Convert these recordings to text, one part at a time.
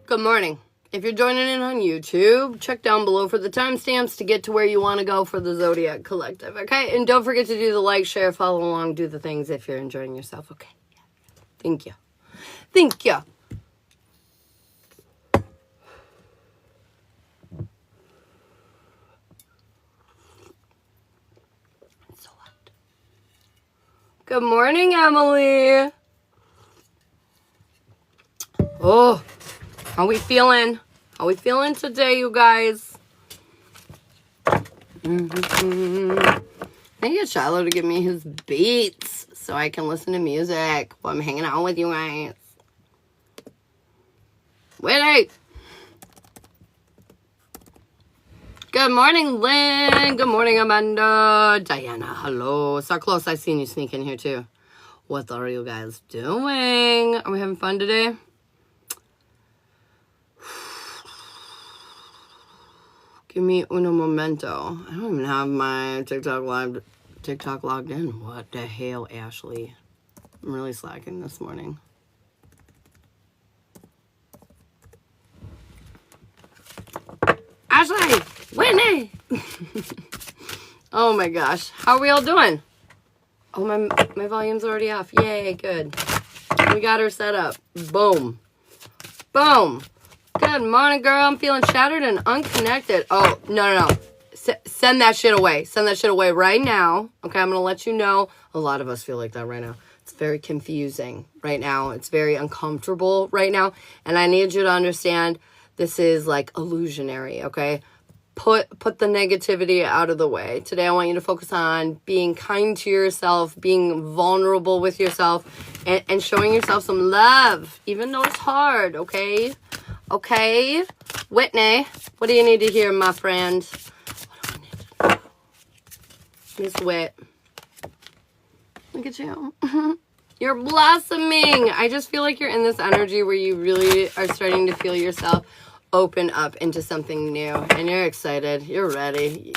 Good morning. If you're joining in on YouTube, check down below for the timestamps to get to where you want to go for the Zodiac Collective, okay? And don't forget to do the like, share, follow along, do the things if you're enjoying yourself, okay? Thank you. Thank you. It's so hot. Good morning, Emily. Oh, how we feeling? How we feeling today, you guys? I need Shiloh to give me his beats so I can listen to music while I'm hanging out with you guys. Wait. Good morning, Lynn. Good morning, Amanda. Diana, hello. So close, I seen you sneak in here too. What are you guys doing? Are we having fun today? Give me uno momento. I don't even have my TikTok logged in. What the hell, Ashley? I'm really slacking this morning. Ashley! Whitney! Oh my gosh. How are we all doing? Oh, my volume's already off. Yay, good. We got her set up. Boom. Boom. Good morning, girl. I'm feeling shattered and unconnected. Oh, no. Send that shit away. Send that shit away right now. Okay, I'm going to let you know. A lot of us feel like that right now. It's very confusing right now. It's very uncomfortable right now. And I need you to understand this is like illusionary, okay? Put the negativity out of the way. Today, I want you to focus on being kind to yourself, being vulnerable with yourself, and showing yourself some love, even though it's hard, okay? Okay, Whitney, what do you need to hear, my friend? What do I need to know? Miss Whit. Look at you. You're blossoming. I just feel like you're in this energy where you really are starting to feel yourself open up into something new. And you're excited. You're ready.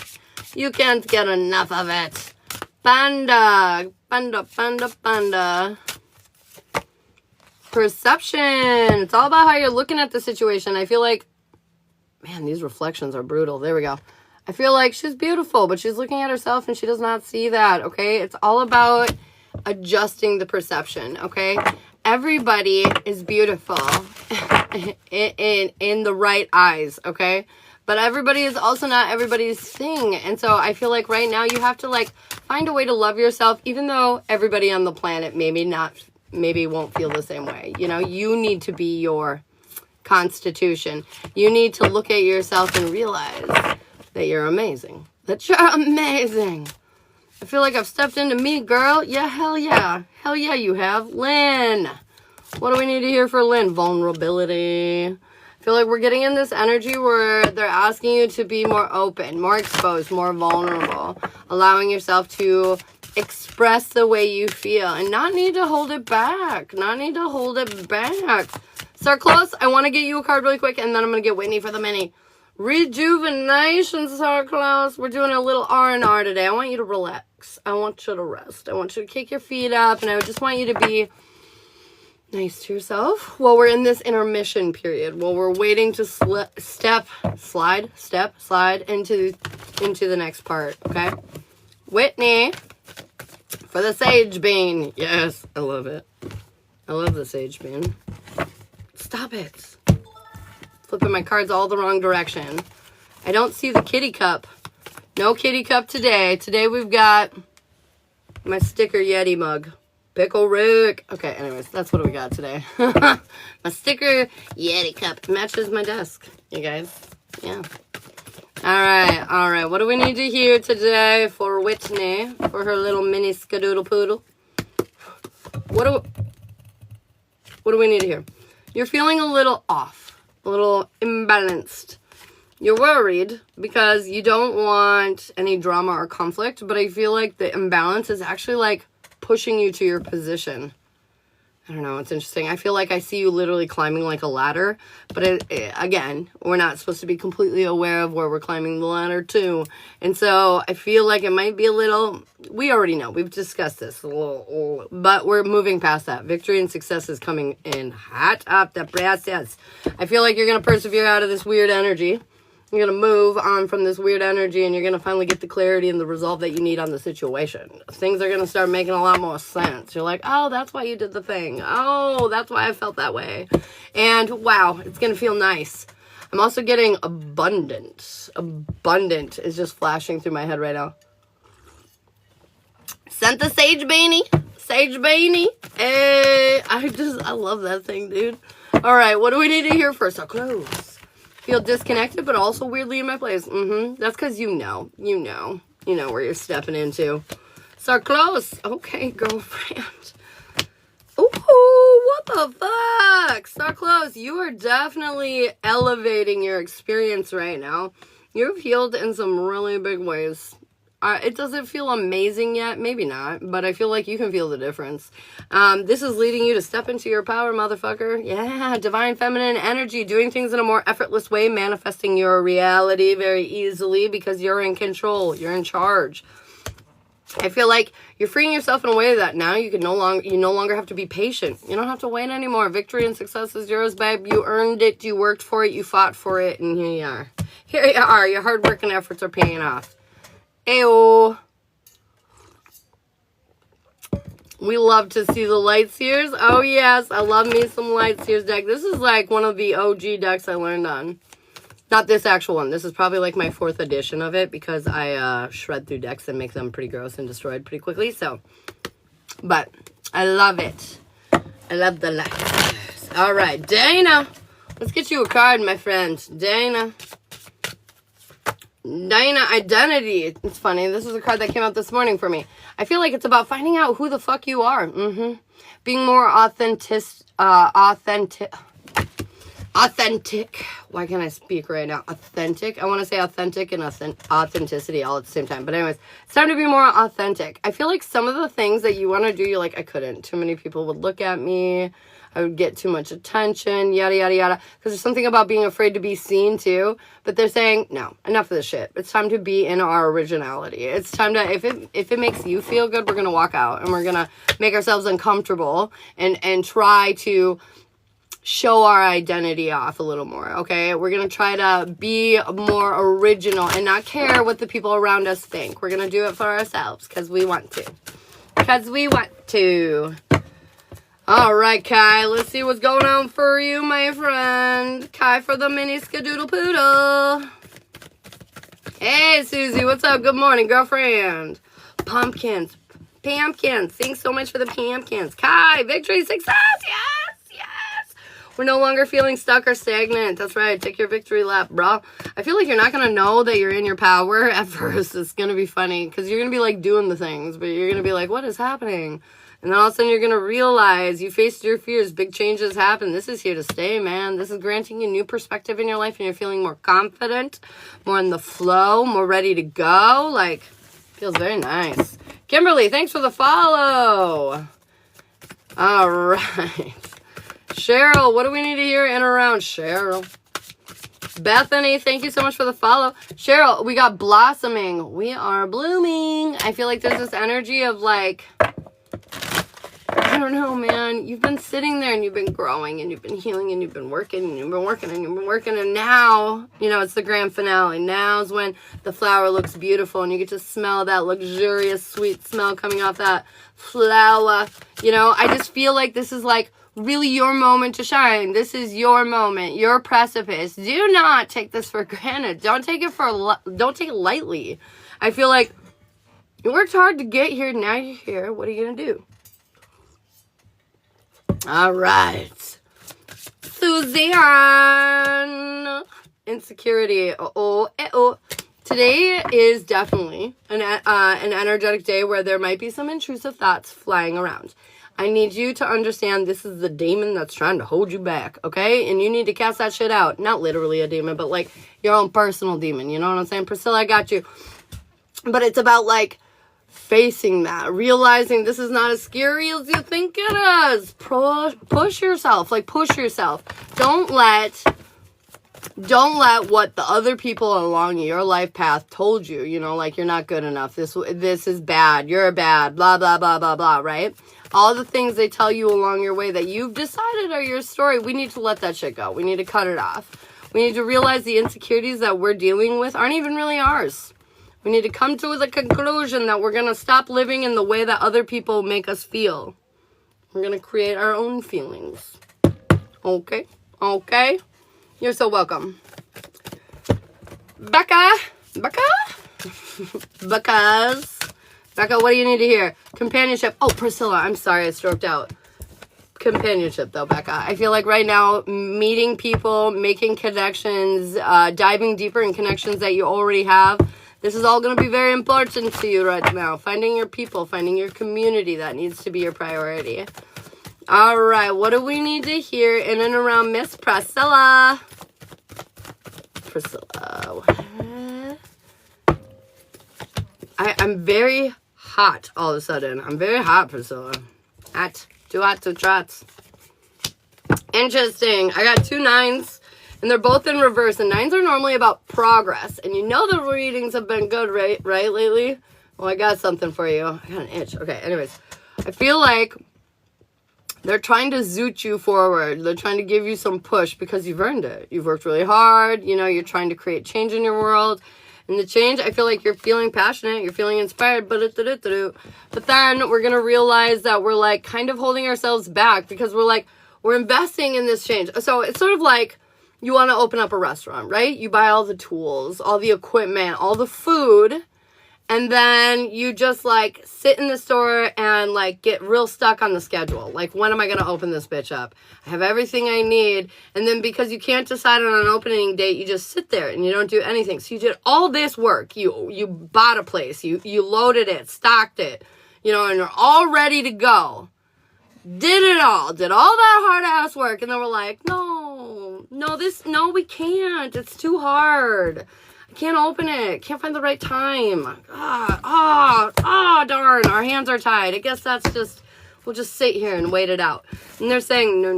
You can't get enough of it. Panda. Perception. It's all about how you're looking at the situation. I feel like, man, these reflections are brutal. There we go. I feel like she's beautiful, but she's looking at herself and she does not see that, okay? It's all about adjusting the perception, okay? Everybody is beautiful in the right eyes, okay? But everybody is also not everybody's thing. And so I feel like right now you have to like find a way to love yourself, even though everybody on the planet maybe won't feel the same way. You know, you need to be your constitution. You need to look at yourself and realize that you're amazing. That you're amazing. I feel like I've stepped into me, girl. Yeah, hell yeah. Hell yeah, you have. Lynn. What do we need to hear for Lynn? Vulnerability. I feel like we're getting in this energy where they're asking you to be more open, more exposed, more vulnerable. Allowing yourself to express the way you feel and not need to hold it back. Start close. I want to get you a card really quick and then I'm going to get Whitney for the mini. Rejuvenation, Star Claus. We're doing a little R&R today. I want you to relax. I want you to rest. I want you to kick your feet up and I just want you to be nice to yourself while we're in this intermission period, while we're waiting to slide into the next part, okay? Whitney. For the sage bean. Yes, I love it. I love the sage bean. Stop it. Flipping my cards all the wrong direction. I don't see the kitty cup. No kitty cup today. Today we've got my sticker Yeti mug. Pickle Rick. Okay, anyways, that's what we got today. My sticker Yeti cup matches my desk, you guys. Yeah. All right. What do we need to hear today for Whitney, for her little mini skadoodle poodle? What do we need to hear? You're feeling a little off, a little imbalanced. You're worried because you don't want any drama or conflict, but I feel like the imbalance is actually like pushing you to your position. I don't know. It's interesting. I feel like I see you literally climbing like a ladder. But again, we're not supposed to be completely aware of where we're climbing the ladder to. And so I feel like it might be a little... We already know. We've discussed this a little. But we're moving past that. Victory and success is coming in hot up the process. I feel like you're going to persevere out of this weird energy. You're going to move on from this weird energy, and you're going to finally get the clarity and the resolve that you need on the situation. Things are going to start making a lot more sense. You're like, oh, that's why you did the thing. Oh, that's why I felt that way. And wow, it's going to feel nice. I'm also getting abundant. Abundant is just flashing through my head right now. Sent the Sage Beanie. Sage Beanie. Hey, I love that thing, dude. All right, what do we need to hear first? So close. Feel disconnected, but also weirdly in my place. That's because you know where you're stepping into. Start close. Okay, girlfriend. Ooh, what the fuck? Start close. You are definitely elevating your experience right now. You've healed in some really big ways. It doesn't feel amazing yet. Maybe not. But I feel like you can feel the difference. This is leading you to step into your power, motherfucker. Yeah, divine feminine energy. Doing things in a more effortless way. Manifesting your reality very easily because you're in control. You're in charge. I feel like you're freeing yourself in a way that now you no longer have to be patient. You don't have to wait anymore. Victory and success is yours, babe. You earned it. You worked for it. You fought for it. And here you are. Here you are. Your hard work and efforts are paying off. Ayo. We love to see the light seers. Oh, yes. I love me some light seers deck. This is like one of the OG decks I learned on. Not this actual one. This is probably like my 4th edition of it because I shred through decks and make them pretty gross and destroyed pretty quickly. So, but I love it. I love the light seers. All right, Dana. Let's get you a card, my friend. Dana, identity. It's funny. This is a card that came out this morning for me. I feel like it's about finding out who the fuck you are. Being more authentic. Why can't I speak right now? Authentic. I want to say authentic and authenticity all at the same time. But anyways, it's time to be more authentic. I feel like some of the things that you want to do, you're like, I couldn't. Too many people would look at me. I would get too much attention, yada, yada, yada. Because there's something about being afraid to be seen, too. But they're saying, no, enough of this shit. It's time to be in our originality. It's time to, if it makes you feel good, we're going to walk out. And we're going to make ourselves uncomfortable and try to show our identity off a little more, okay? We're going to try to be more original and not care what the people around us think. We're going to do it for ourselves because we want to. Because we want to. All right, Kai, let's see what's going on for you, my friend. Kai for the mini skadoodle poodle. Hey, Susie, what's up? Good morning, girlfriend. Pumpkins. Thanks so much for the pumpkins. Kai, victory, success, yes. We're no longer feeling stuck or stagnant. That's right. Take your victory lap, bro. I feel like you're not going to know that you're in your power at first. It's going to be funny because you're going to be like doing the things, but you're going to be like, what is happening? And then all of a sudden you're going to realize you faced your fears. Big changes happen. This is here to stay, man. This is granting you new perspective in your life and you're feeling more confident, more in the flow, more ready to go. Like, feels very nice. Kimberly, thanks for the follow. All right. Cheryl, what do we need to hear in around Cheryl? Bethany, thank you so much for the follow. Cheryl, we got blossoming. We are blooming. I feel like there's this energy of like, I don't know, man. You've been sitting there and you've been growing and you've been healing and you've been working and you've been working and you've been working. And now, you know, it's the grand finale. Now's when the flower looks beautiful and you get to smell that luxurious, sweet smell coming off that flower. You know, I just feel like this is like really your moment to shine. This is your moment, your precipice. Do not take this for granted. Don't take it lightly. I feel like you worked hard to get here. Now you're here. What are you going to do? All right. Suzanne. Insecurity. Today is definitely an energetic day where there might be some intrusive thoughts flying around. I need you to understand this is the demon that's trying to hold you back, okay? And you need to cast that shit out. Not literally a demon, but like your own personal demon. You know what I'm saying? Priscilla, I got you. But it's about like facing that, realizing this is not as scary as you think it is. Push yourself, like push yourself. Don't let what the other people along your life path told you, you know, like you're not good enough. This is bad. You're bad. Blah, blah, blah, blah, blah, right? All the things they tell you along your way that you've decided are your story, we need to let that shit go. We need to cut it off. We need to realize the insecurities that we're dealing with aren't even really ours. We need to come to the conclusion that we're going to stop living in the way that other people make us feel. We're going to create our own feelings. Okay? Okay? You're so welcome. Becca, what do you need to hear? Companionship. Oh, Priscilla, I'm sorry I stroked out. Companionship, though, Becca. I feel like right now, meeting people, making connections, diving deeper in connections that you already have, this is all going to be very important to you right now. Finding your people, finding your community, that needs to be your priority. All right, what do we need to hear in and around Miss Priscilla? I'm very hot all of a sudden. I'm very hot, Priscilla. Too hot to trot. Interesting. I got 2 9s, and they're both in reverse. And 9s are normally about progress. And you know the readings have been good, right lately? Well, I got something for you. I got an itch. Okay, anyways. I feel like they're trying to zoot you forward. They're trying to give you some push because you've earned it. You've worked really hard. You know, you're trying to create change in your world. And the change, I feel like you're feeling passionate. You're feeling inspired. But then we're going to realize that we're like kind of holding ourselves back because we're investing in this change. So it's sort of like you want to open up a restaurant, right? You buy all the tools, all the equipment, all the food. And then you just like sit in the store and like get real stuck on the schedule. Like, when am I going to open this bitch up? I have everything I need. And then because you can't decide on an opening date, you just sit there and you don't do anything. So you did all this work. You bought a place. You loaded it, stocked it, you know, and you're all ready to go. Did it all. Did all that hard ass work. And then we're like, no, we can't. It's too hard. Can't open it. Can't find the right time. Darn. Our hands are tied. I guess that's just, we'll just sit here and wait it out. And they're saying, no.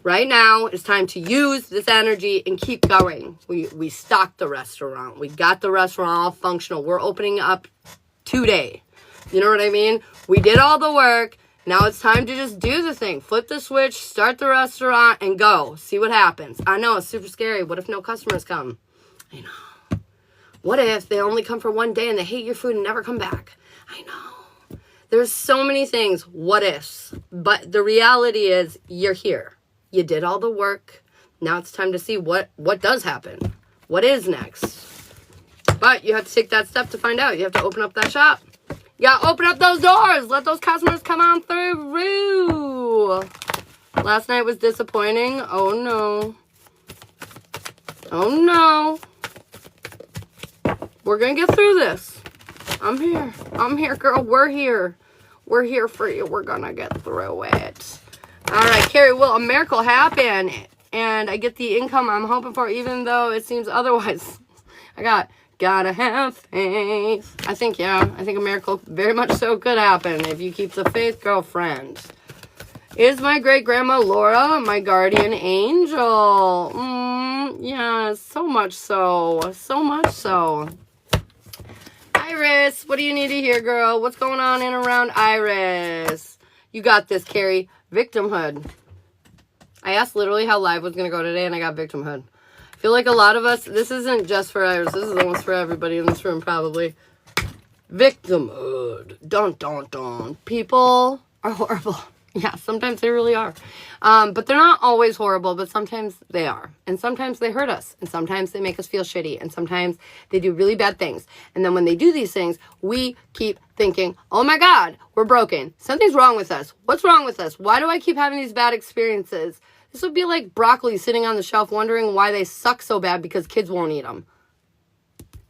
Right now, it's time to use this energy and keep going. We stocked the restaurant. We got the restaurant all functional. We're opening up today. You know what I mean? We did all the work. Now it's time to just do the thing. Flip the switch, start the restaurant, and go. See what happens. I know, it's super scary. What if no customers come? I know. What if they only come for one day and they hate your food and never come back? I know. There's so many things, what ifs. But the reality is, you're here. You did all the work. Now it's time to see what does happen. What is next? But you have to take that step to find out. You have to open up that shop. You gotta open up those doors. Let those customers come on through. Last night was disappointing. Oh, no. Oh, no. We're gonna get through this. I'm here. I'm here, girl. We're here. We're here for you. We're gonna get through it. All right, Carrie, will a miracle happen? And I get the income I'm hoping for, even though it seems otherwise. Gotta have faith. I think a miracle very much so could happen if you keep the faith, girlfriend. Is my great-grandma Laura my guardian angel? Yeah, so much so. So much so. Iris, what do you need to hear, girl? What's going on in around Iris? You got this, Carrie. Victimhood. I asked literally how live was going to go today, and I got victimhood. I feel like a lot of us, this isn't just for Iris, this is almost for everybody in this room, probably. Victimhood. Dun, dun, dun. People are horrible. Yeah, sometimes they really are. But they're not always horrible, but sometimes they are. And sometimes they hurt us. And sometimes they make us feel shitty. And sometimes they do really bad things. And then when they do these things, we keep thinking, oh my God, we're broken. Something's wrong with us. What's wrong with us? Why do I keep having these bad experiences? This would be like broccoli sitting on the shelf wondering why they suck so bad because kids won't eat them.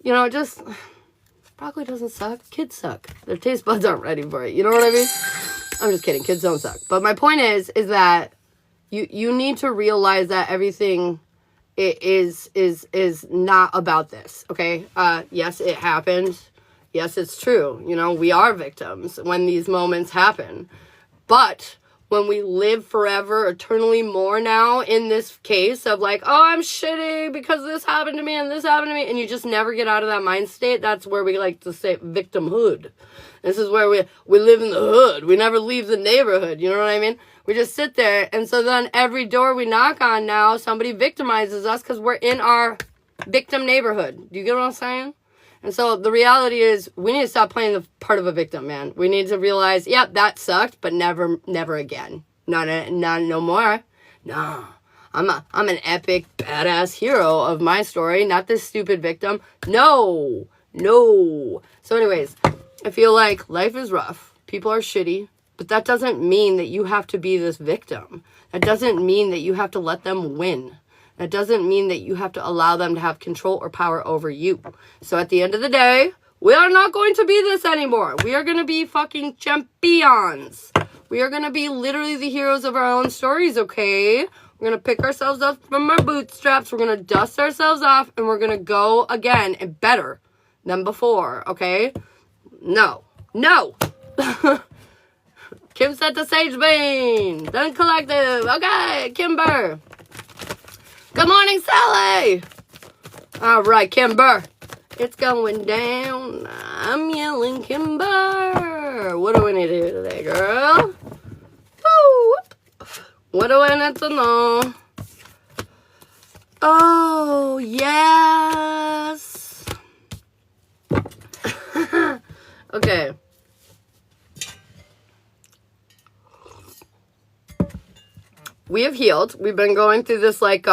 You know, just, broccoli doesn't suck. Kids suck. Their taste buds aren't ready for it. You know what I mean? I'm just kidding. Kids don't suck. But my point is that you need to realize that everything is not about this, okay? Yes, it happened. Yes, it's true. You know, we are victims when these moments happen. But when we live forever, eternally more now in this case of like, oh, I'm shitty because this happened to me and this happened to me, and you just never get out of that mind state, that's where we like to say victimhood. This is where we live in the hood. We never leave the neighborhood, you know what I mean? We just sit there, and so then every door we knock on now, somebody victimizes us because we're in our victim neighborhood. Do you get what I'm saying? And so the reality is we need to stop playing the part of a victim, man. We need to realize, yep, that sucked, but never again. Not no more. No. I'm an epic, badass hero of my story, not this stupid victim. No. So anyways, I feel like life is rough. People are shitty, but that doesn't mean that you have to be this victim. That doesn't mean that you have to let them win. That doesn't mean that you have to allow them to have control or power over you. So at the end of the day, we are not going to be this anymore. We are going to be fucking champions. We are going to be literally the heroes of our own stories, okay? We're going to pick ourselves up from our bootstraps. We're going to dust ourselves off, and we're going to go again and better than before, okay? No. Kim set the sage bean. Then collective. Okay, Kimber. Good morning, Sally. All right, Kimber. It's going down. I'm yelling Kimber. What do we need to do today, girl? Woo! What do I need to know? Oh, yes. Okay. We have healed. We've been going through this, like,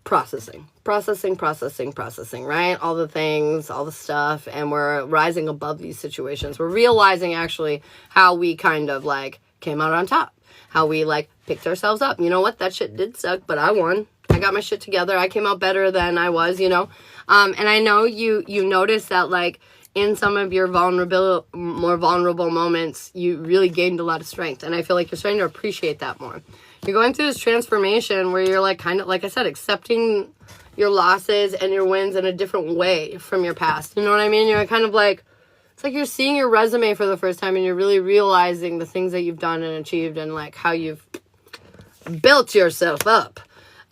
processing, right? All the things, all the stuff, and we're rising above these situations. We're realizing, actually, how we kind of, like, came out on top. How we, like, picked ourselves up. You know what? That shit did suck, but I won. I got my shit together. I came out better than I was, you know? And I know you noticed that, like, in some of your more vulnerable moments, you really gained a lot of strength. And I feel like you're starting to appreciate that more. You're going through this transformation where you're like, kind of, like I said, accepting your losses and your wins in a different way from your past. You know what I mean? You're kind of like, it's like you're seeing your resume for the first time and you're really realizing the things that you've done and achieved and like how you've built yourself up.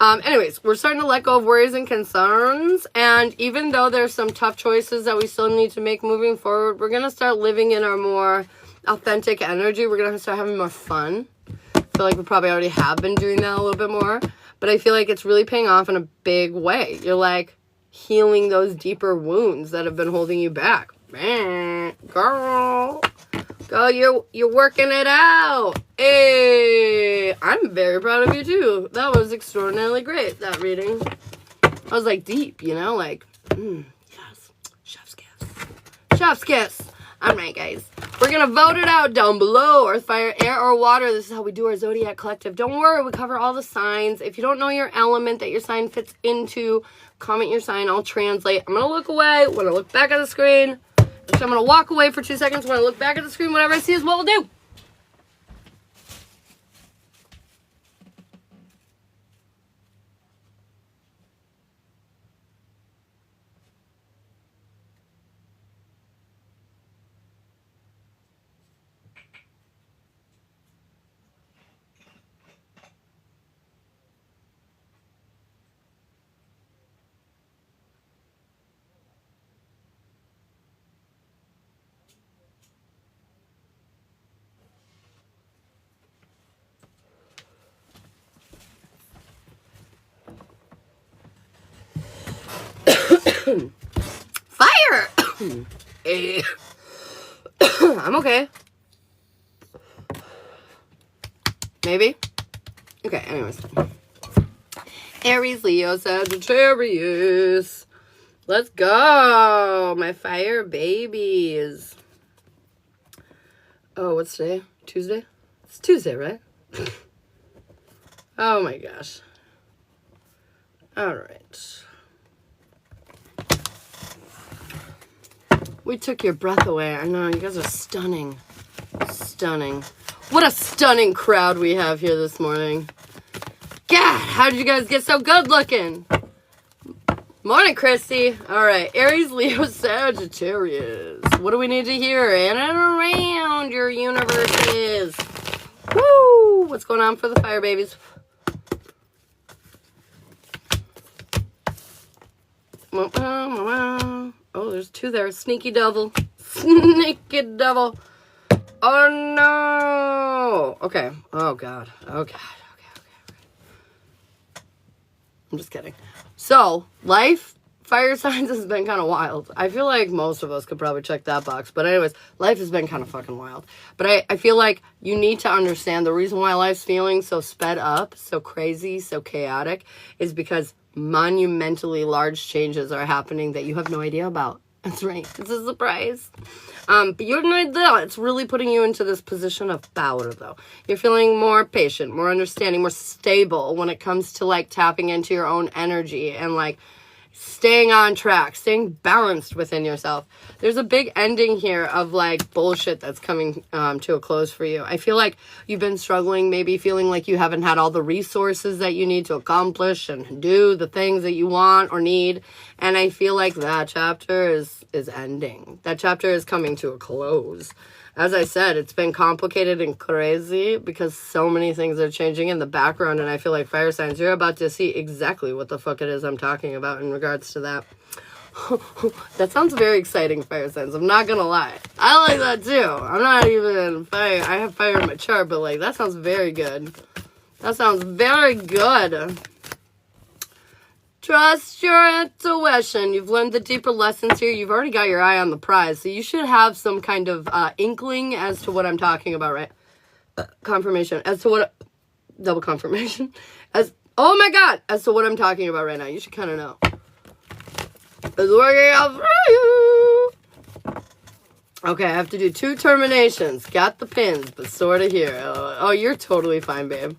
Anyways, we're starting to let go of worries and concerns, and even though there's some tough choices that we still need to make moving forward, we're going to start living in our more authentic energy. We're going to start having more fun. I feel like we probably already have been doing that a little bit more, but I feel like it's really paying off in a big way. You're like healing those deeper wounds that have been holding you back. Man, girl, you're working it out. Hey, I'm very proud of you too. That was extraordinarily great, that reading. I was like deep, you know, like, yes, chef's kiss. All right, guys, we're gonna vote it out down below. Earth, fire, air, or water. This is how we do our Zodiac Collective. Don't worry, we cover all the signs. If you don't know your element that your sign fits into, comment your sign. I'll translate. I'm gonna look away. When I look back at the screen, so I'm going to walk away for 2 seconds. When I look back at the screen, whatever I see is what we'll do. Fire! I'm okay. Maybe? Okay, anyways. Aries, Leo, Sagittarius. Let's go, my fire babies. Oh, what's today? Tuesday? It's Tuesday, right? Oh my gosh. All right. We took your breath away. I know, you guys are stunning. Stunning. What a stunning crowd we have here this morning. God, How did you guys get so good looking? Morning, Christy. All right, Aries, Leo, Sagittarius. What do we need to hear in and around your universes? Woo! What's going on for the fire babies? Oh, there's two there. Sneaky devil. Sneaky devil. Oh, no. Okay. Oh, God. Oh, God. Okay. I'm just kidding. So, life, fire signs has been kind of wild. I feel like most of us could probably check that box. But anyways, life has been kind of fucking wild. But I feel like you need to understand the reason why life's feeling so sped up, so crazy, so chaotic, is because monumentally large changes are happening that you have no idea about. That's right. It's a surprise. But you have no idea. It's really putting you into this position of power, though. You're feeling more patient, more understanding, more stable when it comes to, like, tapping into your own energy and, like, staying on track, staying balanced within yourself. There's a big ending here of, like, bullshit that's coming to a close for you. I feel like you've been struggling, maybe feeling like you haven't had all the resources that you need to accomplish and do the things that you want or need. And I feel like that chapter is ending. That chapter is coming to a close. As I said, it's been complicated and crazy because so many things are changing in the background, and I feel like fire signs, you're about to see exactly what the fuck it is I'm talking about in regards to that. That sounds very exciting, fire signs. I'm not gonna lie. I like that too. I'm not even fire. I have fire in my chart, but like that sounds very good. That sounds very good. Trust your intuition. You've learned the deeper lessons here. You've already got your eye on the prize. So you should have some kind of inkling as to what I'm talking about, right? Confirmation. As to what... Double confirmation. Oh my God! As to what I'm talking about right now. You should kind of know. It's working out for you. Okay, I have to do 2 terminations. Got the pins, but sort of here. Oh, you're totally fine, babe.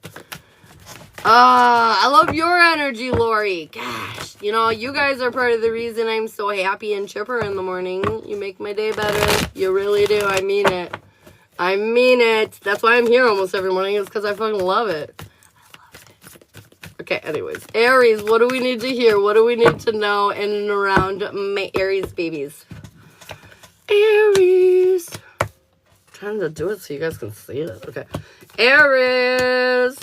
I love your energy, Lori. Gosh, you know, you guys are part of the reason I'm so happy and chipper in the morning. You make my day better. You really do. I mean it. I mean it. That's why I'm here almost every morning. It's because I fucking love it. I love it. Okay, anyways. Aries, what do we need to hear? What do we need to know in and around my Aries babies? Aries. I'm trying to do it so you guys can see it. Okay. Aries.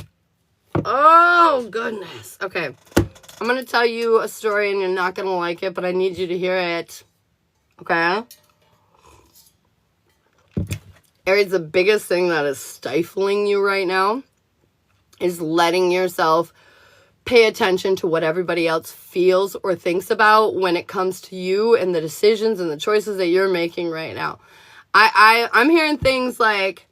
Oh, goodness. Okay. I'm going to tell you a story and you're not going to like it, but I need you to hear it. Okay? Aries, the biggest thing that is stifling you right now is letting yourself pay attention to what everybody else feels or thinks about when it comes to you and the decisions and the choices that you're making right now. I'm hearing things like,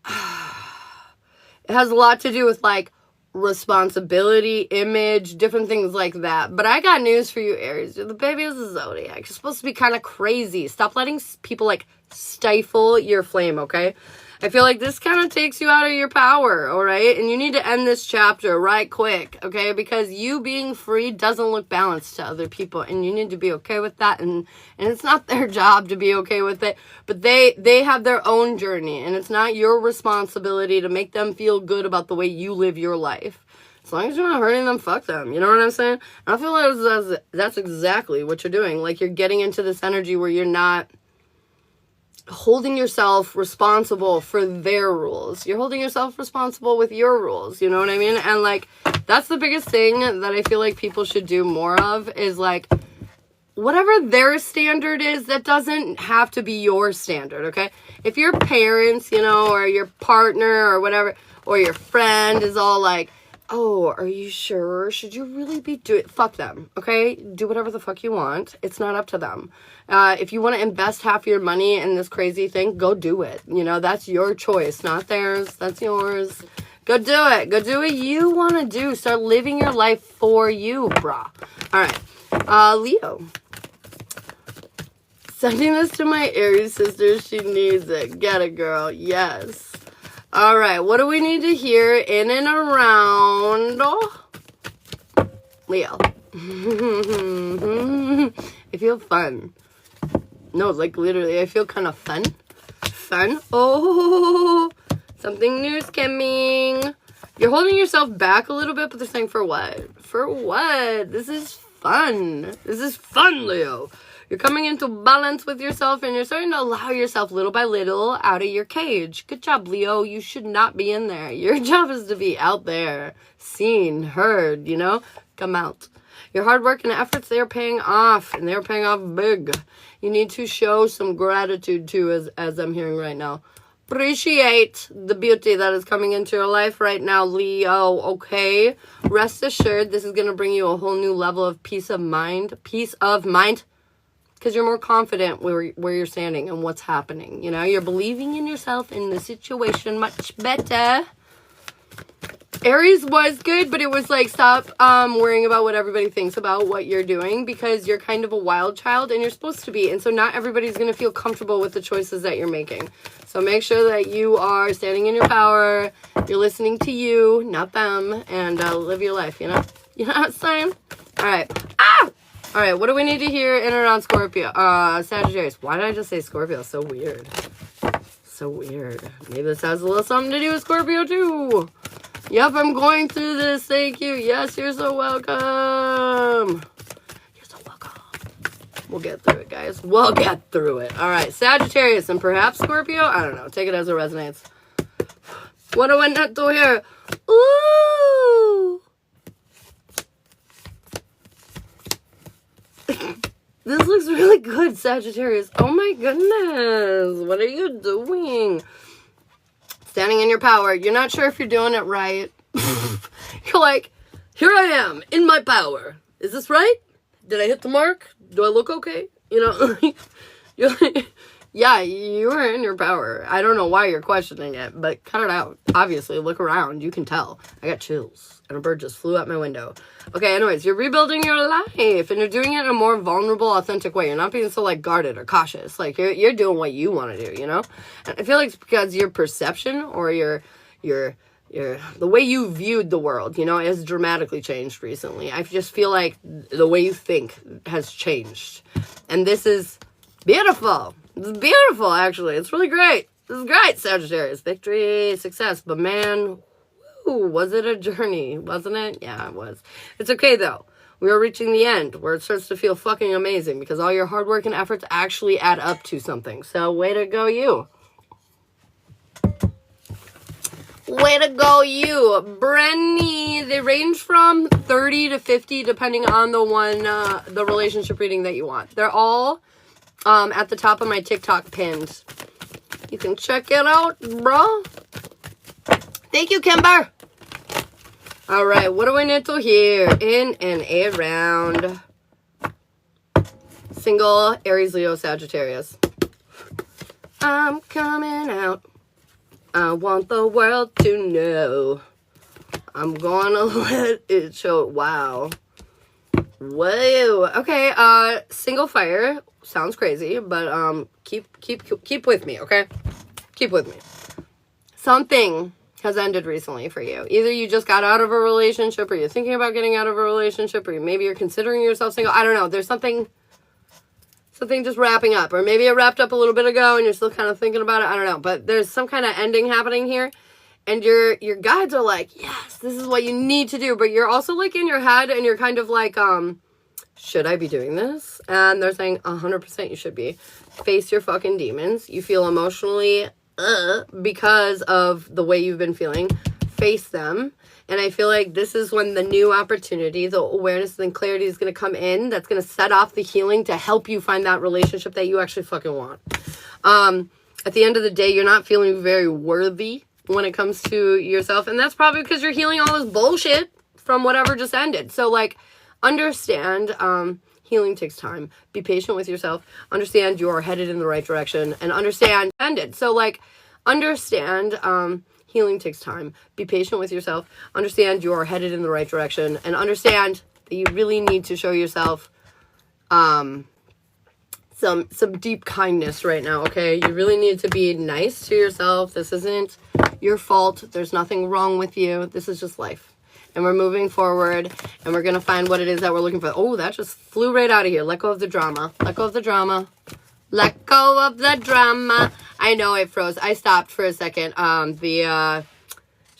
it has a lot to do with, like, responsibility, image, different things like that. But I got news for you, Aries. You're the baby of the Zodiac. You're supposed to be kind of crazy. Stop letting people, like, stifle your flame, okay? I feel like this kind of takes you out of your power, all right? And you need to end this chapter right quick, okay? Because you being free doesn't look balanced to other people, and you need to be okay with that. And it's not their job to be okay with it, but they have their own journey, and it's not your responsibility to make them feel good about the way you live your life. As long as you're not hurting them, fuck them. You know what I'm saying? I feel like that's exactly what you're doing. Like, you're getting into this energy where you're not holding yourself responsible for their rules. You're holding yourself responsible with your rules. You know what I mean? And, like, that's the biggest thing that I feel like people should do more of is, like, whatever their standard is, that doesn't have to be your standard, okay? If your parents, you know, or your partner or whatever, or your friend is all like, oh, are you sure? Should you really be doing... Fuck them, okay? Do whatever the fuck you want. It's not up to them. If you want to invest half your money in this crazy thing, go do it. You know, that's your choice, not theirs. That's yours. Go do it. Go do what you want to do. Start living your life for you, brah. All right. Leo. Sending this to my Aries sister. She needs it. Get it, girl. Yes. All right, what do we need to hear in and around Leo? I feel fun. No, like literally, I feel kind of fun. Fun. Oh, something new is coming. You're holding yourself back a little bit, but they're saying, for what? For what? This is fun. This is fun, Leo. You're coming into balance with yourself, and you're starting to allow yourself little by little out of your cage. Good job, Leo. You should not be in there. Your job is to be out there, seen, heard, you know? Come out. Your hard work and efforts, they're paying off, and they're paying off big. You need to show some gratitude, too, as I'm hearing right now. Appreciate the beauty that is coming into your life right now, Leo, okay? Rest assured, this is going to bring you a whole new level of peace of mind. Peace of mind. Because you're more confident where you're standing and what's happening. You know, you're believing in yourself in the situation much better. Aries was good, but it was like, stop worrying about what everybody thinks about what you're doing, because you're kind of a wild child and you're supposed to be. And so not everybody's going to feel comfortable with the choices that you're making. So make sure that you are standing in your power. You're listening to you, not them, and live your life, you know? You know what I'm saying? All right. Ah! All right, what do we need to hear in and around Scorpio? Sagittarius. Why did I just say Scorpio? So weird. So weird. Maybe this has a little something to do with Scorpio, too. Yep, I'm going through this. Thank you. Yes, you're so welcome. You're so welcome. We'll get through it, guys. We'll get through it. All right, Sagittarius and perhaps Scorpio. I don't know. Take it as it resonates. What do I not do here? Ooh. This looks really good, Sagittarius. Oh my goodness. What are you doing? Standing in your power. You're not sure if you're doing it right. You're like, here I am in my power. Is this right? Did I hit the mark? Do I look okay? You know, you're like, yeah, you are in your power. I don't know why you're questioning it, but cut it out. Obviously, look around. You can tell. I got chills, and a bird just flew out my window. Okay, anyways, you're rebuilding your life, and you're doing it in a more vulnerable, authentic way. You're not being so, like, guarded or cautious. Like, you're doing what you want to do, you know? And I feel like it's because your perception or your the way you viewed the world, you know, has dramatically changed recently. I just feel like the way you think has changed. And this is beautiful. It's beautiful, actually. It's really great. This is great, Sagittarius. Victory, success. But man, whoo, was it a journey? Wasn't it? Yeah, it was. It's okay, though. We are reaching the end where it starts to feel fucking amazing because all your hard work and efforts actually add up to something. So, way to go, you. Way to go, you. Brenny, they range from 30 to 50 depending on the relationship reading that you want. They're all at the top of my TikTok pins. You can check it out, bro. Thank you, Kimber. All right, what do we need to hear in and around single Aries, Leo, Sagittarius? I'm coming out. I want the world to know. I'm gonna let it show. Wow. Whoa. Okay, single fire. Sounds crazy, but keep with me, okay? Keep with me. Something has ended recently for you. Either you just got out of a relationship, or you're thinking about getting out of a relationship, or maybe you're considering yourself single. I don't know. There's something just wrapping up, or maybe it wrapped up a little bit ago and you're still kind of thinking about it. I don't know, but there's some kind of ending happening here, and your guides are like, yes, this is what you need to do, but you're also like in your head and you're kind of like, should I be doing this? And they're saying 100% you should be. Face your fucking demons. You feel emotionally because of the way you've been feeling. Face them. And I feel like this is when the new opportunity, the awareness and clarity is going to come in. That's going to set off the healing to help you find that relationship that you actually fucking want. At the end of the day, you're not feeling very worthy when it comes to yourself. And that's probably because you're healing all this bullshit from whatever just ended. So, like, understand healing takes time. Be patient with yourself. Understand you're headed in the right direction. And understand ended. So, like, understand healing takes time. Be patient with yourself. Understand you are headed in the right direction. And understand that you really need to show yourself some deep kindness right now, okay? You really need to be nice to yourself. This isn't your fault. There's nothing wrong with you. This is just life. And we're moving forward. And we're going to find what it is that we're looking for. Oh, that just flew right out of here. Let go of the drama. Let go of the drama. Let go of the drama. I know it froze. I stopped for a second. The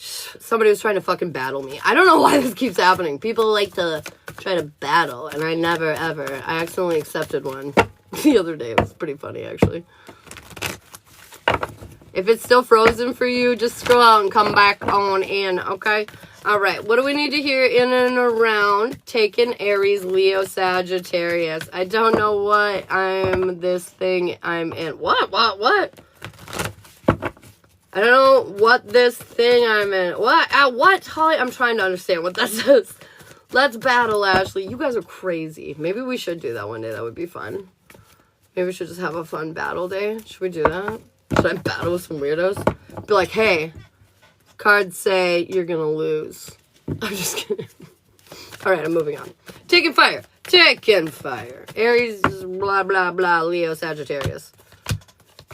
Somebody was trying to fucking battle me. I don't know why this keeps happening. People like to try to battle, and I never, ever. I accidentally accepted one the other day. It was pretty funny, actually. If it's still frozen for you, just scroll out and come back on in, okay? All right, what do we need to hear in and around? Taken, Aries, Leo, Sagittarius. I don't know what I'm in. What? I don't know what this thing I'm in. What? Holly, I'm trying to understand what that says. Let's battle, Ashley. You guys are crazy. Maybe we should do that one day. That would be fun. Maybe we should just have a fun battle day. Should we do that? Should I battle with some weirdos? Be like, hey, cards say you're gonna lose. I'm just kidding. All right, I'm moving on. Taking fire. Aries, blah, blah, blah. Leo, Sagittarius.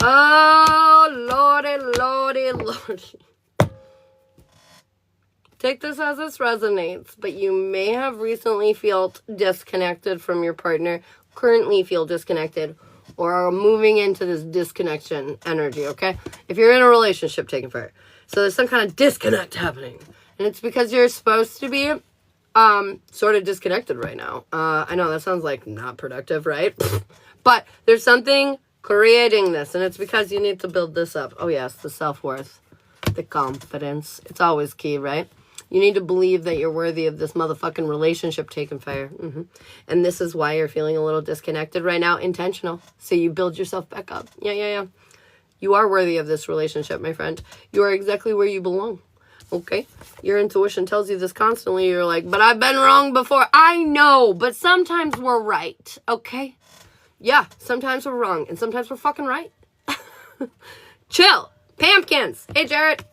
Oh, lordy. Take this as this resonates, but you may have recently felt disconnected from your partner, currently feel disconnected, or are moving into this disconnection energy, okay? If you're in a relationship, taking fire. So there's some kind of disconnect happening. And it's because you're supposed to be sort of disconnected right now. I know that sounds like not productive, right? But there's something creating this, and it's because you need to build this up. Oh yes, the self-worth, the confidence. It's always key, right? You need to believe that you're worthy of this motherfucking relationship taking fire. And this is why you're feeling a little disconnected right now. Intentional. So you build yourself back up. Yeah. You are worthy of this relationship, my friend. You are exactly where you belong. Okay? Your intuition tells you this constantly. You're like, but I've been wrong before. I know, but sometimes we're right. Okay? Yeah, sometimes we're wrong. And sometimes we're fucking right. Chill. Pumpkins. Hey, Jarrett.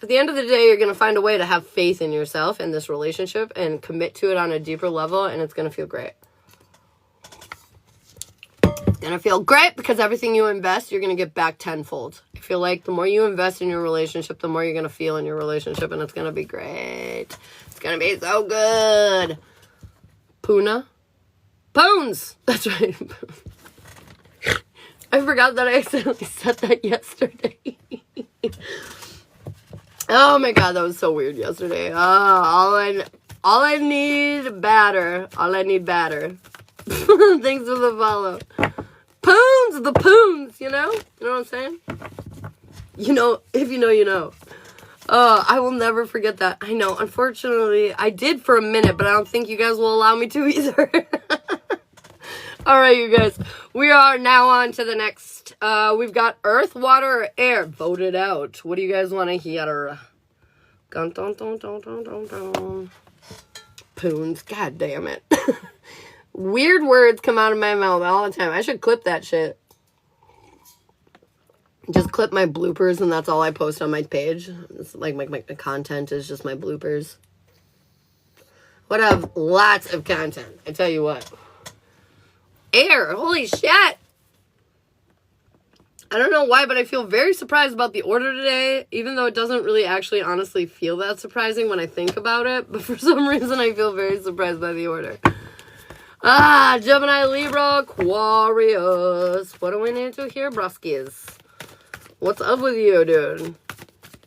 At the end of the day, you're going to find a way to have faith in yourself and this relationship and commit to it on a deeper level, and it's going to feel great. It's going to feel great because everything you invest, you're going to get back tenfold. I feel like the more you invest in your relationship, the more you're going to feel in your relationship, and it's going to be great. It's going to be so good. Puna? Poons! That's right. I forgot that I accidentally said that yesterday. Oh my god, that was so weird yesterday. All I need batter. Thanks for the follow. Poons, you know? You know what I'm saying? You know, if you know, you know. I will never forget that. I know, unfortunately, I did for a minute, but I don't think you guys will allow me to either. Alright, you guys. We are now on to the next. We've got earth, water, or air. Vote it out. What do you guys want to hear? Dun, dun, dun, dun, dun, dun, dun. Poons. God damn it. Weird words come out of my mouth all the time. I should clip that shit. Just clip my bloopers, and that's all I post on my page. It's like my content is just my bloopers. Would have lots of content. I tell you what. Air. Holy shit. I don't know why, but I feel very surprised about the order today, even though it doesn't really actually honestly feel that surprising when I think about it. But for some reason, I feel very surprised by the order. Gemini, Libra, Aquarius. What do we need to hear, bruskies? What's up with you, dude?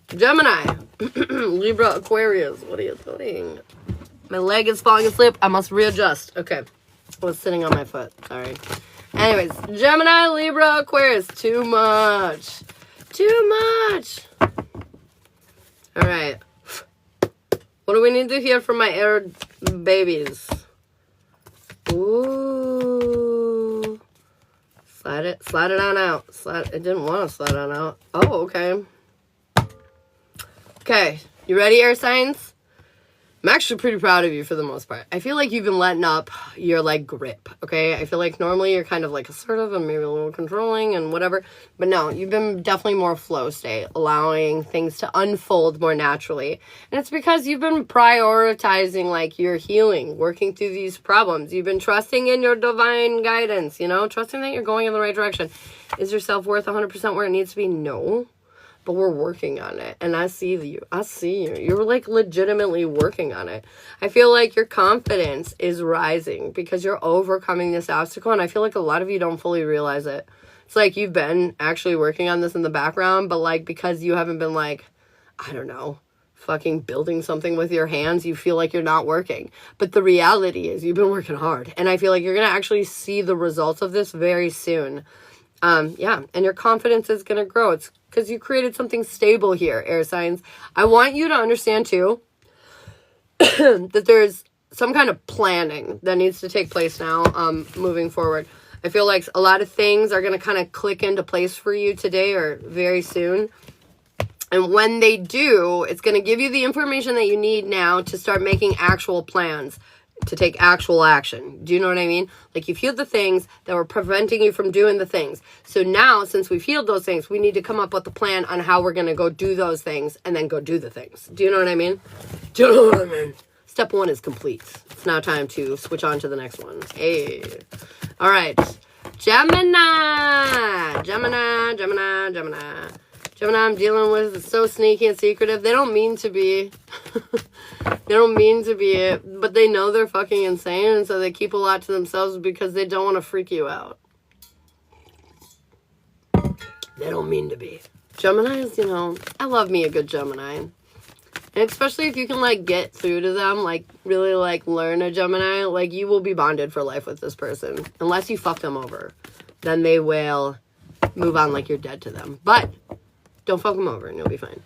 Gemini, Libra, Aquarius. What are you doing? My leg is falling asleep. I must readjust. Okay. I was sitting on my foot. Sorry. Anyways, Gemini, Libra, Aquarius. Too much. All right. What do we need to hear from my air babies? Ooh. Slide it on out. It didn't want to slide on out. Oh, okay. Okay. You ready, air signs? I'm actually pretty proud of you for the most part. I feel like you've been letting up your, like, grip, okay? I feel like normally you're kind of, like, assertive and maybe a little controlling and whatever. But no, you've been definitely more flow state, allowing things to unfold more naturally. And it's because you've been prioritizing, like, your healing, working through these problems. You've been trusting in your divine guidance, you know? Trusting that you're going in the right direction. Is your self-worth 100% where it needs to be? No. But we're working on it. And I see you. You're like legitimately working on it. I feel like your confidence is rising because you're overcoming this obstacle. And I feel like a lot of you don't fully realize it. It's like you've been actually working on this in the background. But like because you haven't been like I don't know, fucking building something with your hands, you feel like you're not working. But the reality is you've been working hard. And I feel like you're going to actually see the results of this very soon. Yeah, and your confidence is going to grow. It's because you created something stable here, air signs. I want you to understand, too, that there's some kind of planning that needs to take place now, moving forward. I feel like a lot of things are going to kind of click into place for you today or very soon. And when they do, it's going to give you the information that you need now to start making actual plans, to take actual action. Do you know what I mean? Like, you've healed the things that were preventing you from doing the things. So now, since we've healed those things, we need to come up with a plan on how we're going to go do those things and then go do the things. Do you know what I mean? Do you know what I mean? Step 1 is complete. It's now time to switch on to the next one. Hey. All right. Gemini. Gemini, I'm dealing with is so sneaky and secretive. They don't mean to be. They don't mean to be it, but they know they're fucking insane, and so they keep a lot to themselves because they don't want to freak you out. They don't mean to be. Geminis, you know, I love me a good Gemini. And especially if you can, like, get through to them, like, really, like, learn a Gemini, like, you will be bonded for life with this person. Unless you fuck them over. Then they will move on like you're dead to them. But don't fuck them over and you'll be fine.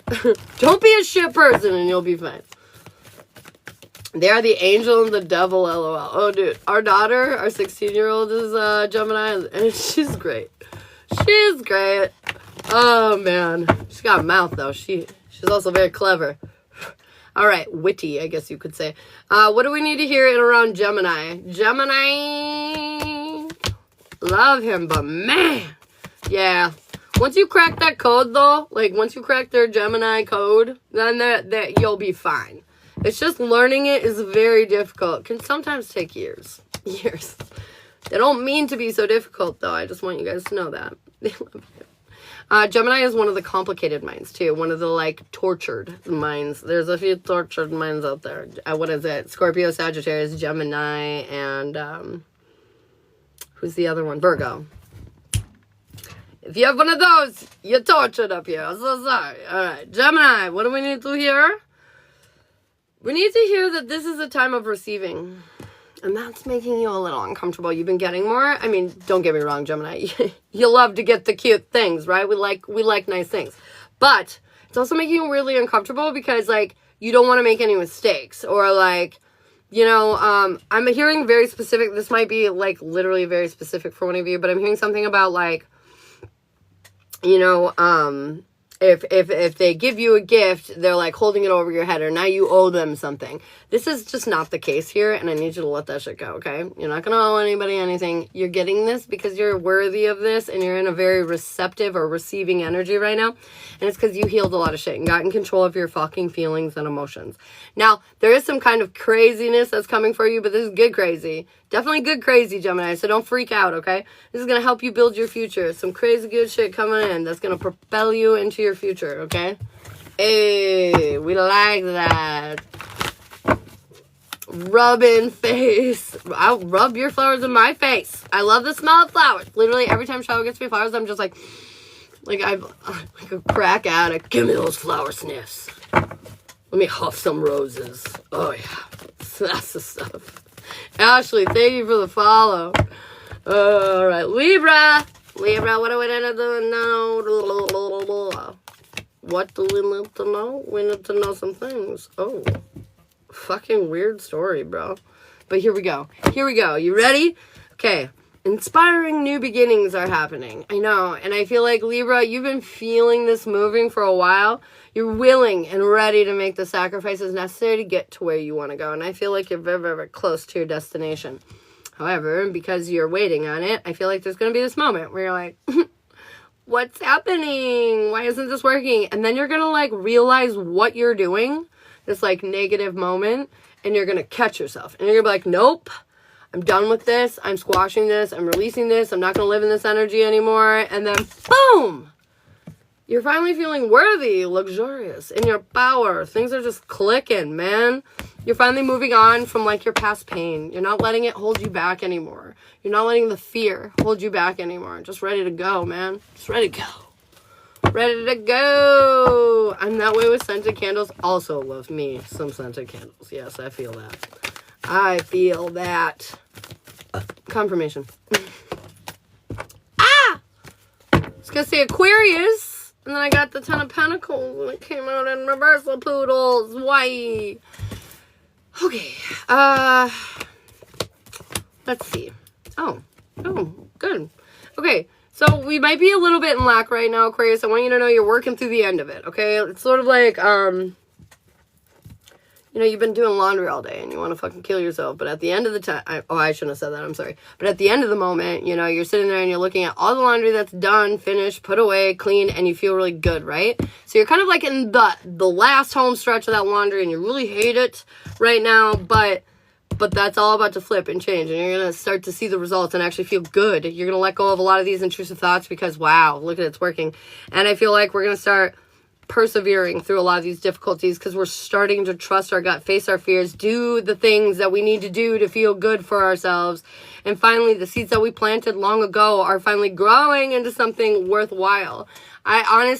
Don't be a shit person and you'll be fine. They are the angel and the devil, lol. Oh, dude. Our daughter, our 16-year-old is Gemini, and she's great. She's great. Oh, man. She's got a mouth, though. She's also very clever. All right. Witty, I guess you could say. What do we need to hear in around Gemini? Gemini. Love him, but man. Yeah. Once you crack that code, though, like, once you crack their Gemini code, then that you'll be fine. It's just learning it is very difficult. It can sometimes take years. Years. They don't mean to be so difficult, though. I just want you guys to know that. They love you. Gemini is one of the complicated minds, too. One of the, like, tortured minds. There's a few tortured minds out there. What is it? Scorpio, Sagittarius, Gemini, and, who's the other one? Virgo. If you have one of those, you're tortured up here. I'm so sorry. All right. Gemini, what do we need to hear? We need to hear that this is a time of receiving. And that's making you a little uncomfortable. You've been getting more. I mean, don't get me wrong, Gemini. You love to get the cute things, right? We like nice things. But it's also making you really uncomfortable because, like, you don't want to make any mistakes. Or, like, you know, I'm hearing very specific. This might be, like, literally very specific for one of you. But I'm hearing something about, like, you know, if they give you a gift, they're like holding it over your head, or now you owe them something. This is just not the case here, and I need you to let that shit go, okay? You're not going to owe anybody anything. You're getting this because you're worthy of this, and you're in a very receptive or receiving energy right now, and it's because you healed a lot of shit and got in control of your fucking feelings and emotions. Now, there is some kind of craziness that's coming for you, but this is good crazy. Definitely good crazy, Gemini, so don't freak out, okay? This is going to help you build your future. Some crazy good shit coming in that's going to propel you into your future, okay? Hey, we like that. Rub in face. I'll rub your flowers in my face. I love the smell of flowers. Literally, every time Shiloh gets me flowers, I'm just like I'm like a crack addict. Give me those flower sniffs. Let me huff some roses. Oh, yeah. That's the stuff. Ashley, thank you for the follow. All right, Libra, what do we need to know? What do we need to know? We need to know some things. Oh, fucking weird story, bro. But here we go. You ready? Okay. Inspiring new beginnings are happening. I know. And I feel like, Libra, you've been feeling this moving for a while. You're willing and ready to make the sacrifices necessary to get to where you want to go. And I feel like you're very, very close to your destination. However, because you're waiting on it, I feel like there's going to be this moment where you're like, what's happening? Why isn't this working? And then you're going to, like, realize what you're doing, this, like, negative moment, and you're going to catch yourself. And you're going to be like, nope. I'm done with this. I'm squashing this. I'm releasing this. I'm not going to live in this energy anymore. And then, boom! You're finally feeling worthy, luxurious, in your power. Things are just clicking, man. You're finally moving on from, like, your past pain. You're not letting it hold you back anymore. You're not letting the fear hold you back anymore. Just ready to go, man. Just ready to go. Ready to go. I'm that way with scented candles. Also love me some scented candles. Yes, I feel that. I feel that. Confirmation. Ah! I was going to say Aquarius. And then I got the Ten of Pentacles. And it came out in reversal poodles. Why? Okay. Let's see. Oh, good. Okay. So we might be a little bit in lack right now, Aquarius. I want you to know you're working through the end of it, okay? It's sort of like, you know, you've been doing laundry all day and you want to fucking kill yourself. But at the end of the time, I shouldn't have said that. I'm sorry. But at the end of the moment, you know, you're sitting there and you're looking at all the laundry that's done, finished, put away, clean, and you feel really good, right? So you're kind of like in the last home stretch of that laundry and you really hate it right now, but that's all about to flip and change, and you're going to start to see the results and actually feel good. You're going to let go of a lot of these intrusive thoughts because, wow, look at it's working. And I feel like we're going to start persevering through a lot of these difficulties because we're starting to trust our gut, face our fears, do the things that we need to do to feel good for ourselves. And finally, the seeds that we planted long ago are finally growing into something worthwhile. I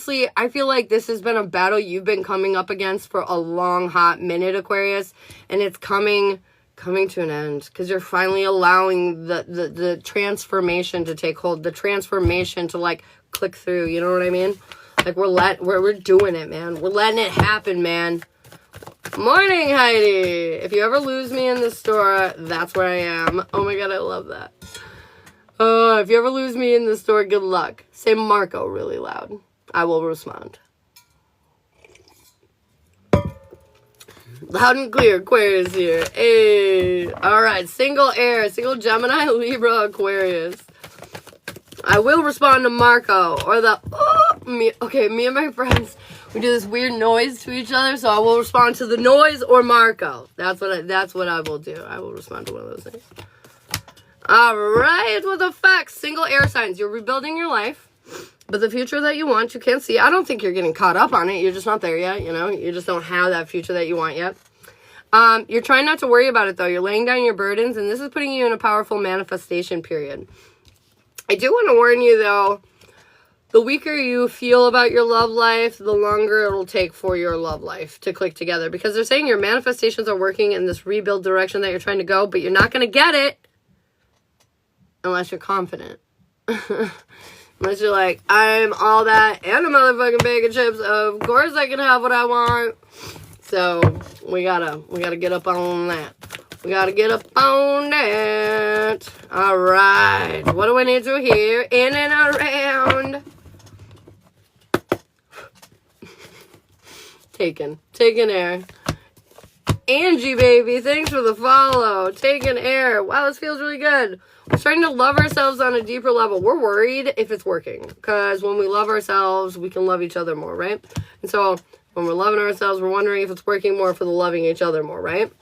feel like this has been a battle you've been coming up against for a long, hot minute, Aquarius, and it's coming to an end because you're finally allowing the transformation to take hold, the transformation to like click through, you know what I mean? Like we're doing it, man. We're letting it happen, man. Morning, Heidi. If you ever lose me in the store, that's where I am. Oh my god, I love that. If you ever lose me in the store, good luck. Say Marco really loud. I will respond. Loud and clear, Aquarius here. Hey. Alright, single air, single Gemini, Libra, Aquarius. I will respond to Marco or me and my friends, we do this weird noise to each other, so I will respond to the noise or Marco. That's what I will do. I will respond to one of those things. Alright, what the fuck? Single air signs. You're rebuilding your life. But the future that you want, you can't see. I don't think you're getting caught up on it. You're just not there yet, you know? You just don't have that future that you want yet. You're trying not to worry about it, though. You're laying down your burdens, and this is putting you in a powerful manifestation period. I do want to warn you, though, the weaker you feel about your love life, the longer it'll take for your love life to click together. Because they're saying your manifestations are working in this rebuild direction that you're trying to go, but you're not going to get it unless you're confident. Unless you're like, I'm all that and a motherfucking bag of chips. Of course I can have what I want. So we gotta get up on that. We gotta get up on that. Alright. What do I need to hear? In and around. Taking air. Angie, baby, thanks for the follow. Taking air. Wow, this feels really good. We're starting to love ourselves on a deeper level. We're worried if it's working. Because when we love ourselves, we can love each other more, right? And so when we're loving ourselves, we're wondering if it's working more for the loving each other more, right?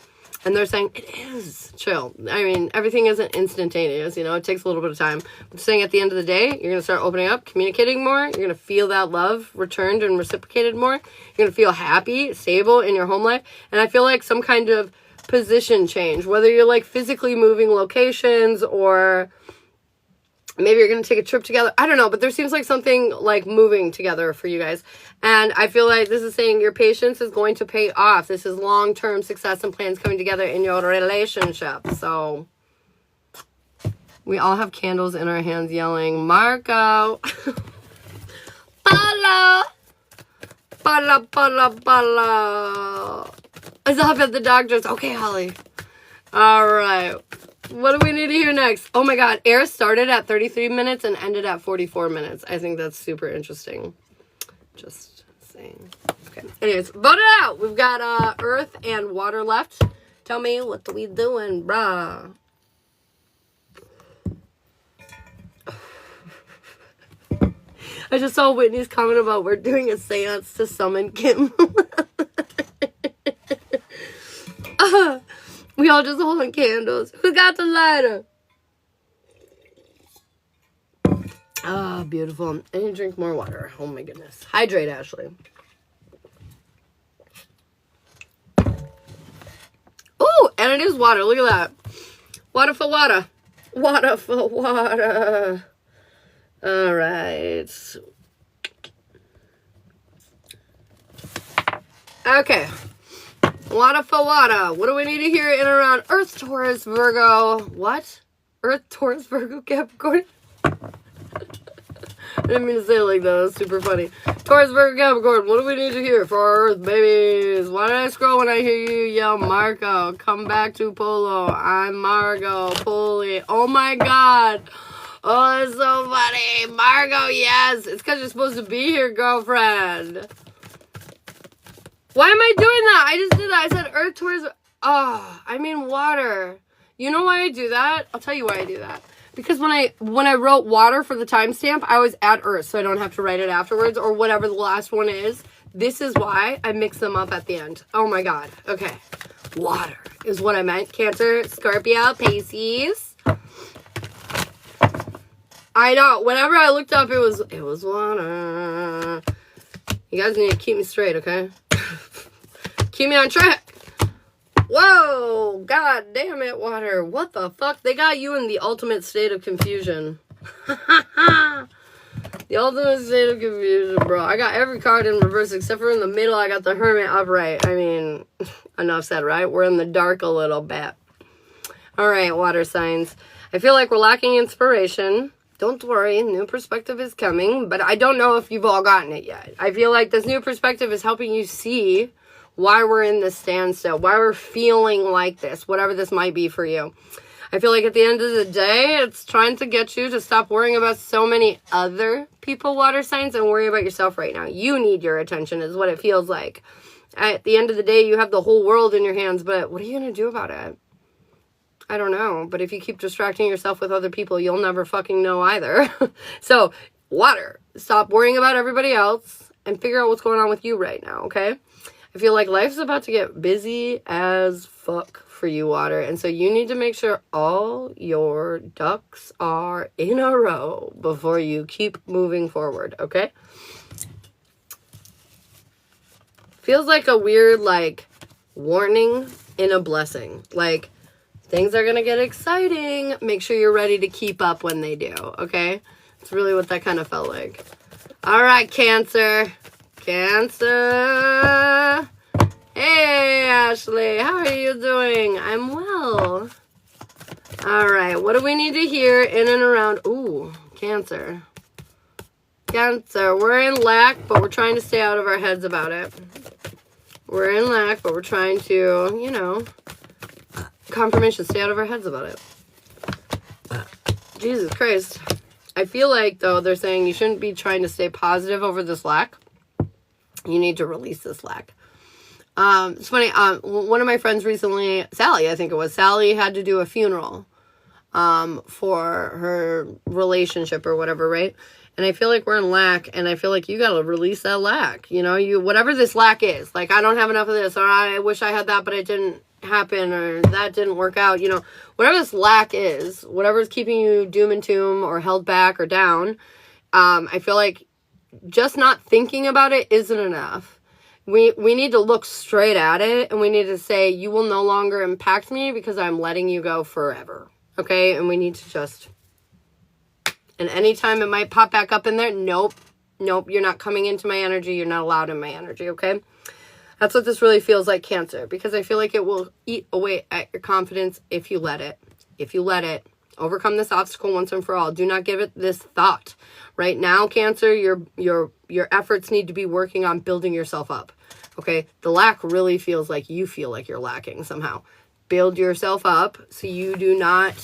And they're saying, it is. Chill. I mean, everything isn't instantaneous, you know? It takes a little bit of time. But saying at the end of the day, you're going to start opening up, communicating more. You're going to feel that love returned and reciprocated more. You're going to feel happy, stable in your home life. And I feel like some kind of position change, whether you're like physically moving locations or maybe you're going to take a trip together. I don't know, but there seems like something like moving together for you guys. And I feel like this is saying your patience is going to pay off. This is long-term success and plans coming together in your relationship. So we all have candles in our hands yelling, Marco. Pala. Pala, pala, pala. I still have at the doctor's. Okay, Holly. All right. What do we need to hear next? Oh my God. Air started at 33 minutes and ended at 44 minutes. I think that's super interesting. Just saying. Okay. Anyways, vote it out. We've got earth and water left. Tell me, what are we doing, brah? I just saw Whitney's comment about we're doing a seance to summon Kim. We all just holding candles. Who got the lighter? Ah, beautiful. I need to drink more water. Oh my goodness. Hydrate, Ashley. Oh, and it is water. Look at that. Water for water. Water for water. All right. Okay. Wada for wada. What do we need to hear in and around Earth, Taurus, Virgo? What? Earth, Taurus, Virgo, Capricorn? I didn't mean to say it like that. That's super funny. Taurus, Virgo, Capricorn. What do we need to hear for our Earth babies? Why did I scroll when I hear you yell, Marco? Come back to Polo. I'm Margo. Poli. Oh my God. Oh, that's so funny. Margo, yes. It's because you're supposed to be here, girlfriend. Why am I doing that? I just did that. I said Earth, Taurus. Oh, I mean water. You know why I do that? I'll tell you why I do that. Because when I wrote water for the timestamp, I was at Earth, so I don't have to write it afterwards or whatever the last one is. This is why I mix them up at the end. Oh my God. Okay. Water is what I meant. Cancer, Scorpio, Pisces. I know. Whenever I looked up, it was water. You guys need to keep me straight, okay? Keep me on track. Whoa, God damn it, water. What the fuck? They got you in the ultimate state of confusion. The ultimate state of confusion, bro. I got every card in reverse except for in the middle. I got the Hermit upright. I mean, enough said, right? We're in the dark a little bit. All right, water signs. I feel like we're lacking inspiration. Don't worry, new perspective is coming, but I don't know if you've all gotten it yet. I feel like this new perspective is helping you see why we're in this standstill, why we're feeling like this, whatever this might be for you. I feel like at the end of the day, it's trying to get you to stop worrying about so many other people, water signs, and worry about yourself right now. You need your attention is what it feels like. At the end of the day, you have the whole world in your hands, but what are you going to do about it? I don't know, but if you keep distracting yourself with other people, you'll never fucking know either. So, water. Stop worrying about everybody else and figure out what's going on with you right now, okay? I feel like life's about to get busy as fuck for you, water. And so you need to make sure all your ducks are in a row before you keep moving forward, okay? Feels like a weird, like, warning in a blessing. Like, things are going to get exciting. Make sure you're ready to keep up when they do, okay? It's really what that kind of felt like. All right, Cancer. Cancer. Hey, Ashley. How are you doing? I'm well. All right. What do we need to hear in and around? Ooh, Cancer. Cancer. We're in lack, but we're trying to stay out of our heads about it. We're in lack, but we're trying to, you know, confirmation, stay out of our heads about it. Jesus Christ. I feel like, though, they're saying you shouldn't be trying to stay positive over this lack. You need to release this lack. It's funny. One of my friends recently, Sally, I think it was, Sally had to do a funeral for her relationship or whatever, right? And I feel like we're in lack, and I feel like you got to release that lack. You know, whatever this lack is. Like, I don't have enough of this, or I wish I had that, but it didn't happen, or that didn't work out. You know, whatever this lack is, whatever's keeping you doom and tomb or held back or down, I feel like just not thinking about it isn't enough. We need to look straight at it, and we need to say, you will no longer impact me because I'm letting you go forever. Okay? And we need to just... And anytime it might pop back up in there, nope, you're not coming into my energy. You're not allowed in my energy, okay? That's what this really feels like, Cancer, because I feel like it will eat away at your confidence if you let it. If you let it. Overcome this obstacle once and for all. Do not give it this thought. Right now, Cancer, your efforts need to be working on building yourself up, okay? The lack really feels like you feel like you're lacking somehow. Build yourself up so you do not...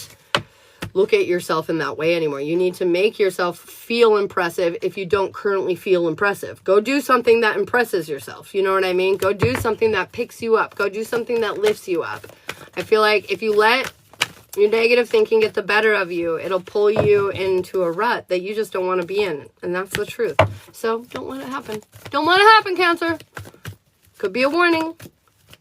look at yourself in that way anymore. You need to make yourself feel impressive if you don't currently feel impressive. Go do something that impresses yourself. You know what I mean? Go do something that picks you up. Go do something that lifts you up. I feel like if you let your negative thinking get the better of you, it'll pull you into a rut that you just don't want to be in. And that's the truth. So don't let it happen. Don't let it happen, Cancer. Could be a warning.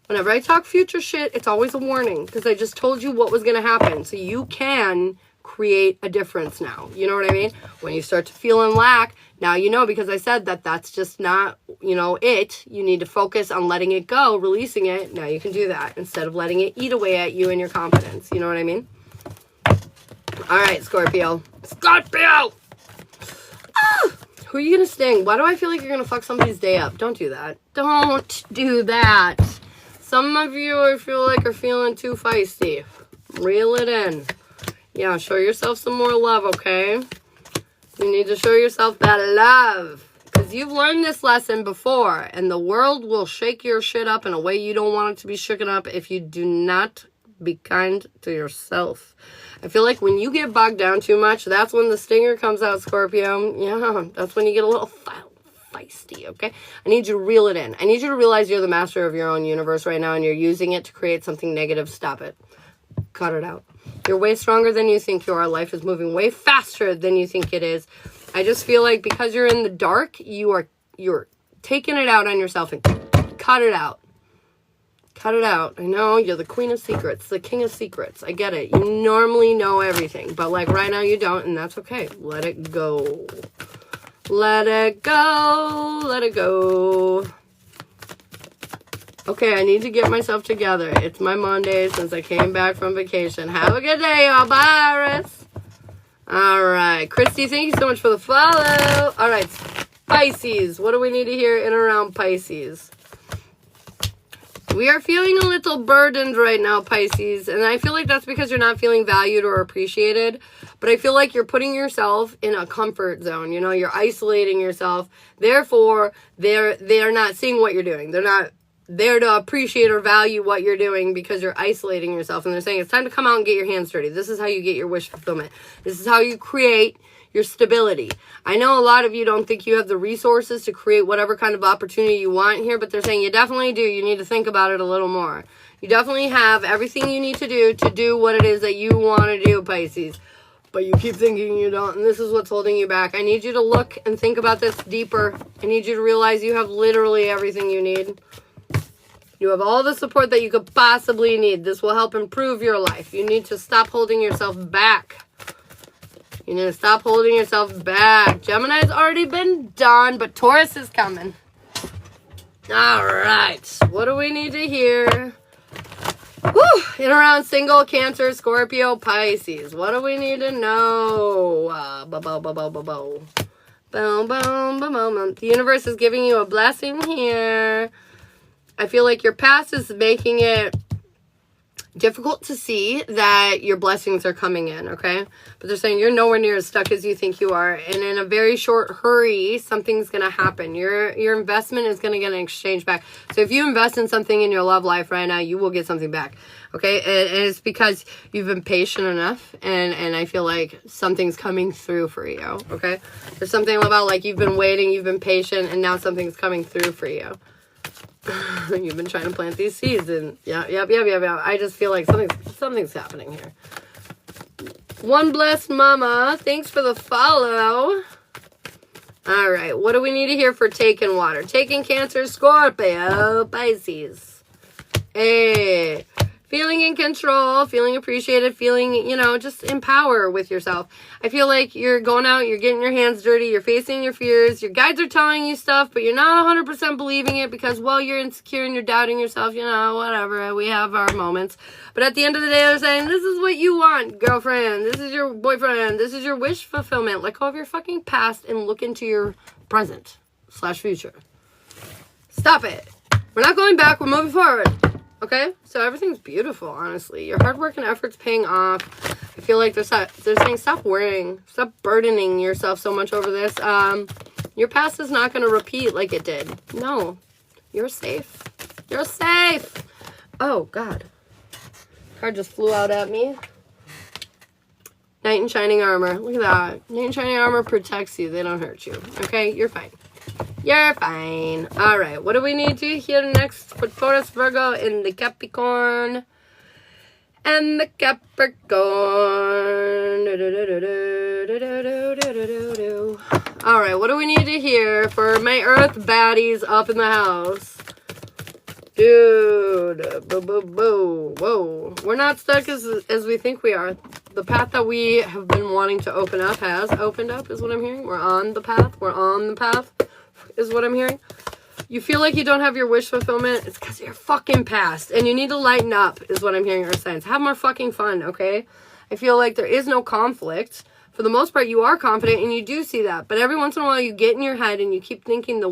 Whenever I talk future shit, it's always a warning because I just told you what was going to happen. So you can create a difference now. You know what I mean? When you start to feel in lack, now you know because I said that that's just not, you know, it. You need to focus on letting it go, releasing it. Now you can do that instead of letting it eat away at you and your confidence. You know what I mean? All right, Scorpio. Scorpio! Ah! Who are you going to sting? Why do I feel like you're going to fuck somebody's day up? Don't do that. Don't do that. Some of you, I feel like, are feeling too feisty. Reel it in. Yeah, show yourself some more love, okay? You need to show yourself that love. Because you've learned this lesson before. And the world will shake your shit up in a way you don't want it to be shaken up if you do not be kind to yourself. I feel like when you get bogged down too much, that's when the stinger comes out, Scorpio. Yeah, that's when you get a little feisty, okay? I need you to reel it in. I need you to realize you're the master of your own universe right now and you're using it to create something negative. Stop it. Cut it out. You're way stronger than you think you are. Life is moving way faster than you think it is. I just feel like because you're in the dark, you're taking it out on yourself and cut it out. Cut it out. I know you're the queen of secrets, the king of secrets. I get it. You normally know everything, but like right now you don't, and that's okay. Let it go. Let it go. Let it go. Okay, I need to get myself together. It's my Monday since I came back from vacation. Have a good day, y'all. Bye, Iris. All right. Christy, thank you so much for the follow. All right. Pisces. What do we need to hear in and around Pisces? We are feeling a little burdened right now, Pisces. And I feel like that's because you're not feeling valued or appreciated. But I feel like you're putting yourself in a comfort zone. You know, you're isolating yourself. Therefore, they're not seeing what you're doing. They're not there to appreciate or value what you're doing because you're isolating yourself. And they're saying it's time to come out and get your hands dirty. This is how you get your wish fulfillment. This is how you create your stability. I know a lot of you don't think you have the resources to create whatever kind of opportunity you want here, but they're saying you definitely do. You need to think about it a little more. You definitely have everything you need to do what it is that you want to do, Pisces. But you keep thinking you don't, and this is what's holding you back. I need you to look and think about this deeper. I need you to realize you have literally everything you need. You have all the support that you could possibly need. This will help improve your life. You need to stop holding yourself back. You need to stop holding yourself back. Gemini's already been done, but Taurus is coming. All right. What do we need to hear? Woo! In around single, Cancer, Scorpio, Pisces. What do we need to know? The universe is giving you a blessing here. I feel like your past is making it difficult to see that your blessings are coming in, okay? But they're saying you're nowhere near as stuck as you think you are. And in a very short hurry, something's going to happen. Your investment is going to get an exchange back. So if you invest in something in your love life right now, you will get something back, okay? And it's because you've been patient enough. And I feel like something's coming through for you, okay? There's something about like you've been waiting, you've been patient, and now something's coming through for you. You've been trying to plant these seeds, and yep. I just feel like something's happening here. One blessed mama, thanks for the follow. All right, what do we need to hear for taking water? Taking Cancer, Scorpio, Pisces. Hey, feeling in control, feeling appreciated, feeling, just in power with yourself. I feel like you're going out, you're getting your hands dirty, you're facing your fears, your guides are telling you stuff, but you're not 100% believing it because, well, you're insecure and you're doubting yourself, whatever, we have our moments. But at the end of the day, they're saying, this is what you want, girlfriend, this is your boyfriend, this is your wish fulfillment. Let go of your fucking past and look into your present/future. Stop it. We're not going back, we're moving forward. Okay, so everything's beautiful, honestly. Your hard work and effort's paying off. I feel like they're saying stop worrying, stop burdening yourself so much over this. Your past is not going to repeat like it did. No, you're safe. You're safe. Oh, God. Card just flew out at me. Knight in Shining Armor. Look at that. Knight in Shining Armor protects you. They don't hurt you. Okay, you're fine. You're fine. All right. What do we need to hear next for Taurus, Virgo, and the Capricorn? And the Capricorn. All right. What do we need to hear for my Earth baddies up in the house? Dude. Whoa. We're not stuck as we think we are. The path that we have been wanting to open up has opened up, is what I'm hearing. We're on the path. We're on the path. Is what I'm hearing. You feel like you don't have your wish fulfillment. It's because you're fucking past. And you need to lighten up, is what I'm hearing, Earth signs. Have more fucking fun, okay? I feel like there is no conflict, for the most part, you are confident and you do see that. But every once in a while, you get in your head and you keep thinking the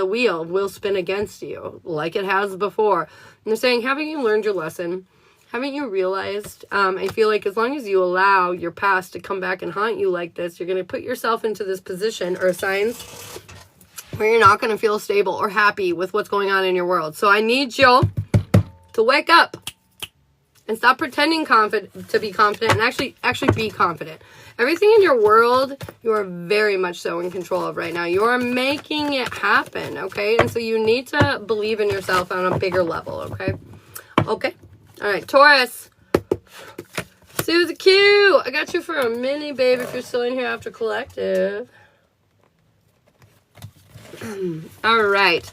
wheel will spin against you like it has before. And they're saying, haven't you learned your lesson? Haven't you realized? I feel like as long as you allow your past to come back and haunt you like this, you're going to put yourself into this position, earth signs, where you're not going to feel stable or happy with what's going on in your world. So I need you to wake up and stop pretending to be confident and actually be confident. Everything in your world, you are very much so in control of right now. You are making it happen, okay? And so you need to believe in yourself on a bigger level, okay? Okay? All right, Taurus. Susie Q, I got you for a mini, babe, if you're still in here after collective. All right.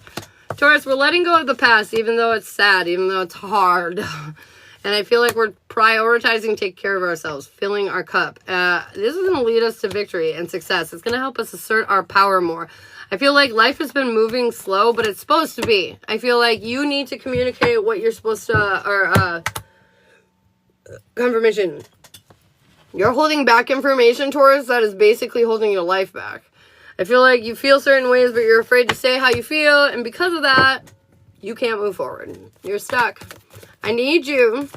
Taurus, we're letting go of the past, even though it's sad, even though it's hard. And I feel like we're prioritizing take care of ourselves, filling our cup. This is going to lead us to victory and success. It's going to help us assert our power more. I feel like life has been moving slow, but it's supposed to be. I feel like you need to communicate what you're supposed to, confirmation. You're holding back information, Taurus, that is basically holding your life back. I feel like you feel certain ways, but you're afraid to say how you feel. And because of that, you can't move forward. You're stuck. I need you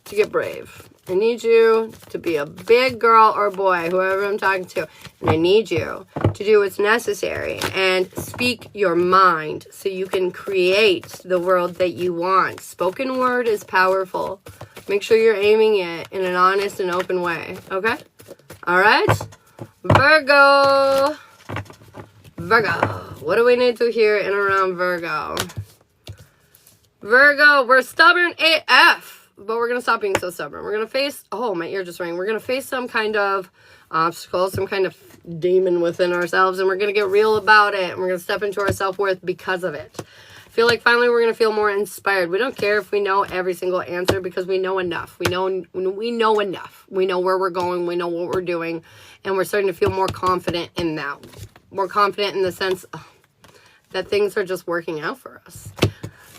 to get brave. I need you to be a big girl or boy, whoever I'm talking to. And I need you to do what's necessary and speak your mind so you can create the world that you want. Spoken word is powerful. Make sure you're aiming it in an honest and open way. Okay? All right? Virgo. What do we need to hear in around Virgo? Virgo, we're stubborn AF, but we're going to stop being so stubborn. We're going to face, oh, my ear just rang. We're going to face some kind of obstacle, some kind of demon within ourselves, and we're going to get real about it, and we're going to step into our self-worth because of it. I feel like finally we're going to feel more inspired. We don't care if we know every single answer because we know enough. We know enough. We know where we're going. We know what we're doing, and we're starting to feel more confident in that. More confident in the sense that things are just working out for us.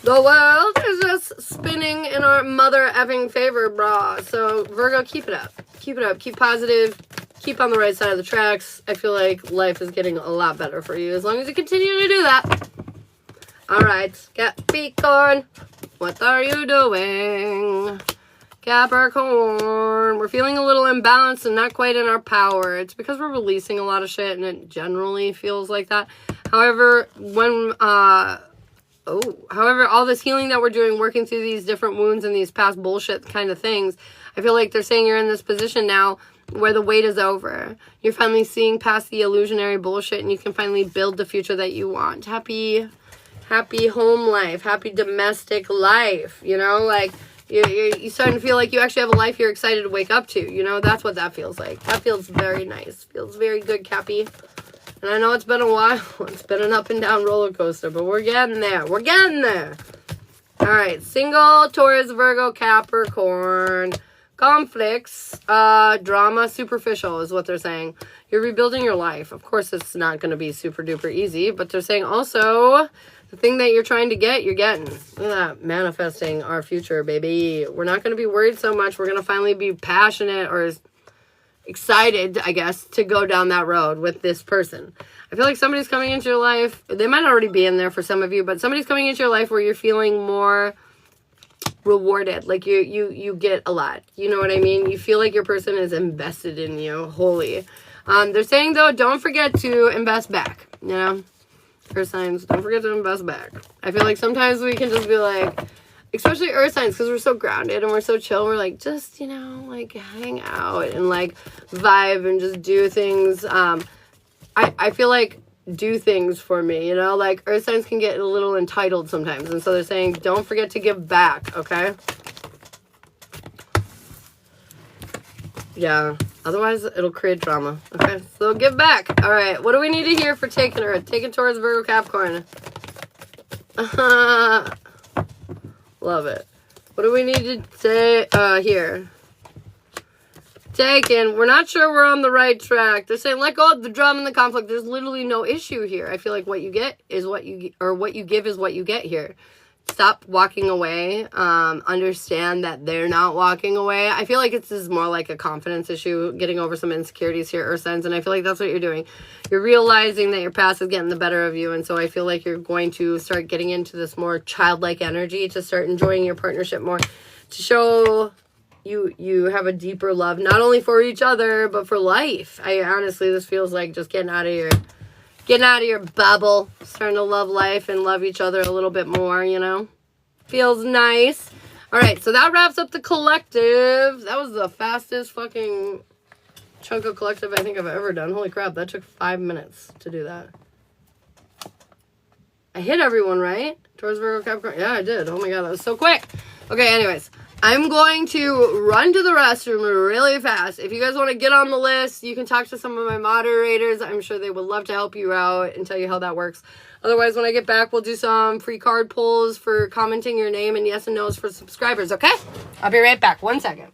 The world is just spinning in our mother effing favor, brah. So, Virgo, keep it up. Keep it up. Keep positive. Keep on the right side of the tracks. I feel like life is getting a lot better for you as long as you continue to do that. All right. Capricorn, what are you doing? Capricorn, we're feeling a little imbalanced and not quite in our power. It's because we're releasing a lot of shit, and it generally feels like that. However, however, all this healing that we're doing, working through these different wounds and these past bullshit kind of things, I feel like they're saying you're in this position now where the wait is over. You're finally seeing past the illusionary bullshit, and you can finally build the future that you want. Happy home life, happy domestic life, you know, like you're starting to feel like you actually have a life you're excited to wake up to, you know. That's what that feels like. That feels very nice. Feels very good, Cappy. And I know it's been a while. It's been an up and down roller coaster, but we're getting there. We're getting there. All right. Single, Taurus, Virgo, Capricorn. Conflicts, drama, superficial is what they're saying. You're rebuilding your life. Of course, it's not going to be super duper easy, but they're saying also the thing that you're trying to get, you're getting. Look at that. Manifesting our future, baby. We're not going to be worried so much. We're going to finally be passionate or excited, I guess, to go down that road with this person. I feel like somebody's coming into your life. They might already be in there for some of you, but somebody's coming into your life where you're feeling more rewarded. Like you get a lot. You know what I mean? You feel like your person is invested in you wholly. They're saying, though, don't forget to invest back. You know? Earth signs, don't forget to invest back. I feel like sometimes we can just be like, especially earth signs, because we're so grounded and we're so chill. We're like, just, you know, like hang out and like vibe and just do things. I feel like do things for me, you know, like earth signs can get a little entitled sometimes. And so they're saying, don't forget to give back. Okay. Yeah. Otherwise it'll create drama. Okay. So give back. All right. What do we need to hear for taking her? Taking towards Virgo Capricorn. Love it. What do we need to say here? Taken. We're not sure we're on the right track. They're saying let go of the drama and the conflict. There's literally no issue here. I feel like what you get is what you, or what you give is what you get here. stop walking away. Understand that they're not walking away. I feel like this is more like a confidence issue, getting over some insecurities here, Earth signs, and I feel like that's what you're doing. You're realizing that your past is getting the better of you, and so I feel like you're going to start getting into this more childlike energy to start enjoying your partnership more, to show you have a deeper love, not only for each other, but for life. I honestly, this feels like just getting out of your bubble, starting to love life and love each other a little bit more, you know? Feels nice. All right, so that wraps up the collective. That was the fastest fucking chunk of collective I think I've ever done. Holy crap, that took 5 minutes to do that. I hit everyone, right? Taurus, Virgo, Capricorn. Yeah, I did. Oh my god, that was so quick. Okay, anyways. I'm going to run to the restroom really fast. If you guys want to get on the list, you can talk to some of my moderators. I'm sure they would love to help you out and tell you how that works. Otherwise, when I get back, we'll do some free card pulls for commenting your name and yes and no's for subscribers, okay? I'll be right back. 1 second.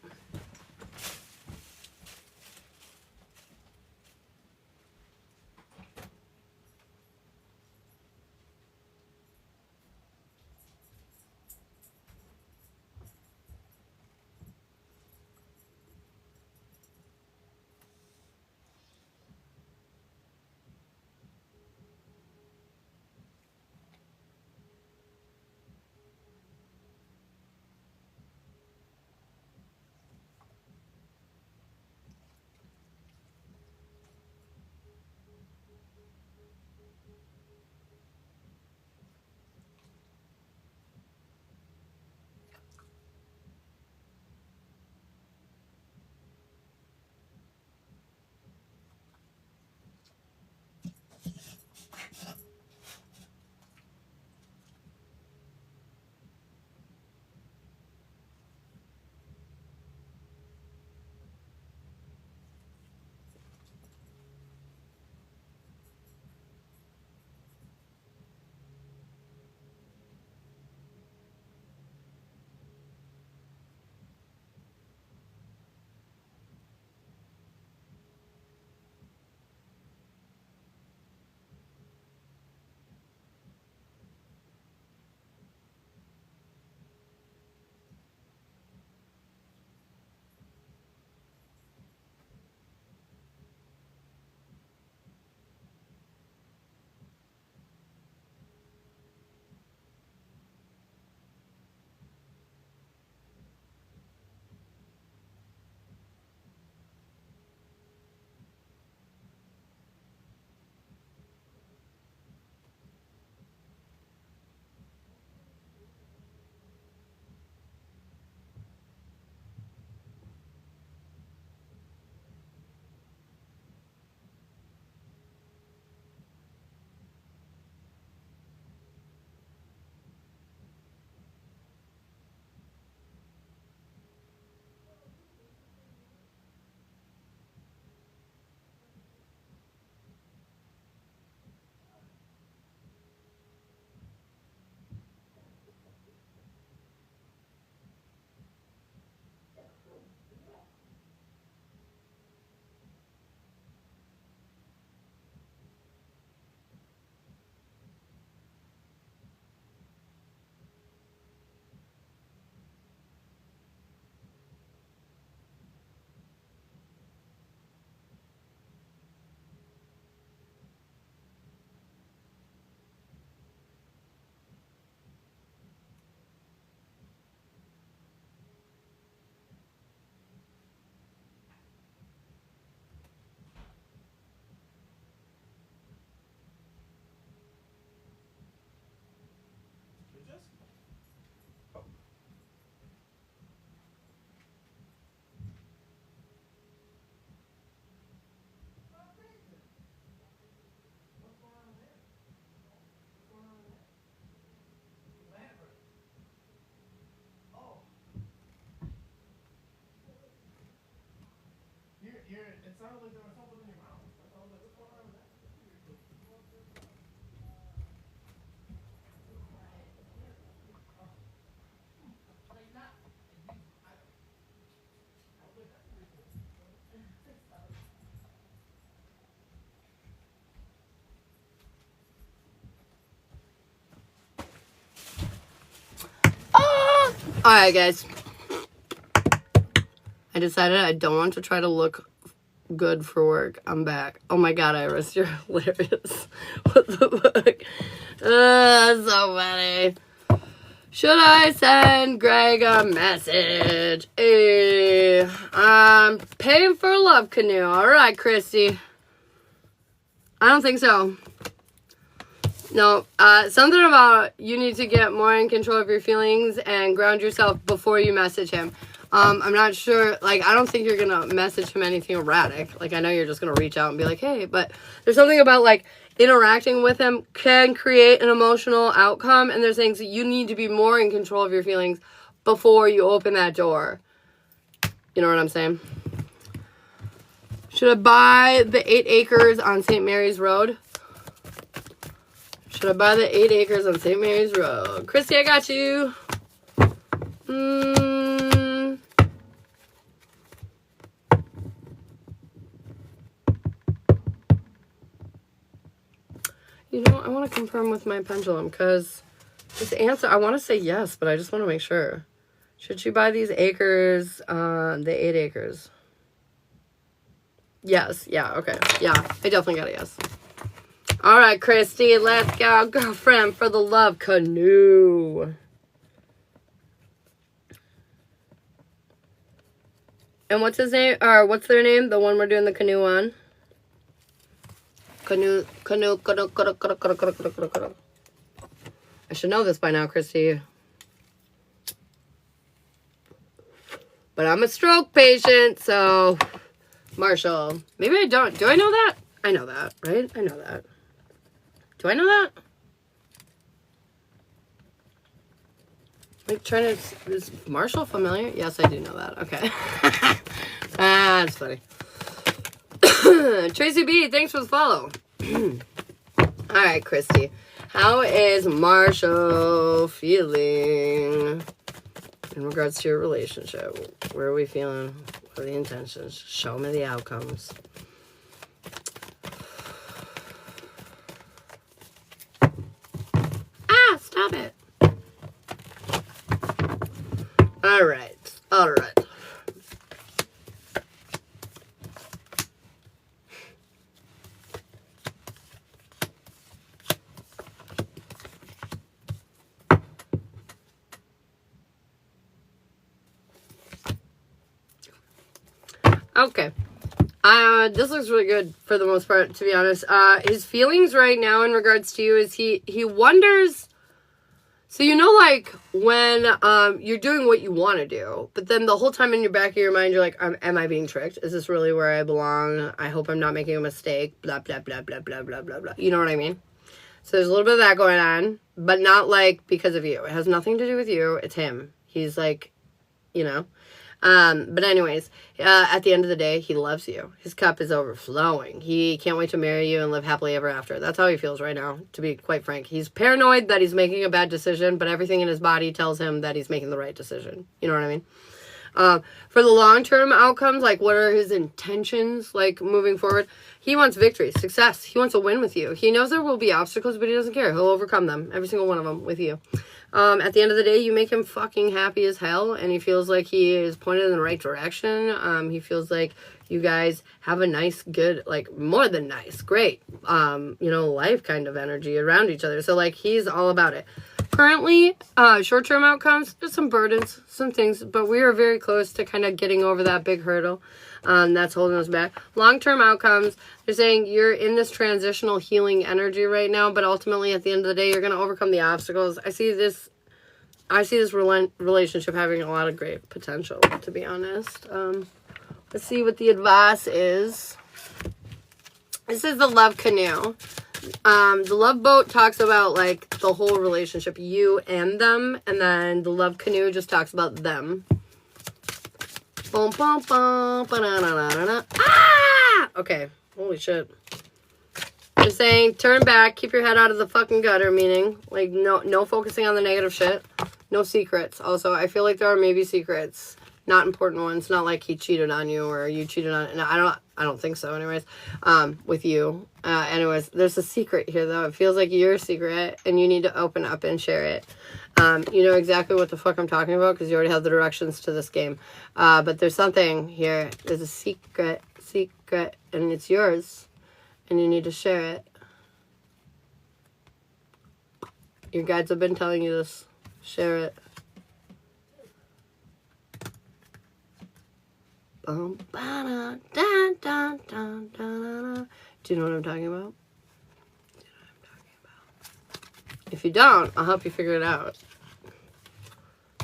It sounded like there was something in your mouth. I was like, what's going on with that? Alright, guys. I decided I don't want to try to look good for work. I'm back. Oh my god, Iris, you're hilarious. What the fuck? That's so funny. Should I send Greg a message? Hey, I'm paying for a love canoe. Alright, Christy. I don't think so. No, something about you need to get more in control of your feelings and ground yourself before you message him. I'm not sure, like, I don't think you're gonna message him anything erratic. Like, I know you're just gonna reach out and be like, hey, but there's something about, like, interacting with him can create an emotional outcome, and there's things that you need to be more in control of your feelings before you open that door. You know what I'm saying? Should I buy the 8 acres on St. Mary's Road? Should I buy the 8 acres on St. Mary's Road? Christy, I got you. You know, I want to confirm with my pendulum because this answer, I want to say yes, but I just want to make sure. Should she buy these acres, the 8 acres? Yes, yeah, okay. Yeah, I definitely got a yes. All right, Christy, let's go, girlfriend, for the love canoe. And what's his name, or what's their name, the one we're doing the canoe on? Canoe. I should know this by now, Christy. But I'm a stroke patient, so Marshall. Maybe I don't. Do I know that? I know that, right? I know that. Do I know that? Like trying to, is Marshall familiar? Yes, I do know that. Okay. That's funny. Tracy B, thanks for the follow. All right, Christy. How is Marshall feeling in regards to your relationship? Where are we feeling? What are the intentions? Show me the outcomes. Ah, stop it. All right. All right. Okay. This looks really good for the most part, to be honest. His feelings right now in regards to you is he wonders. So, you know, like when you're doing what you want to do, but then the whole time in your back of your mind, you're like, am I being tricked? Is this really where I belong? I hope I'm not making a mistake. Blah, blah, blah, blah, blah, blah, blah, blah. You know what I mean? So there's a little bit of that going on, but not like because of you. It has nothing to do with you. It's him. He's like, you know. But anyways, at the end of the day, he loves you. His cup is overflowing. He can't wait to marry you and live happily ever after. That's how he feels right now, to be quite frank. He's paranoid that he's making a bad decision, but everything in his body tells him that he's making the right decision. You know what I mean? For the long-term outcomes, like what are his intentions, like moving forward? He wants victory, success. He wants a win with you. He knows there will be obstacles, but he doesn't care. He'll overcome them, every single one of them, with you. At the end of the day, you make him fucking happy as hell, and he feels like he is pointed in the right direction. He feels like you guys have a nice, good, like, more than nice, great, you know, life kind of energy around each other. So, like, he's all about it. Currently, short-term outcomes, there's some burdens, some things, but we are very close to kind of getting over that big hurdle that's holding us back. Long-term outcomes, they're saying you're in this transitional healing energy right now, but ultimately, at the end of the day, you're going to overcome the obstacles. I see this relationship having a lot of great potential, to be honest. Let's see what the advice is. This is the love canoe. The love boat talks about, like, the whole relationship, you and them, and then the love canoe just talks about them. Boom, boom, boom, ba-da-da-da-da-da. Ah! Okay, holy shit. They're saying, turn back, keep your head out of the fucking gutter, meaning, like, no focusing on the negative shit. No secrets. Also, I feel like there are maybe secrets. Not important ones. Not like he cheated on you or you cheated on... No, I don't think so, anyways. With you. Anyways, there's a secret here, though. It feels like your secret, and you need to open up and share it. You know exactly what the fuck I'm talking about because you already have the directions to this game. But there's something here. There's a secret, and it's yours. And you need to share it. Your guides have been telling you this. Share it. Do you know what I'm talking about? If you don't, I'll help you figure it out.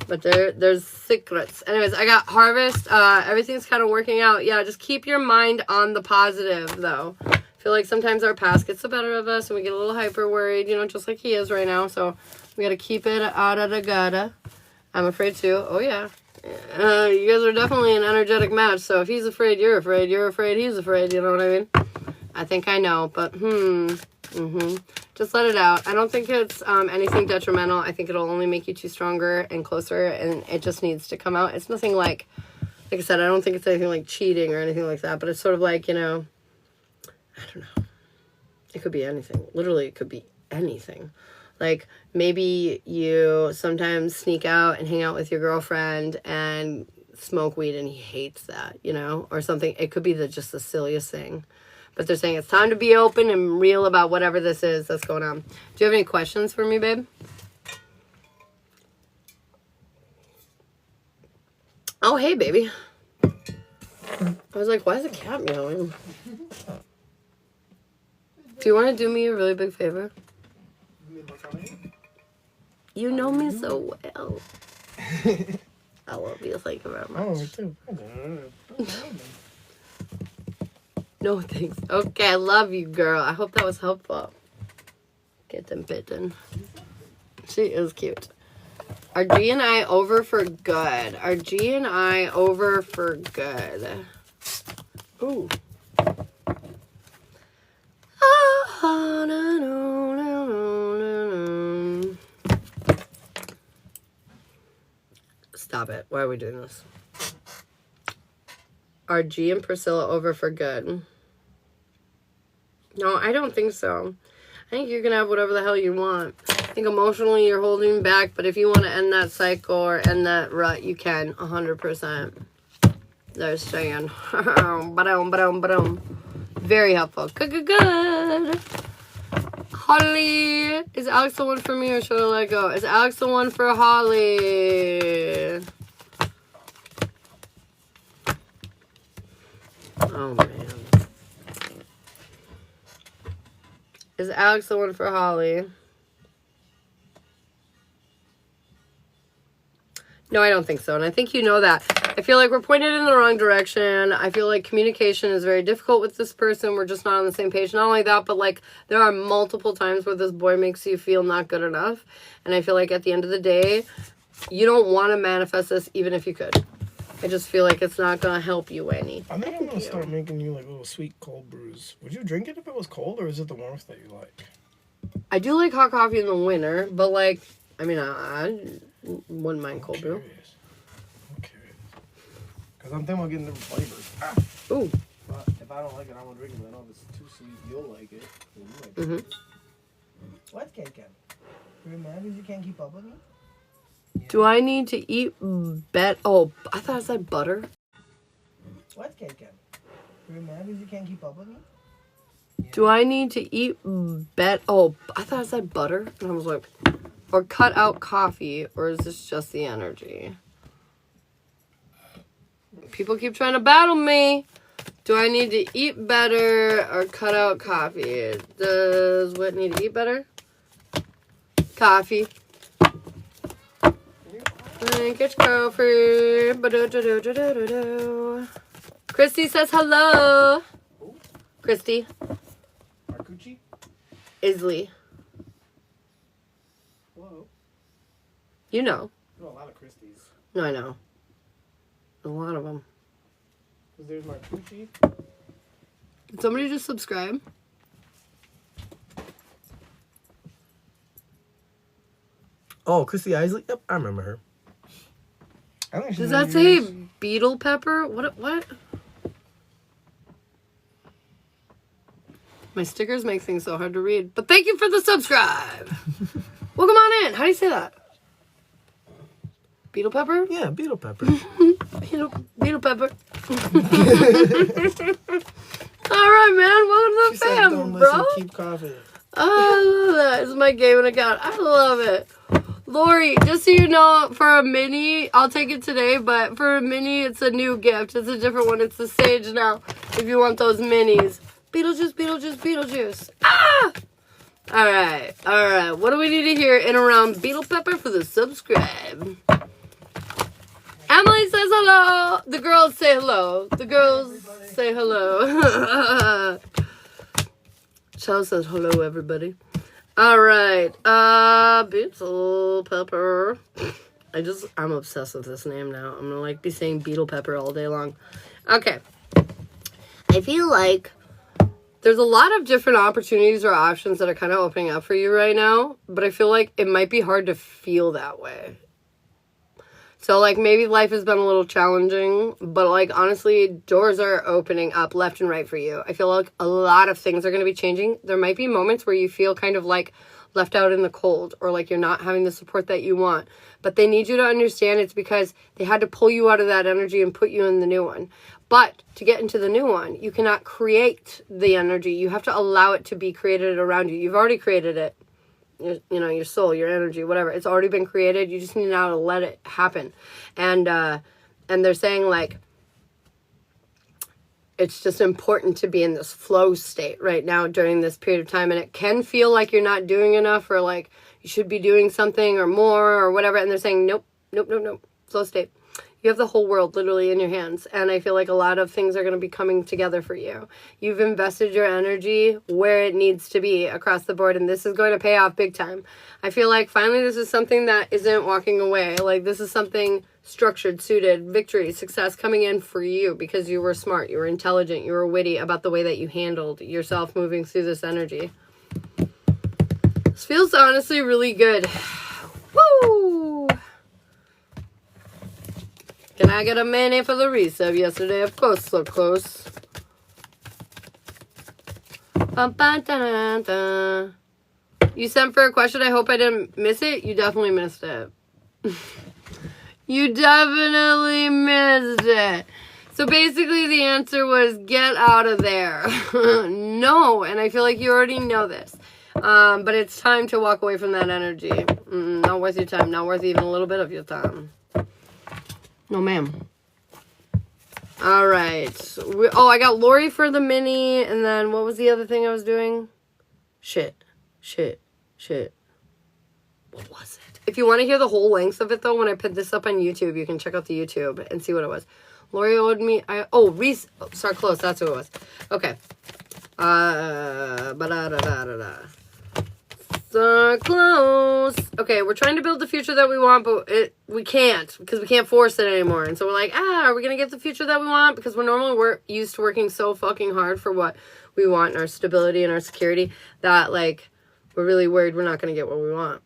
But there's secrets. Anyways, I got harvest. Everything's kind of working out. Yeah, just keep your mind on the positive, though. I feel like sometimes our past gets the better of us and we get a little hyper worried, you know, just like he is right now. So we got to keep it out of the gutter. I'm afraid too. Oh, yeah. You guys are definitely an energetic match. So if he's afraid, you're afraid. You're afraid, he's afraid. You know what I mean? I think I know, but just let it out. I don't think it's anything detrimental. I think it'll only make you two stronger and closer, and it just needs to come out. It's nothing like I said, I don't think it's anything like cheating or anything like that, but it's sort of like, you know, I don't know. It could be anything. Literally, it could be anything. Like, maybe you sometimes sneak out and hang out with your girlfriend and smoke weed and he hates that, you know, or something. It could be just the silliest thing. But they're saying it's time to be open and real about whatever this is that's going on. Do you have any questions for me, babe? Oh, hey, baby. I was like, why is the cat meowing? Do you want to do me a really big favor? You know me so well. I love you. Thank you very much. Oh, me too. No thanks. Okay, I love you, girl. I hope that was helpful. Get them bitten. She is cute. Are G and I over for good? Are G and I over for good? Ooh. Stop it. Why are we doing this? Are G and Priscilla over for good? No, I don't think so. I think you can have whatever the hell you want. I think emotionally you're holding back, but if you want to end that cycle or end that rut, you can, 100%. They're saying. Very helpful. Good. Holly. Is Alex the one for me or should I let go? Is Alex the one for Holly? Oh, man. Is Alex the one for Holly? No, I don't think so. And I think you know that. I feel like we're pointed in the wrong direction. I feel like communication is very difficult with this person. We're just not on the same page. Not only that, but like there are multiple times where this boy makes you feel not good enough. And I feel like at the end of the day, you don't want to manifest this even if you could. I just feel like it's not going to help you any. I think I'm going to start making you like little sweet cold brews. Would you drink it if it was cold or is it the warmth that you like? I do like hot coffee in the winter, but like, I mean, I wouldn't mind cold brew. I'm curious. Because I'm thinking about getting different flavors. Ooh. But if I don't like it, I won't drink it. I know if it's too sweet, you'll like it. You like it. What, Kevin? You're mad because you can't keep up with me? Do I need to eat Oh, I thought I said butter. What, Kevin? You're mad because you can't keep up with me? Do I need to eat Oh, I thought I said butter. And I was like, or cut out coffee, or is this just the energy? People keep trying to battle me. Do I need to eat better or cut out coffee? Does what need to eat better? Coffee. Thank you, girlfriend. Christy says hello. Christy. Marcucci? Isley. Hello. You know. There's a lot of Christies. No, I know. A lot of them. Because there's Marcucci. Did somebody just subscribe? Oh, Christy Isley? Yep, I remember her. I think she's Does that say beetle pepper? What? My stickers make things so hard to read. But thank you for the subscribe. Welcome on in. How do you say that? Beetle pepper? Yeah, beetle pepper. Beetle pepper. All right, man. Welcome to the She said, fam, don't bro. listen, keep coughing. Oh, I love that. It's my gaming account. I love it. Lori, just so you know, for a mini, I'll take it today, but for a mini, it's a new gift. It's a different one. It's the stage now, if you want those minis. Beetlejuice, Beetlejuice, Beetlejuice. Ah! All right. What do we need to hear in around Beetle Pepper for the subscribe? Emily says hello. The girls say hello. The girls say hello. Charles says hello, everybody. All right. Beetle Pepper. I'm obsessed with this name now. I'm gonna be saying Beetle Pepper all day long. Okay. I feel like there's a lot of different opportunities or options that are kind of opening up for you right now, but I feel like it might be hard to feel that way. So, maybe life has been a little challenging, but, honestly, doors are opening up left and right for you. I feel like a lot of things are going to be changing. There might be moments where you feel kind of left out in the cold, or you're not having the support that you want. But they need you to understand it's because they had to pull you out of that energy and put you in the new one. But to get into the new one, you cannot create the energy. You have to allow it to be created around you. You've already created it. Your soul, your energy, whatever. It's already been created. You just need now to let it happen. And they're saying it's just important to be in this flow state right now during this period of time. And it can feel like you're not doing enough, or you should be doing something or more or whatever. And they're saying, nope. Flow state. You have the whole world literally in your hands. And I feel like a lot of things are going to be coming together for you. You've invested your energy where it needs to be across the board. And this is going to pay off big time. I feel like finally this is something that isn't walking away. This is something structured, suited, victory, success coming in for you because you were smart, you were intelligent, you were witty about the way that you handled yourself moving through this energy. This feels honestly really good. Woo! Can I get a mini for the resub yesterday? Of course, so close. You sent for a question. I hope I didn't miss it. You definitely missed it. You definitely missed it. So basically the answer was get out of there. No, and I feel like you already know this. But it's time to walk away from that energy. Not worth your time. Not worth even a little bit of your time. No, ma'am. All right. I got Lori for the mini, and then what was the other thing I was doing? Shit. What was it? If you want to hear the whole length of it, though, when I put this up on YouTube, you can check out the YouTube and see what it was. Lori owed me... start close. That's who it was. Okay. So close. Okay, we're trying to build the future that we want, but we can't because we can't force it anymore. And so we're like, are we going to get the future that we want? Because we're normally used to working so fucking hard for what we want and our stability and our security that, we're really worried we're not going to get what we want.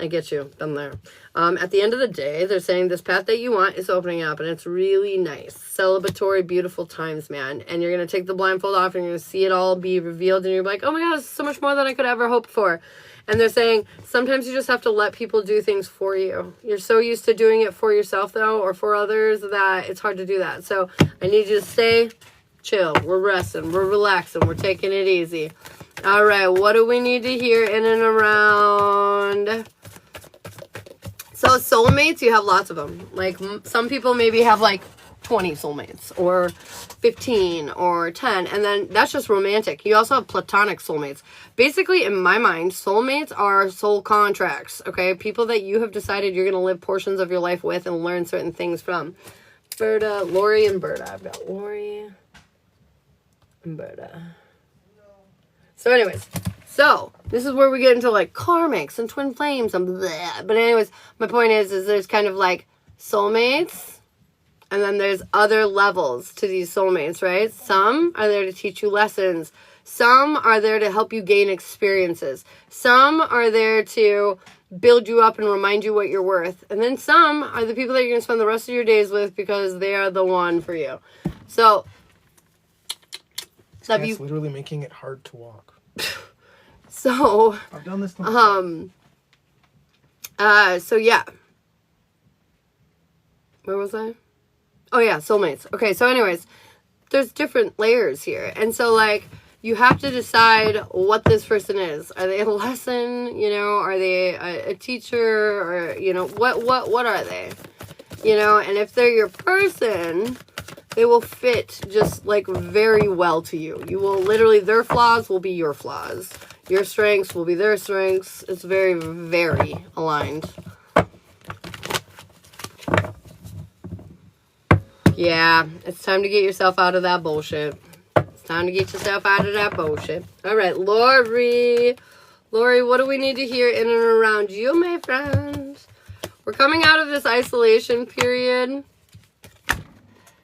I get you. Been there. At the end of the day, they're saying this path that you want is opening up, and it's really nice. Celebratory, beautiful times, man. And you're going to take the blindfold off, and you're going to see it all be revealed, and you're like, oh my God, it's so much more than I could ever hope for. And they're saying sometimes you just have to let people do things for you. You're so used to doing it for yourself, though, or for others, that it's hard to do that. So I need you to stay chill. We're resting. We're relaxing. We're taking it easy. All right, what do we need to hear in and around? So soulmates, you have lots of them. Some people maybe have 20 soulmates or 15 or 10, and then that's just romantic. You also have platonic soulmates. Basically, in my mind, soulmates are soul contracts, okay? People that you have decided you're going to live portions of your life with and learn certain things from. Lori and Berta. I've got Lori and Berta. So anyways, this is where we get into karmics and twin flames and blah. But anyways, my point is there's kind of soulmates, and then there's other levels to these soulmates, right? Some are there to teach you lessons. Some are there to help you gain experiences. Some are there to build you up and remind you what you're worth. And then some are the people that you're going to spend the rest of your days with because they are the one for you. So That's literally making it hard to walk. I've done this. So yeah. Where was I? Oh yeah, soulmates. Okay, so anyways, there's different layers here. And so like you have to decide what this person is. Are they a lesson? You know, are they a teacher? Or, you know, what are they? You know, and if they're your person, they will fit just like very well to you. You will literally, their flaws will be your flaws. Your strengths will be their strengths. It's very, very aligned. Yeah, it's time to get yourself out of that bullshit. It's time to get yourself out of that bullshit. All right, Lori. Lori, what do we need to hear in and around you, my friend? We're coming out of this isolation period.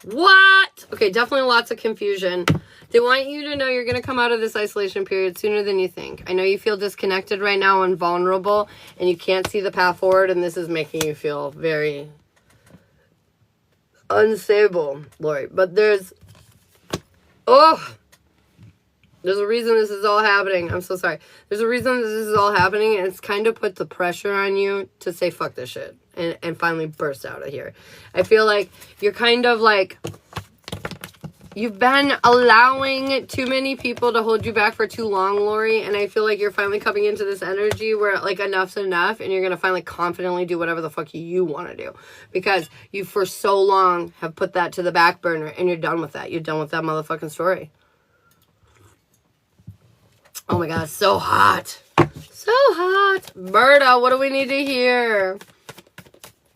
What? Okay, definitely lots of confusion. They want you to know you're going to come out of this isolation period sooner than you think. I know you feel disconnected right now and vulnerable, and you can't see the path forward, and this is making you feel very unstable, Lori. But there's a reason this is all happening. I'm so sorry. There's a reason this is all happening, and it's kind of put the pressure on you to say fuck this shit and finally burst out of here. I feel like you're kind of like, you've been allowing too many people to hold you back for too long, Lori, and I feel like you're finally coming into this energy where, like, enough's enough, and you're going to finally confidently do whatever the fuck you want to do. Because you, for so long, have put that to the back burner, and you're done with that. You're done with that motherfucking story. Oh my god, so hot. So hot. Berta, what do we need to hear?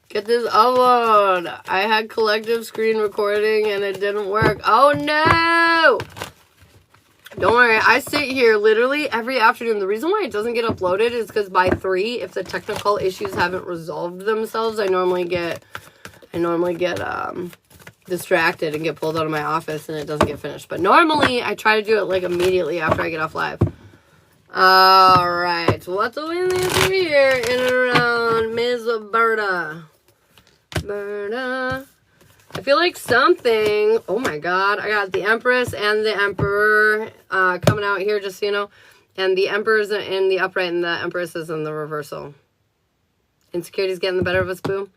Get this upload. I had collective screen recording and it didn't work. Oh no! Don't worry, I sit here literally every afternoon. The reason why it doesn't get uploaded is because by 3, if the technical issues haven't resolved themselves, I normally get distracted and get pulled out of my office and it doesn't get finished. But normally I try to do it like immediately after I get off live. Alright, what do we need to hear in and around Ms. Berta? Berta. I feel like something, oh my god, I got the Empress and the Emperor coming out here, just so you know. And the Emperor's in the upright and the Empress is in the reversal. Insecurity's getting the better of us, boo.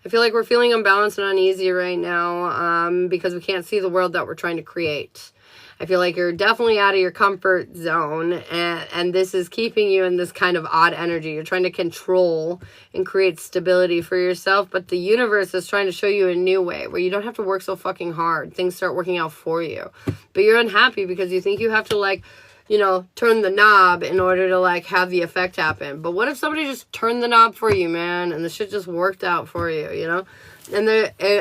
I feel like we're feeling unbalanced and uneasy right now because we can't see the world that we're trying to create. I feel like you're definitely out of your comfort zone, and this is keeping you in this kind of odd energy. You're trying to control and create stability for yourself, but the universe is trying to show you a new way where you don't have to work so fucking hard. Things start working out for you. But you're unhappy because you think you have to, like, you know, turn the knob in order to, like, have the effect happen. But what if somebody just turned the knob for you, man, and the shit just worked out for you, you know? And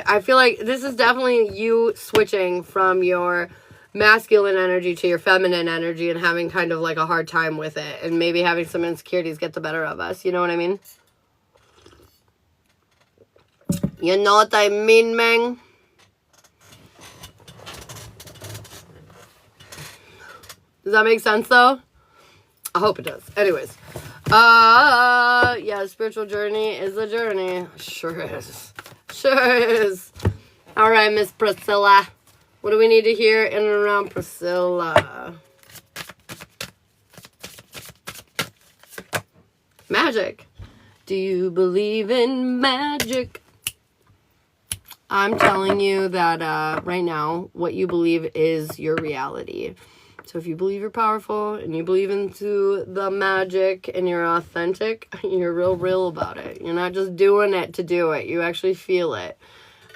I feel like this is definitely you switching from your masculine energy to your feminine energy and having kind of like a hard time with it, and maybe having some insecurities get the better of us. You know what I mean? You know what I mean, man? Does that make sense though? I hope it does. Anyways. Yeah, spiritual journey is a journey. Sure is. Sure is. Alright, Miss Priscilla. What do we need to hear in and around Priscilla? Magic. Do you believe in magic? I'm telling you that right now, what you believe is your reality. So if you believe you're powerful and you believe into the magic and you're authentic, you're real about it. You're not just doing it to do it. You actually feel it.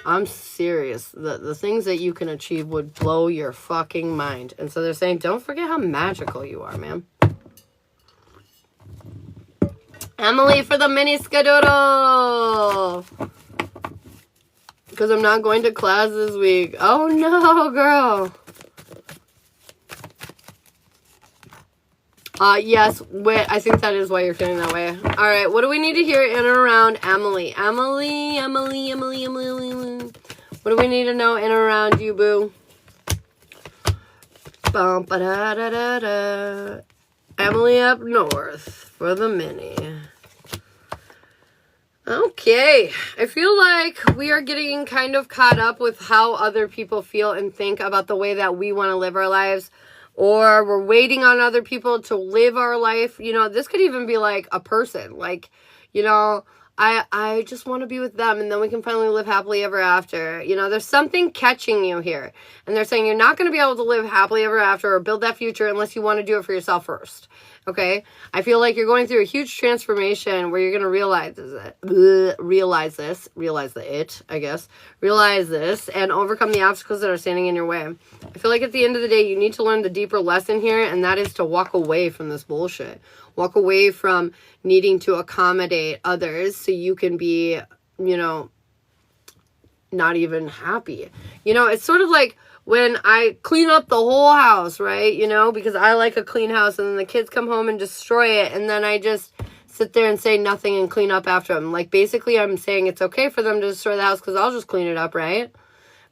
I'm serious. The things that you can achieve would blow your fucking mind. And so they're saying, don't forget how magical you are, man. Emily for the mini skadoodle. Because I'm not going to class this week. Oh no, girl. Yes, I think that is why you're feeling that way. Alright, what do we need to hear in and around Emily? Emily. What do we need to know in and around you, boo? Bum, ba-da-da-da-da. Emily up north for the mini. Okay, I feel like we are getting kind of caught up with how other people feel and think about the way that we want to live our lives. Or we're waiting on other people to live our life. You know, this could even be like a person. Like, you know, I just want to be with them, and then we can finally live happily ever after. You know, there's something catching you here. And they're saying you're not going to be able to live happily ever after or build that future unless you want to do it for yourself first. Okay? I feel like you're going through a huge transformation where you're going to realize this, and overcome the obstacles that are standing in your way. I feel like at the end of the day, you need to learn the deeper lesson here, and that is to walk away from this bullshit. Walk away from needing to accommodate others so you can be, you know, not even happy. You know, it's sort of like when I clean up the whole house, right? You know, because I like a clean house, and then the kids come home and destroy it, and then I just sit there and say nothing and clean up after them. Like, basically, I'm saying it's okay for them to destroy the house because I'll just clean it up, right?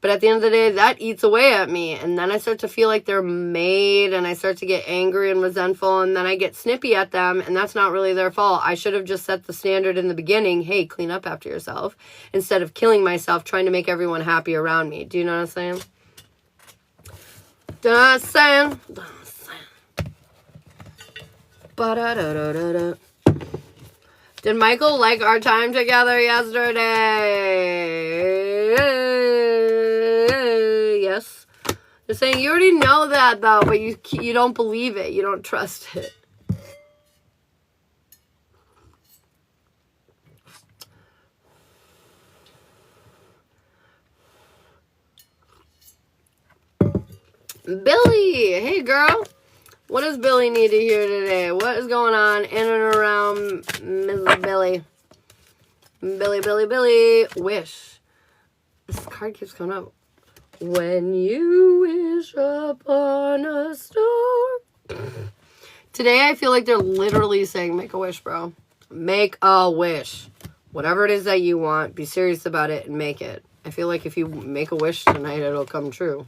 But at the end of the day, that eats away at me. And then I start to feel like they're made, and I start to get angry and resentful, and then I get snippy at them, and that's not really their fault. I should have just set the standard in the beginning, hey, clean up after yourself, instead of killing myself trying to make everyone happy around me. Do you know what I'm saying? Do you know what I'm saying? Do you know what I'm saying? Ba-da-da-da-da-da. Did Michael like our time together yesterday? Yes. They're saying you already know that, though, but you don't believe it. You don't trust it. Billy! Hey, girl. What does Billy need to hear today? What is going on in and around Mrs. Billy? Billy. Wish. This card keeps coming up. When you wish upon a star. Today, I feel like they're literally saying, make a wish, bro. Make a wish. Whatever it is that you want, be serious about it and make it. I feel like if you make a wish tonight, it'll come true.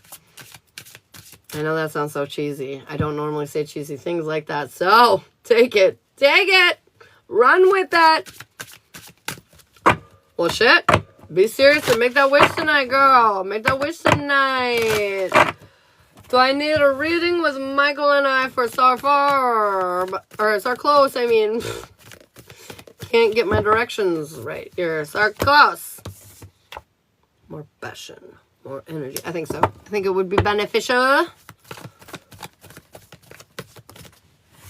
I know that sounds so cheesy. I don't normally say cheesy things like that. So, take it. Take it. Run with that. Well, shit. Be serious and make that wish tonight, girl. Make that wish tonight. Do I need a reading with Michael and I for Star Far? Or Star Close, I mean. Can't get my directions right here. Star Close. More passion. More energy. I think so. I think it would be beneficial.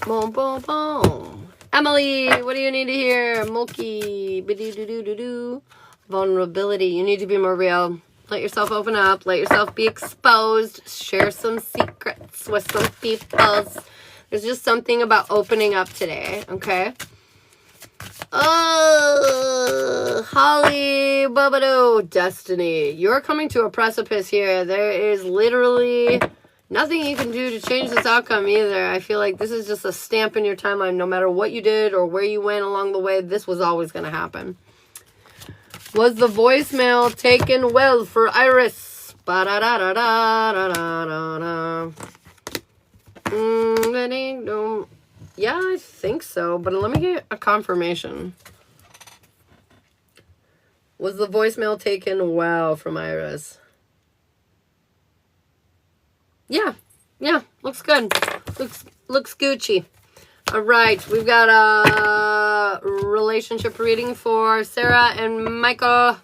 Boom, boom, boom. Emily, what do you need to hear? Mulky. Bidoo-doo-doo-doo-doo. Vulnerability. You need to be more real. Let yourself open up. Let yourself be exposed. Share some secrets with some people. There's just something about opening up today, okay? Oh, Holly Bubado, Destiny. You're coming to a precipice here. There is literally nothing you can do to change this outcome either. I feel like this is just a stamp in your timeline. No matter what you did or where you went along the way, this was always going to happen. Was the voicemail taken well for Iris? Ba-da-da-da-da-da-da-da. Yeah, I think so, but let me get a confirmation. Was the voicemail taken well from Iris? Yeah, looks good. Looks Gucci. All right, we've got a relationship reading for Sarah and Michael.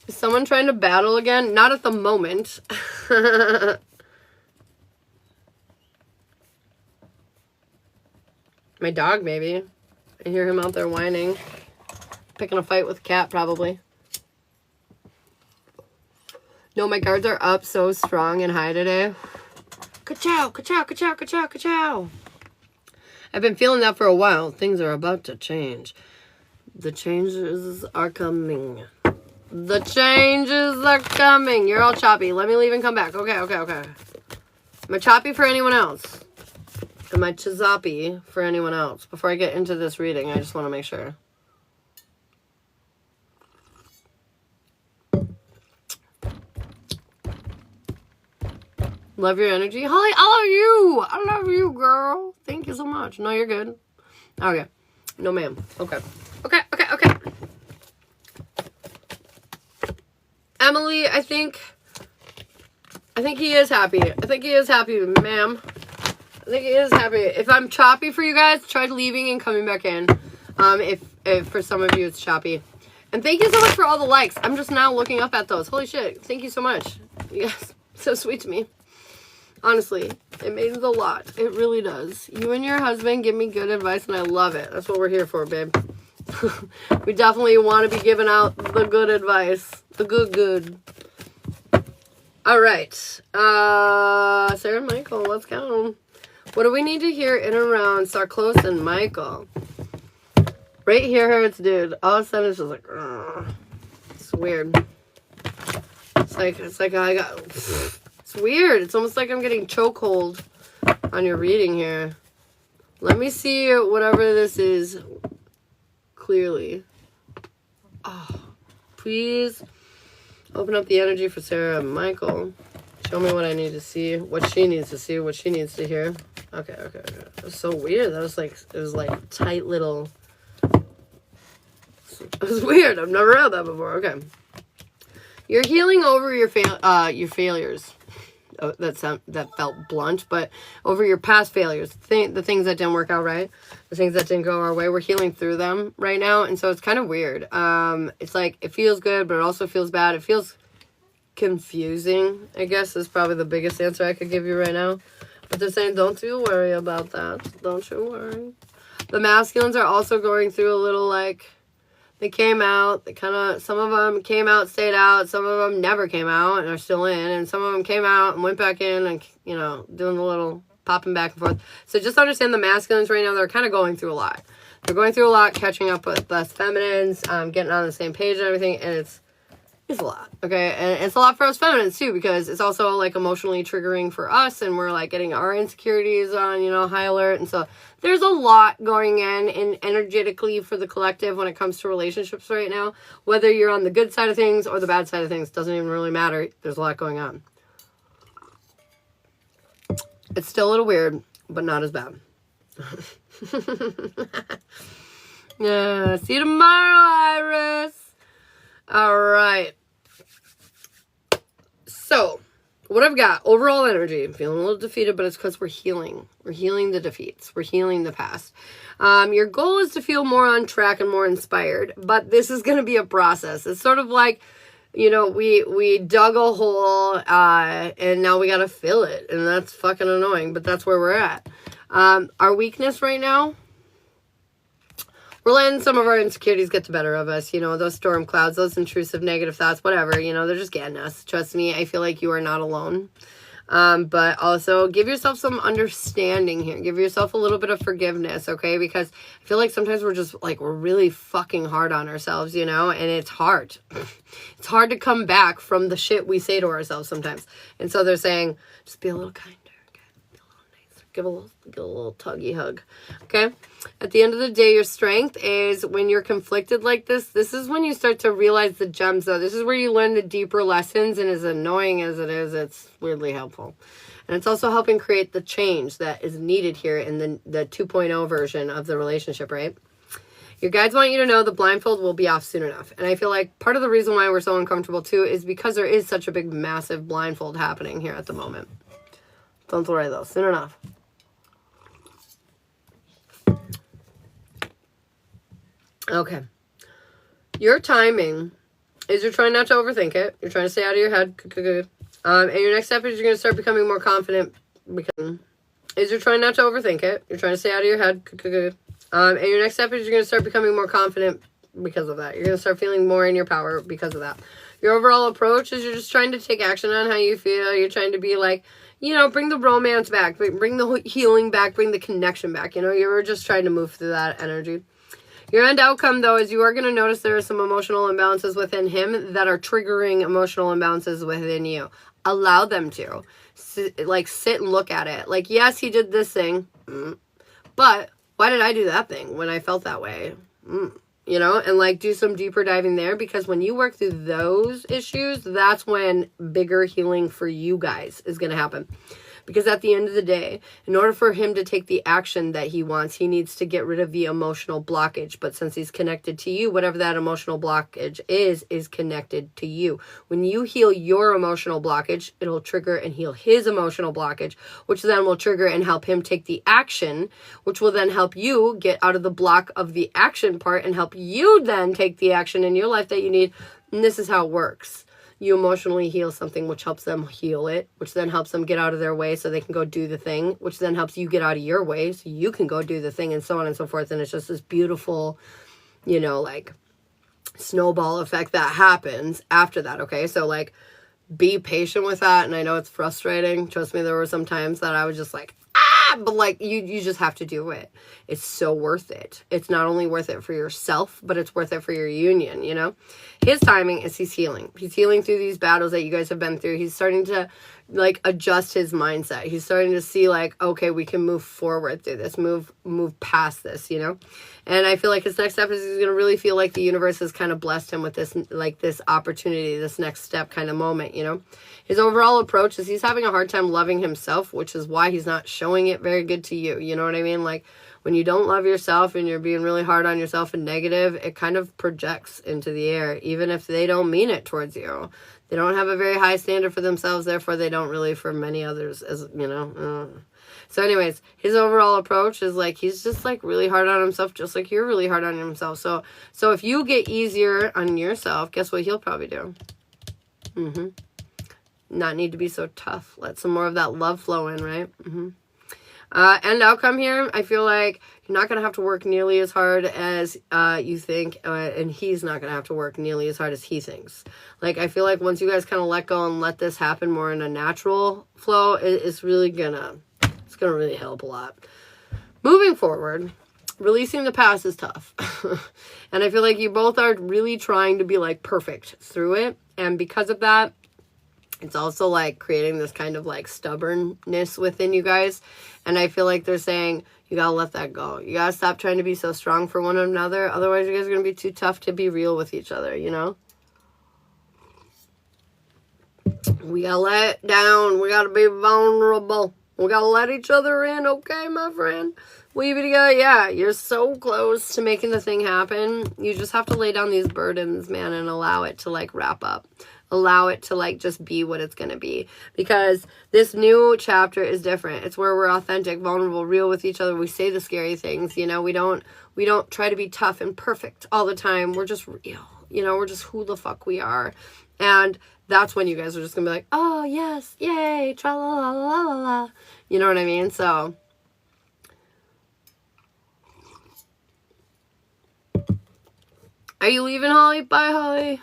Is someone trying to battle again? Not at the moment. My dog, maybe. I hear him out there whining. Picking a fight with a cat, probably. No, my guards are up so strong and high today. Ka-chow, ka-chow, ka-chow, ka-chow, ka-chow. I've been feeling that for a while. Things are about to change. The changes are coming. The changes are coming. You're all choppy. Let me leave and come back. Okay. Am I choppy for anyone else? Am I chizappy for anyone else? Before I get into this reading, I just want to make sure. Love your energy. Holly, I love you. I love you, girl. Thank you so much. No, you're good. Okay. No, ma'am. Okay. Emily, I think he is happy. I think he is happy, ma'am. I think he is happy. If I'm choppy for you guys, try leaving and coming back in. If for some of you it's choppy. And thank you so much for all the likes. I'm just now looking up at those. Holy shit. Thank you so much. Yes. So sweet to me. Honestly, it means a lot. It really does. You and your husband give me good advice, and I love it. That's what we're here for, babe. We definitely want to be giving out the good advice. The good. All right. Sarah and Michael, let's go. What do we need to hear in and around Sarklos and Michael? Right here hurts, dude. All of a sudden, it's just like, ugh. It's weird. It's like I got... It's weird. It's almost like I'm getting chokehold on your reading here. Let me see whatever this is clearly. Oh, please open up the energy for Sarah and Michael. Show me what I need to see, what she needs to see, what she needs to hear. Okay. It was so weird. That was like, it was like tight little... It was weird. I've never heard that before. Okay. You're healing over your failures. Oh, that felt blunt, but over your past failures, the things that didn't work out right, the things that didn't go our way, we're healing through them right now, and so it's kind of weird. It's like it feels good, but it also feels bad. It feels confusing, I guess, is probably the biggest answer I could give you right now. But they're saying, don't you worry about that. Don't you worry. The masculines are also going through a little like... They came out, some of them came out, stayed out, some of them never came out and are still in, and some of them came out and went back in and, you know, doing the little popping back and forth. So just understand the masculines right now, they're kind of going through a lot. They're going through a lot, catching up with us feminines, getting on the same page and everything, and it's a lot, okay? And it's a lot for us feminines, too, because it's also, like, emotionally triggering for us, and we're, like, getting our insecurities on, you know, high alert, and so there's a lot going in energetically for the collective when it comes to relationships right now. Whether you're on the good side of things or the bad side of things, doesn't even really matter. There's a lot going on. It's still a little weird, but not as bad. Yeah, see you tomorrow, Iris. All right. So, what I've got, overall energy, I'm feeling a little defeated, but it's because we're healing. We're healing the defeats. We're healing the past. Your goal is to feel more on track and more inspired, but this is going to be a process. It's sort of like, you know, we dug a hole, and now we got to fill it, and that's fucking annoying, but that's where we're at. Our weakness right now, we're letting some of our insecurities get the better of us, you know, those storm clouds, those intrusive negative thoughts, whatever, you know, they're just getting us. Trust me, I feel like you are not alone. But also give yourself some understanding here. Give yourself a little bit of forgiveness, okay? Because I feel like sometimes we're just like, we're really fucking hard on ourselves, you know, and it's hard. It's hard to come back from the shit we say to ourselves sometimes. And so they're saying, just be a little kinder. Give a little tuggy hug, okay? At the end of the day, your strength is when you're conflicted like this. This is when you start to realize the gems, though. This is where you learn the deeper lessons, and as annoying as it is, it's weirdly helpful. And it's also helping create the change that is needed here in the 2.0 version of the relationship, right? Your guides want you to know the blindfold will be off soon enough. And I feel like part of the reason why we're so uncomfortable, too, is because there is such a big, massive blindfold happening here at the moment. Don't worry, though. Soon enough. Okay. Your timing is you're trying not to overthink it. You're trying to stay out of your head. And your next step is you're going to start becoming more confident. You're trying not to overthink it. You're trying to stay out of your head. And your next step is you're going to start becoming more confident because of that. You're going to start feeling more in your power because of that. Your overall approach is you're just trying to take action on how you feel. You're trying to be like, you know, bring the romance back. Bring the healing back. Bring the connection back. You know, you're just trying to move through that energy. Your end outcome, though, is you are going to notice there are some emotional imbalances within him that are triggering emotional imbalances within you. Allow them to. Sit and look at it. Like, yes, he did this thing, but why did I do that thing when I felt that way? You know, and like do some deeper diving there, because when you work through those issues, that's when bigger healing for you guys is going to happen. Because at the end of the day, in order for him to take the action that he wants, he needs to get rid of the emotional blockage. But since he's connected to you, whatever that emotional blockage is connected to you. When you heal your emotional blockage, it'll trigger and heal his emotional blockage, which then will trigger and help him take the action, which will then help you get out of the block of the action part and help you then take the action in your life that you need. And this is how it works. You emotionally heal something, which helps them heal it, which then helps them get out of their way so they can go do the thing, which then helps you get out of your way so you can go do the thing, and so on and so forth. And it's just this beautiful, you know, like snowball effect that happens after that. Okay. So like, be patient with that. And I know it's frustrating. Trust me, there were some times that I was just like, but like you just have to do it. It's so worth it. It's not only worth it for yourself, but it's worth it for your union, you know? His timing is he's healing. He's healing through these battles that you guys have been through. He's starting to like adjust his mindset. He's starting to see like, okay, we can move forward through this, move past this, you know? And I feel like his next step is he's going to really feel like the universe has kind of blessed him with this, like this opportunity, this next step kind of moment, you know? His overall approach is he's having a hard time loving himself, which is why he's not showing it very good to you. You know what I mean? Like when you don't love yourself and you're being really hard on yourself and negative, it kind of projects into the air, even if they don't mean it towards you. They don't have a very high standard for themselves, therefore they don't really for many others, as you know. So anyways, his overall approach is like he's just like really hard on himself, just like you're really hard on himself. So if you get easier on yourself, guess what he'll probably do? Not need to be so tough. Let some more of that love flow in, right? And outcome here, I feel like you're not going to have to work nearly as hard as you think, and he's not going to have to work nearly as hard as he thinks. Like, I feel like once you guys kind of let go and let this happen more in a natural flow, it's really gonna really help a lot. Moving forward, releasing the past is tough. And I feel like you both are really trying to be like perfect through it. And because of that, it's also like creating this kind of like stubbornness within you guys. And I feel like they're saying, you gotta let that go. You gotta stop trying to be so strong for one another. Otherwise, you guys are gonna be too tough to be real with each other, you know? We gotta let it down. We gotta be vulnerable. We gotta let each other in, okay, my friend? Weave it together. Yeah, you're so close to making the thing happen. You just have to lay down these burdens, man, and allow it to like wrap up. Allow it to like just be what it's going to be, because this new chapter is different. It's where we're authentic, vulnerable, real with each other. We say the scary things, you know, we don't try to be tough and perfect all the time. We're just real, you know, we're just who the fuck we are. And that's when you guys are just gonna be like, oh yes, yay, tra la la la la la. You know what I mean? So are you leaving, Holly? Bye, Holly.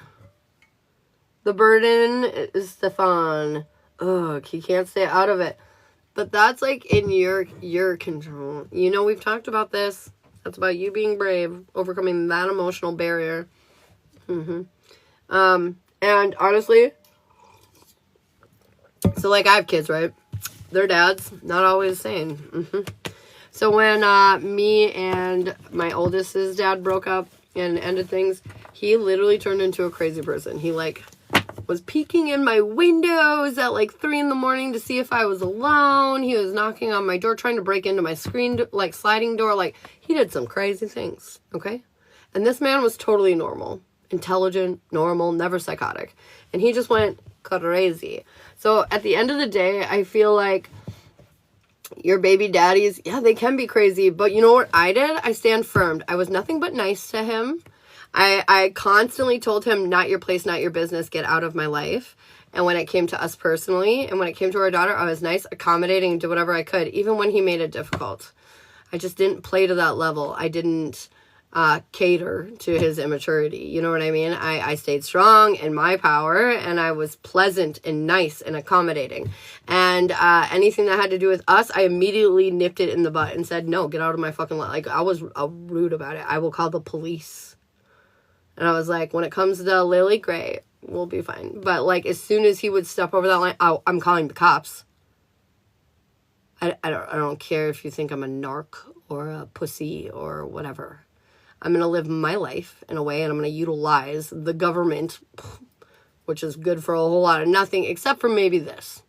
The burden is Stefan. Ugh, he can't stay out of it. But that's like in your control. You know, we've talked about this. That's about you being brave, overcoming that emotional barrier. And honestly, so like I have kids, right? Their dads, not always the same. So when me and my oldest's dad broke up and ended things, he literally turned into a crazy person. He like was peeking in my windows at like 3 a.m. to see if I was alone. He was knocking on my door, trying to break into my screen, like sliding door. Like he did some crazy things. Okay. And this man was totally normal, intelligent, normal, never psychotic. And he just went crazy. So at the end of the day, I feel like your baby daddies, yeah, they can be crazy. But you know what I did? I stand firm. I was nothing but nice to him. I constantly told him, not your place, not your business, get out of my life. And when it came to us personally, and when it came to our daughter, I was nice, accommodating, did whatever I could, even when he made it difficult. I just didn't play to that level. I didn't cater to his immaturity. You know what I mean? I stayed strong in my power, and I was pleasant and nice and accommodating. And anything that had to do with us, I immediately nipped it in the butt and said, no, get out of my fucking life. Like, I was rude about it. I will call the police. And I was like, when it comes to Lily, great, we'll be fine. But like, as soon as he would step over that line, I'm calling the cops. I don't care if you think I'm a narc or a pussy or whatever. I'm going to live my life in a way, and I'm going to utilize the government, which is good for a whole lot of nothing, except for maybe this.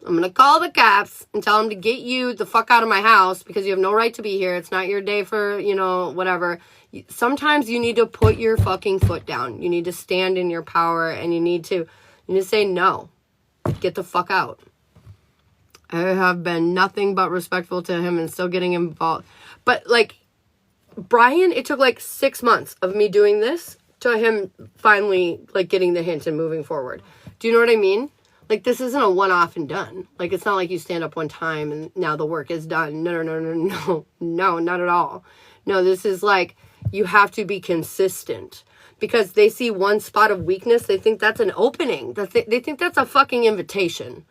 I'm going to call the cops and tell them to get you the fuck out of my house because you have no right to be here. It's not your day for, you know, whatever. Sometimes you need to put your fucking foot down. You need to stand in your power and you need to say no. Get the fuck out. I have been nothing but respectful to him and still getting involved. But, like, Brian, it took, like, 6 months of me doing this to him finally, like, getting the hint and moving forward. Do you know what I mean? Like, this isn't a one-off and done. Like, it's not like you stand up one time and now the work is done. No, not at all. No, this is like, you have to be consistent. Because they see one spot of weakness, they think that's an opening. They think that's a fucking invitation.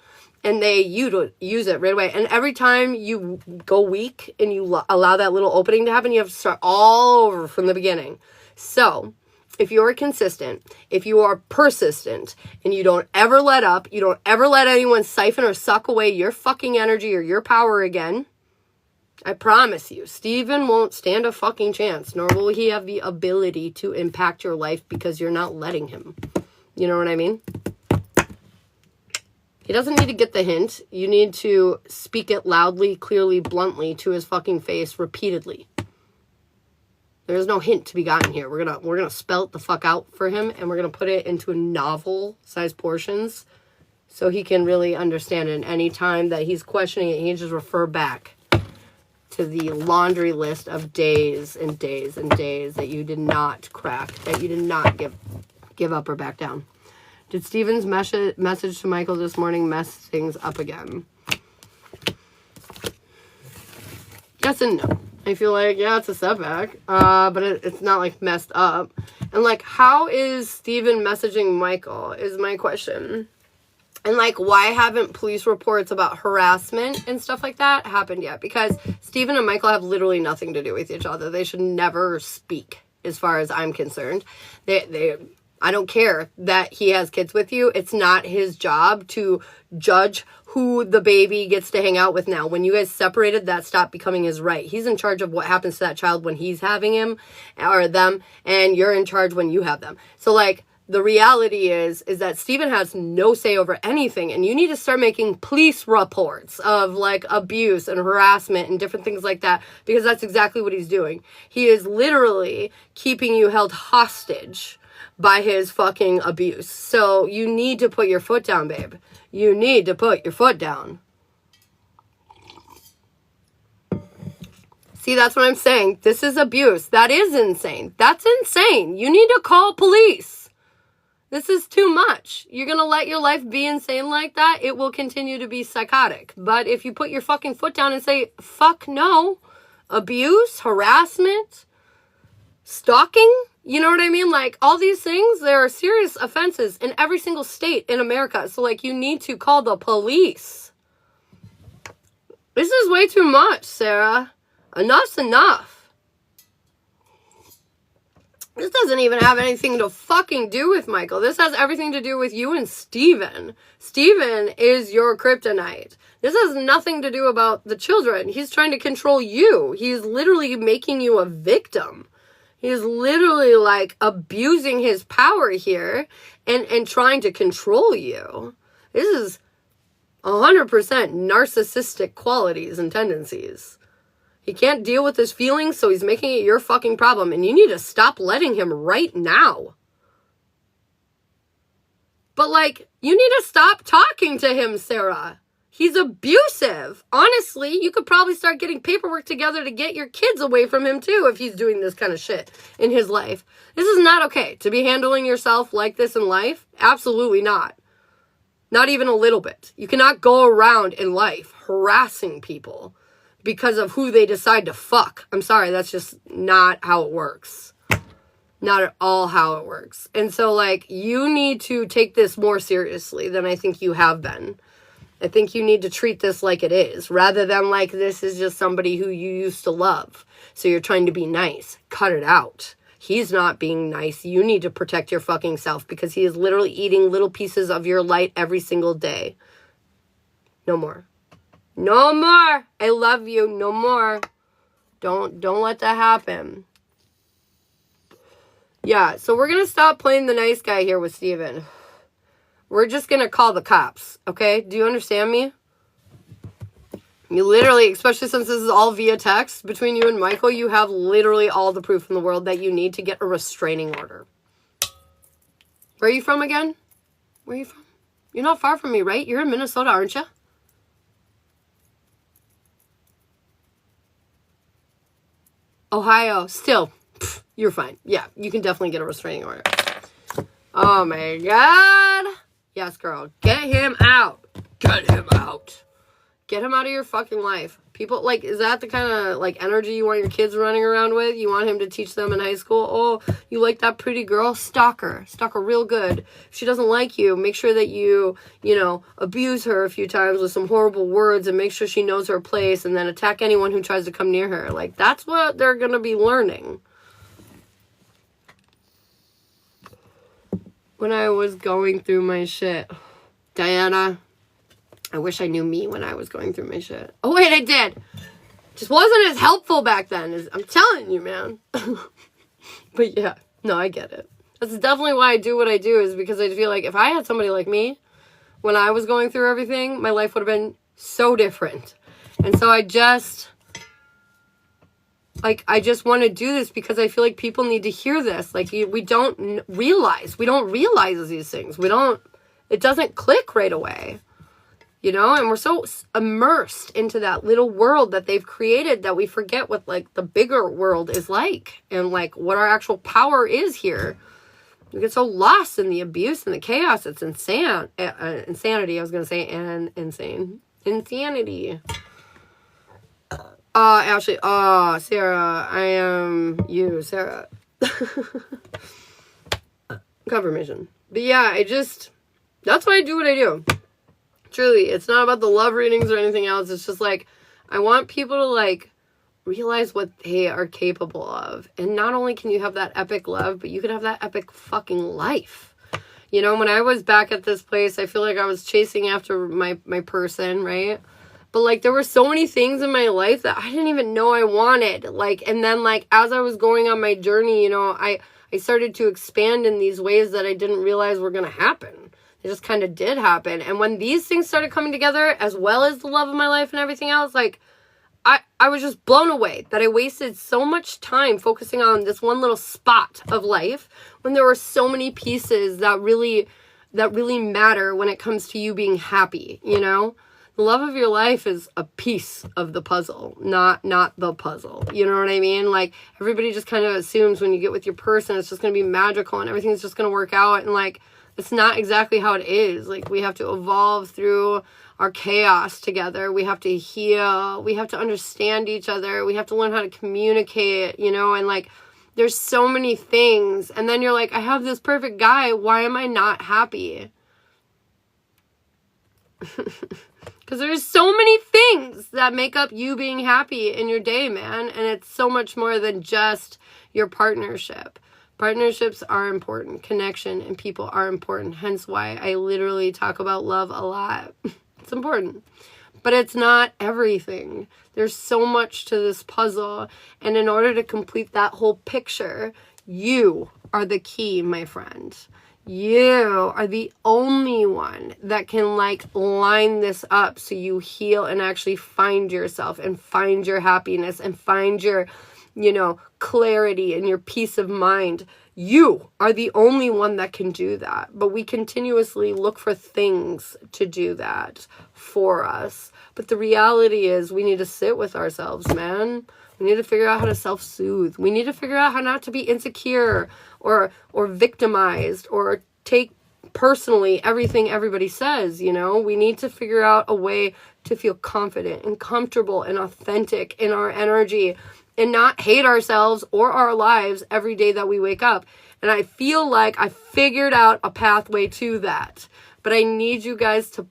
And they use it right away. And every time you go weak and you allow that little opening to happen, you have to start all over from the beginning. So, if you're consistent, if you are persistent, and you don't ever let up, you don't ever let anyone siphon or suck away your fucking energy or your power again, I promise you, Steven won't stand a fucking chance, nor will he have the ability to impact your life because you're not letting him. You know what I mean? He doesn't need to get the hint. You need to speak it loudly, clearly, bluntly to his fucking face repeatedly. There's no hint to be gotten here. We're gonna spell it the fuck out for him, and we're gonna put it into novel-sized portions so he can really understand it. And any time that he's questioning it, he can just refer back to the laundry list of days and days and days that you did not crack, that you did not give up or back down. Did Steven's message to Michael this morning mess things up again? Yes and no. I feel like, yeah, it's a setback, but it's not, like, messed up. And, like, how is Steven messaging Michael is my question. And, like, why haven't police reports about harassment and stuff like that happened yet? Because Steven and Michael have literally nothing to do with each other. They should never speak, as far as I'm concerned. I don't care that he has kids with you. It's not his job to judge who the baby gets to hang out with now. When you guys separated, that stopped becoming his right. He's in charge of what happens to that child when he's having him or them, and you're in charge when you have them. So, like, the reality is that Steven has no say over anything, and you need to start making police reports of, like, abuse and harassment and different things like that, because that's exactly what he's doing. He is literally keeping you held hostage by his fucking abuse. So you need to put your foot down, babe. You need to put your foot down. See, that's what I'm saying. This is abuse. That is insane. That's insane. You need to call police. This is too much. You're going to let your life be insane like that? It will continue to be psychotic. But if you put your fucking foot down and say, fuck no, abuse, harassment, stalking, you know what I mean? Like, all these things, there are serious offenses in every single state in America. So, like, you need to call the police. This is way too much, Sarah. Enough's enough. This doesn't even have anything to fucking do with Michael. This has everything to do with you and Steven. Steven is your kryptonite. This has nothing to do about the children. He's trying to control you. He's literally making you a victim. He's literally, like, abusing his power here and trying to control you. This is 100% narcissistic qualities and tendencies. He can't deal with his feelings, so he's making it your fucking problem. And you need to stop letting him right now. But, like, you need to stop talking to him, Sarah. He's abusive. Honestly, you could probably start getting paperwork together to get your kids away from him too if he's doing this kind of shit in his life. This is not okay. To be handling yourself like this in life, absolutely not. Not even a little bit. You cannot go around in life harassing people because of who they decide to fuck. I'm sorry, that's just not how it works. Not at all how it works. And so, like, you need to take this more seriously than I think you have been. I think you need to treat this like it is, rather than like this is just somebody who you used to love. So you're trying to be nice. Cut it out. He's not being nice. You need to protect your fucking self because he is literally eating little pieces of your light every single day. No more. No more. I love you. No more. Don't let that happen. Yeah, so we're going to stop playing the nice guy here with Steven. We're just going to call the cops, okay? Do you understand me? You literally, especially since this is all via text, between you and Michael, you have literally all the proof in the world that you need to get a restraining order. Where are you from again? Where are you from? You're not far from me, right? You're in Minnesota, aren't you? Ohio. Still, you're fine. Yeah, you can definitely get a restraining order. Oh my God. Yes, girl. Get him out. Get him out. Get him out of your fucking life. People, like, is that the kind of, like, energy you want your kids running around with? You want him to teach them in high school? Oh, you like that pretty girl? Stalk her. Stalk her real good. If she doesn't like you, make sure that you know, abuse her a few times with some horrible words and make sure she knows her place and then attack anyone who tries to come near her. Like, that's what they're going to be learning. When I was going through my shit, Diana, I wish I knew me when I was going through my shit. Oh, wait, I did. Just wasn't as helpful back then. I'm telling you, man. But yeah, no, I get it. That's definitely why I do what I do, is because I feel like if I had somebody like me when I was going through everything, my life would have been so different. And so I just want to do this because I feel like people need to hear this. Like, we don't realize these things. It doesn't click right away. You know, and we're so immersed into that little world that they've created that we forget what, like, the bigger world is like and, like, what our actual power is here. We get so lost in the abuse and the chaos. It's insanity. I was going to say, and insane. Insanity. Ashley. Sarah. I am you, Sarah. Confirmation. But yeah, that's why I do what I do. Truly, it's not about the love readings or anything else. It's just like, I want people to, like, realize what they are capable of. And not only can you have that epic love, but you can have that epic fucking life. You know, when I was back at this place, I feel like I was chasing after my person, right? But, like, there were so many things in my life that I didn't even know I wanted. Like, and then, like, as I was going on my journey, you know, I started to expand in these ways that I didn't realize were going to happen. It just kind of did happen. And when these things started coming together, as well as the love of my life and everything else, like, I was just blown away that I wasted so much time focusing on this one little spot of life when there were so many pieces that really matter when it comes to you being happy, you know? The love of your life is a piece of the puzzle, not the puzzle. You know what I mean? Like, everybody just kind of assumes when you get with your person, it's just going to be magical and everything's just going to work out. And, like, it's not exactly how it is. Like, we have to evolve through our chaos together. We have to heal. We have to understand each other. We have to learn how to communicate, you know, and, like, there's so many things. And then you're like, I have this perfect guy. Why am I not happy? Because there's so many things that make up you being happy in your day, man. And it's so much more than just your partnership. Partnerships are important. Connection and people are important. Hence why I literally talk about love a lot. It's important. But it's not everything. There's so much to this puzzle. And in order to complete that whole picture, you are the key, my friend. You are the only one that can, like, line this up so you heal and actually find yourself and find your happiness and find your, you know, clarity and your peace of mind. You are the only one that can do that. But we continuously look for things to do that for us. But the reality is we need to sit with ourselves, man. We need to figure out how to self-soothe. We need to figure out how not to be insecure or victimized or take personally everything everybody says, you know? We need to figure out a way to feel confident and comfortable and authentic in our energy and not hate ourselves or our lives every day that we wake up. And I feel like I figured out a pathway to that. But I need you guys to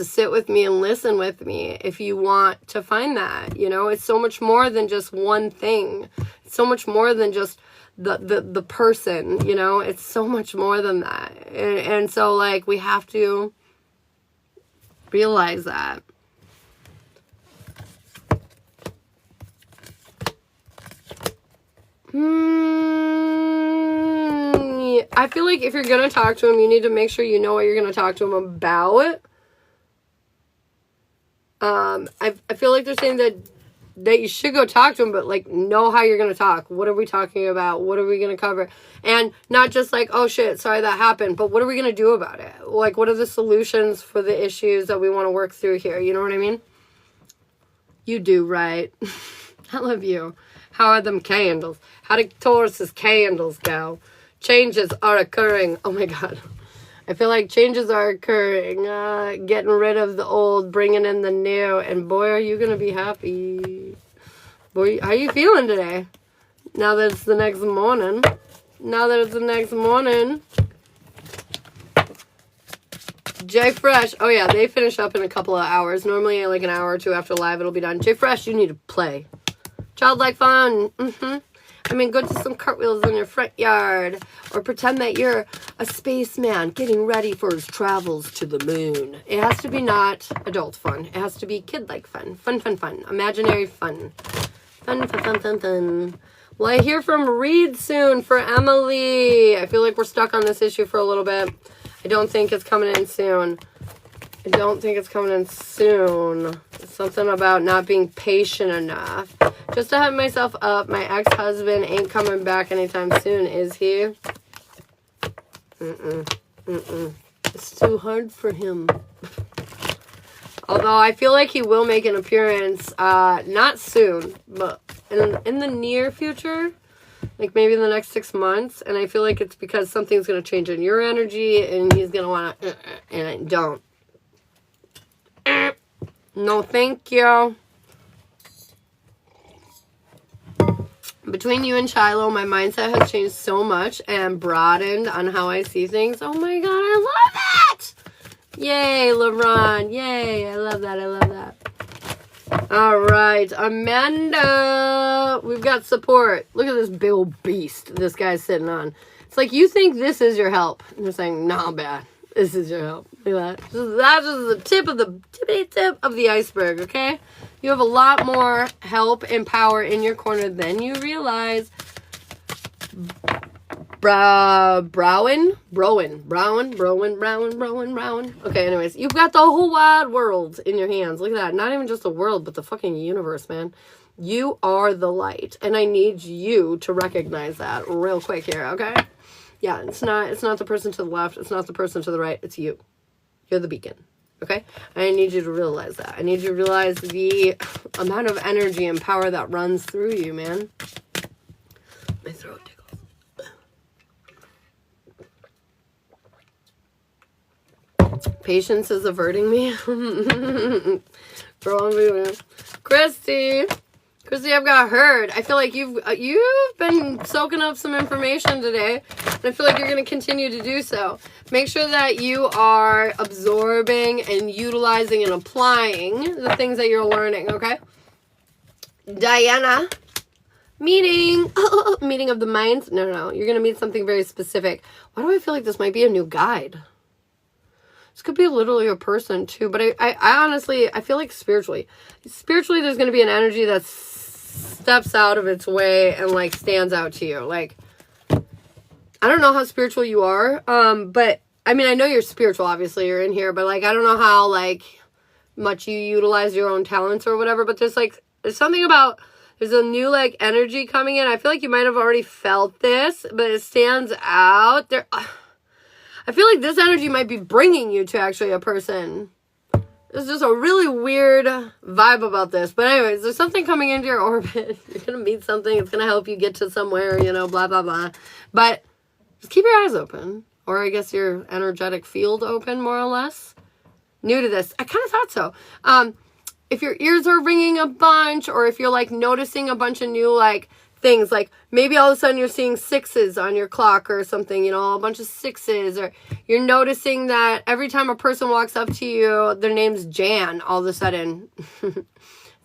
sit with me and listen with me if you want to find that. You know, it's so much more than just one thing. It's so much more than just the person, you know? It's so much more than that. And so, like, we have to realize that. I feel like if you're going to talk to him, you need to make sure you know what you're going to talk to him about. I feel like they're saying that you should go talk to him, but like know how you're going to talk. What are we talking about? What are we going to cover? And not just like, oh shit, sorry that happened, but what are we going to do about it? Like, what are the solutions for the issues that we want to work through here? You know what I mean? You do, right? I love you. How are them candles? How do Taurus's candles go? Changes are occurring. Oh my God. I feel like changes are occurring. Getting rid of the old, bringing in the new. And boy, are you going to be happy. Boy, how are you feeling today? Now that it's the next morning. J Fresh. Oh yeah, they finish up in a couple of hours. Normally like an hour or two after live it'll be done. J Fresh, you need to play. Childlike fun. I mean, go do some cartwheels in your front yard. Or pretend that you're a spaceman getting ready for his travels to the moon. It has to be not adult fun. It has to be kid-like fun. Fun. Imaginary fun. Fun. Well, I hear from Reed soon for Emily. I feel like we're stuck on this issue for a little bit. I don't think it's coming in soon. It's something about not being patient enough. Just to have myself up, my ex-husband ain't coming back anytime soon, is he? It's too hard for him. Although I feel like he will make an appearance, not soon, but in the near future. Like maybe in the next 6 months. And I feel like it's because something's going to change in your energy. And he's going to want to, and I don't. No, thank you. Between you and Shiloh, my mindset has changed so much and broadened on how I see things. Oh my God, I love it! Yay, LeBron. Yay, I love that. All right, Amanda. We've got support. Look at this big old beast this guy's sitting on. It's like you think this is your help. And they're saying, no, bad. This is your help. Look at that. That's just the tip of the iceberg, okay? You have a lot more help and power in your corner than you realize. Browen. Okay, anyways, you've got the whole wide world in your hands. Look at that. Not even just the world, but the fucking universe, man. You are the light, and I need you to recognize that real quick here, okay? Yeah, it's not the person to the left. It's not the person to the right. It's you. You're the beacon, okay? I need you to realize that. I need you to realize the amount of energy and power that runs through you, man. My throat tickles. Patience is averting me. Christy, I've got heard. I feel like you've been soaking up some information today, and I feel like you're going to continue to do so. Make sure that you are absorbing and utilizing and applying the things that you're learning, okay? Diana, meeting of the minds. No, you're going to meet something very specific. Why do I feel like this might be a new guide? This could be literally a person too, but I honestly, I feel like spiritually there's going to be an energy that steps out of its way and like stands out to you. Like, I don't know how spiritual you are, but I mean, I know you're spiritual, obviously you're in here, but like, I don't know how like much you utilize your own talents or whatever, but there's something about, there's a new like energy coming in. I feel like you might have already felt this, but it stands out there. I feel like this energy might be bringing you to actually a person. There's just a really weird vibe about this. But anyways, there's something coming into your orbit. You're going to meet something. It's going to help you get to somewhere, blah, blah, blah. But just keep your eyes open. Or I guess your energetic field open, more or less. New to this. I kind of thought so. If your ears are ringing a bunch, or if you're like noticing a bunch of new like things, like maybe all of a sudden you're seeing 6s on your clock or something, a bunch of 6s, or you're noticing that every time a person walks up to you, their name's Jan all of a sudden.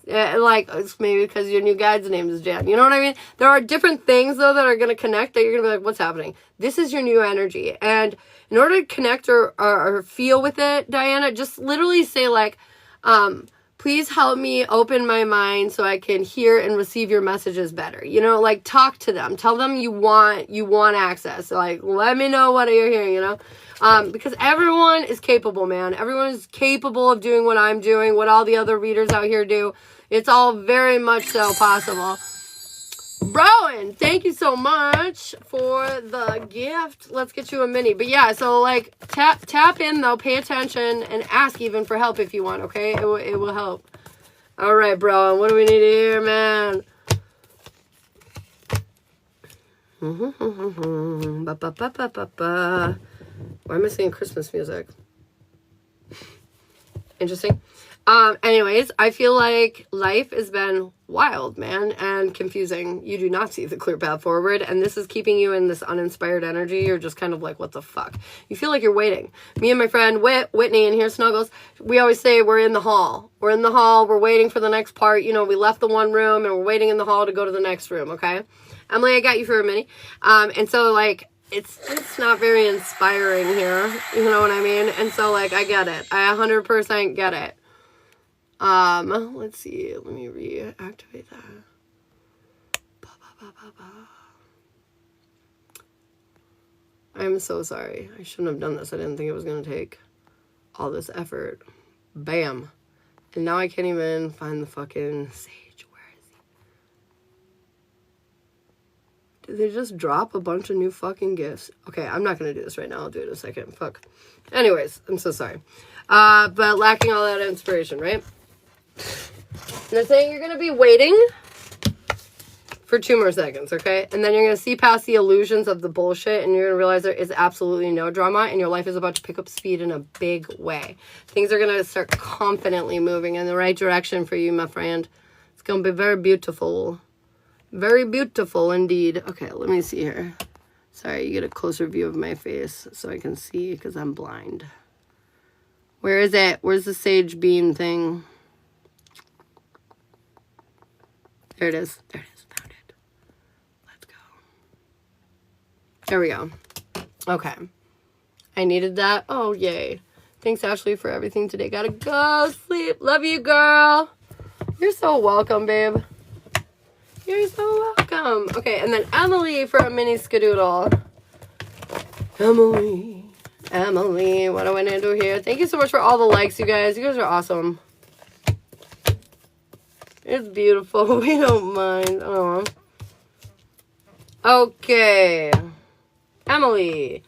Like, it's maybe because your new guide's name is Jan. You know what I mean? There are different things, though, that are going to connect that you're going to be like, what's happening? This is your new energy. And in order to connect or feel with it, Diana, just literally say, like, please help me open my mind so I can hear and receive your messages better. You know, like talk to them. Tell them you want access. Like, let me know what you're hearing, you know? Because everyone is capable, man. Everyone is capable of doing what I'm doing, what all the other readers out here do. It's all very much so possible. Rowan, thank you so much for the gift. Let's get you a mini. But yeah, so like tap in though, pay attention, and ask even for help if you want, okay? It will help. All right, bro. What do we need to hear, man? Why am I singing Christmas music? Interesting. Anyways, I feel like life has been wild, man, and confusing. You do not see the clear path forward, and this is keeping you in this uninspired energy. You're just kind of like, what the fuck? You feel like you're waiting. Me and my friend Whitney, and here Snuggles, we always say we're in the hall. We're in the hall. We're waiting for the next part. You know, we left the one room, and we're waiting in the hall to go to the next room, okay? Emily, I got you for a mini. And so, like, it's not very inspiring here. You know what I mean? And so, like, I get it. I 100% get it. Let's see. Let me reactivate that. I'm so sorry. I shouldn't have done this. I didn't think it was going to take all this effort. Bam. And now I can't even find the fucking sage. Where is he? Did they just drop a bunch of new fucking gifts? Okay, I'm not going to do this right now. I'll do it in a second. Fuck. Anyways, I'm so sorry. But lacking all that inspiration, right? They're saying you're going to be waiting for 2 more seconds, okay? And then you're going to see past the illusions of the bullshit, and you're going to realize there is absolutely no drama, and your life is about to pick up speed in a big way. Things are going to start confidently moving in the right direction for you, my friend. It's going to be very beautiful. Very beautiful indeed. Okay, let me see here. Sorry, you get a closer view of my face so I can see because I'm blind. Where is it? Where's the sage beam thing? There it is. There it is. Found it. Let's go. There we go. Okay. I needed that. Oh, yay. Thanks, Ashley, for everything today. Gotta go sleep. Love you, girl. You're so welcome, babe. You're so welcome. Okay, and then Emily for a mini skadoodle. Emily, what do I need to do here? Thank you so much for all the likes, you guys. You guys are awesome. It's beautiful. We don't mind. Oh. Okay. Emily.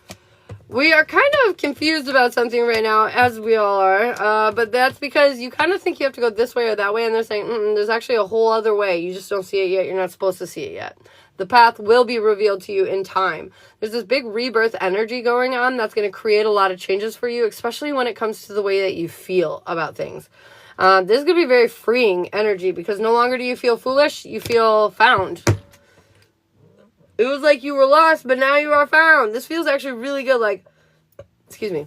We are kind of confused about something right now, as we all are. But that's because you kind of think you have to go this way or that way, and they're saying, there's actually a whole other way. You just don't see it yet. You're not supposed to see it yet. The path will be revealed to you in time. There's this big rebirth energy going on that's going to create a lot of changes for you, especially when it comes to the way that you feel about things. This is going to be very freeing energy because no longer do you feel foolish, you feel found. It was like you were lost, but now you are found. This feels actually really good, like, excuse me,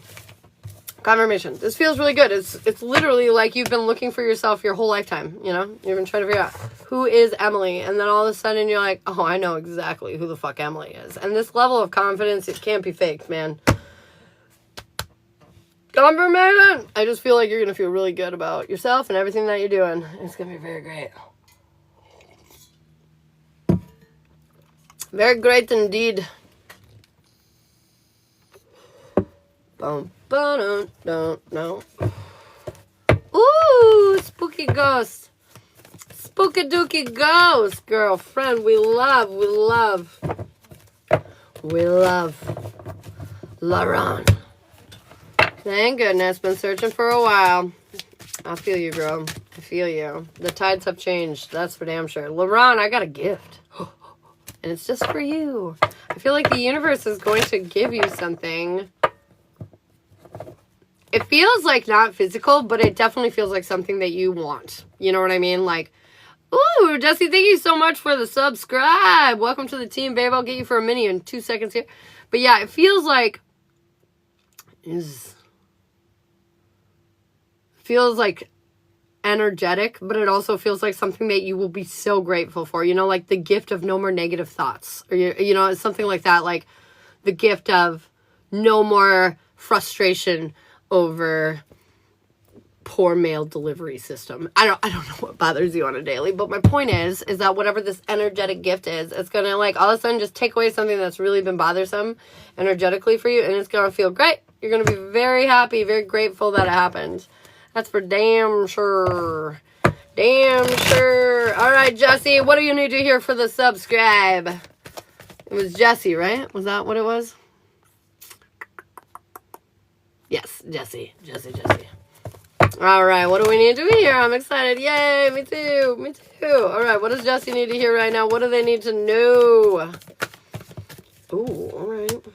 confirmation. This feels really good. It's literally like you've been looking for yourself your whole lifetime, you know? You've been trying to figure out, who is Emily? And then all of a sudden you're like, oh, I know exactly who the fuck Emily is. And this level of confidence, it can't be faked, man. Confirmation! I just feel like you're going to feel really good about yourself and everything that you're doing. It's going to be very great. Very great indeed. Boom, boom, no. Ooh, spooky ghost. Spooky dooky ghost, girlfriend. We love. Laron. Thank goodness. Been searching for a while. I feel you, girl. I feel you. The tides have changed. That's for damn sure. Laron, I got a gift. And it's just for you. I feel like the universe is going to give you something. It feels like not physical, but it definitely feels like something that you want. You know what I mean? Like, ooh, Jesse, thank you so much for the subscribe. Welcome to the team, babe. I'll get you for a mini in 2 seconds here. But yeah, it feels like... feels like energetic, but it also feels like something that you will be so grateful for, you know, like the gift of no more negative thoughts, or you know, something like that, like the gift of no more frustration over poor mail delivery system. I don't know what bothers you on a daily, but my point is that whatever this energetic gift is, it's going to like all of a sudden just take away something that's really been bothersome energetically for you, and it's going to feel great. You're going to be very happy, very grateful that it happened. That's for damn sure. Damn sure. All right, Jesse, what do you need to hear for the subscribe? It was Jesse, right? Was that what it was? Yes, Jesse. All right, what do we need to hear? I'm excited. Yay, me too. All right, what does Jesse need to hear right now? What do they need to know? Ooh, all right.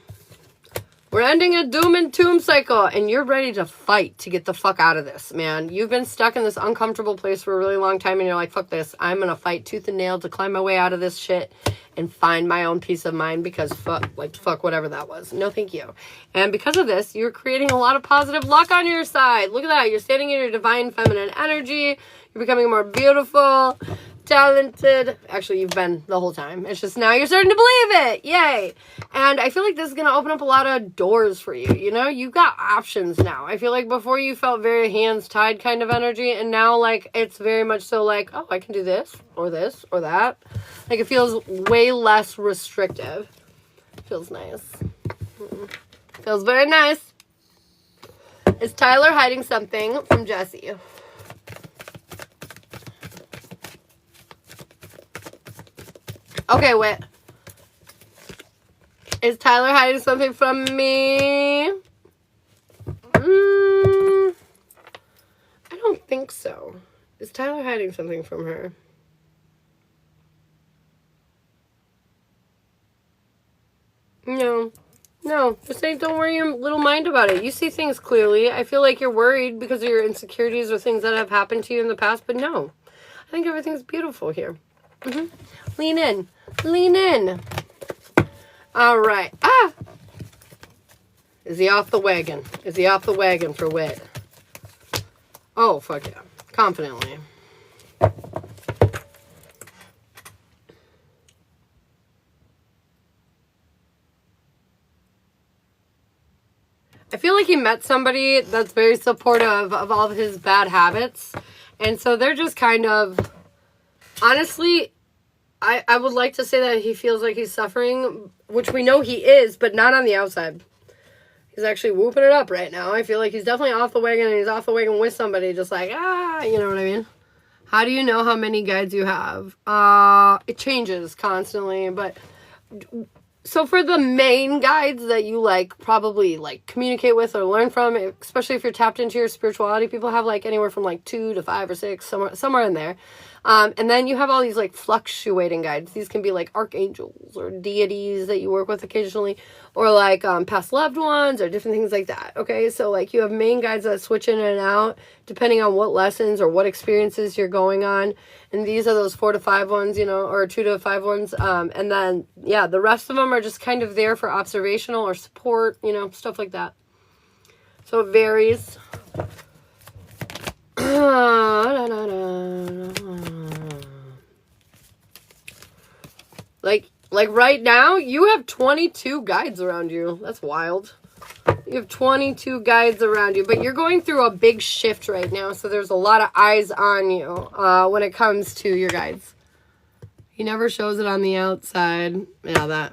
We're ending a doom and tomb cycle, and you're ready to fight to get the fuck out of this, man. You've been stuck in this uncomfortable place for a really long time, and you're like, fuck this. I'm going to fight tooth and nail to climb my way out of this shit and find my own peace of mind because fuck whatever that was. No, thank you. And because of this, you're creating a lot of positive luck on your side. Look at that. You're standing in your divine feminine energy. You're becoming more beautiful, talented. Actually, you've been the whole time. It's just now you're starting to believe it. Yay. And I feel like this is going to open up a lot of doors for you. You know, you've got options now. I feel like before you felt very hands tied kind of energy. And now like it's very much so like, oh, I can do this or that. Like it feels way less restrictive. Feels nice. Feels very nice. Is Tyler hiding something from Jesse? Okay, wait. Is Tyler hiding something from me? I don't think so. Is Tyler hiding something from her? No. Just say, don't worry your little mind about it. You see things clearly. I feel like you're worried because of your insecurities or things that have happened to you in the past, but no. I think everything's beautiful here. Lean in. All right. Is he off the wagon? For wit? Oh, fuck yeah. Confidently. I feel like he met somebody that's very supportive of all of his bad habits. And so they're just kind of, honestly, I would like to say that he feels like he's suffering, which we know he is, but not on the outside. He's actually whooping it up right now. I feel like he's definitely off the wagon, and he's off the wagon with somebody, just like, you know what I mean? How do you know how many guides you have? It changes constantly, but so for the main guides that you like probably like communicate with or learn from, especially if you're tapped into your spirituality, people have like anywhere from like 2 to 5 or 6, somewhere in there. And then you have all these like fluctuating guides. These can be like archangels or deities that you work with occasionally, or like past loved ones or different things like that. Okay, so like you have main guides that switch in and out depending on what lessons or what experiences you're going on. And these are those 4 to 5 ones, you know, or 2 to 5 ones. And then, yeah, the rest of them are just kind of there for observational or support, you know, stuff like that. So it varies. Like right now, you have 22 guides around you. That's wild. You have 22 guides around you, but you're going through a big shift right now, so there's a lot of eyes on you when it comes to your guides. He never shows it on the outside. I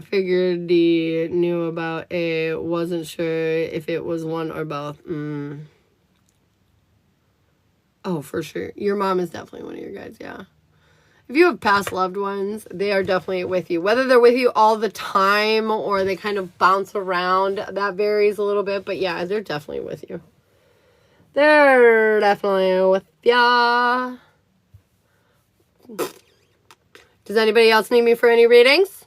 figured he knew about A, wasn't sure if it was one or both. Oh, for sure. Your mom is definitely one of your guides, yeah. If you have past loved ones, they are definitely with you. Whether they're with you all the time or they kind of bounce around, that varies a little bit. But yeah, they're definitely with you. They're definitely with ya. Does anybody else need me for any readings?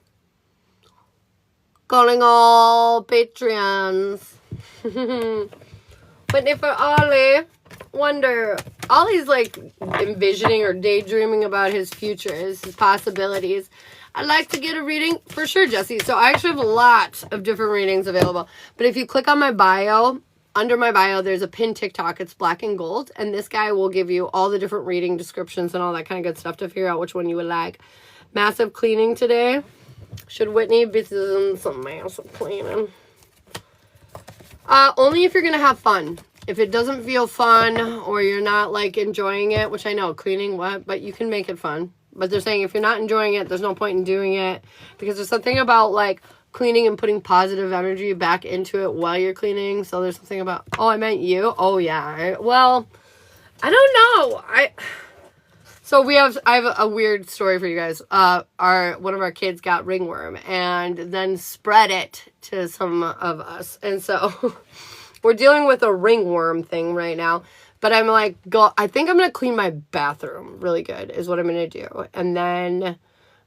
Calling all Patreons. Whitney for Ollie. Wonder. Ollie's like envisioning or daydreaming about his future, his possibilities. I'd like to get a reading for sure, Jesse. So I actually have a lot of different readings available. But if you click on my bio, under my bio, there's a pinned TikTok. It's black and gold. And this guy will give you all the different reading descriptions and all that kind of good stuff to figure out which one you would like. Massive cleaning today. Should Whitney be doing some massive cleaning? Only if you're going to have fun. If it doesn't feel fun or you're not, like, enjoying it, which I know, cleaning, but you can make it fun. But they're saying if you're not enjoying it, there's no point in doing it. Because there's something about, like, cleaning and putting positive energy back into it while you're cleaning. So there's something about, oh, I meant you? Oh, yeah. Well, I don't know. I have a weird story for you guys. One of our kids got ringworm and then spread it to some of us. And so we're dealing with a ringworm thing right now. But I'm like, I think I'm going to clean my bathroom really good is what I'm going to do. And then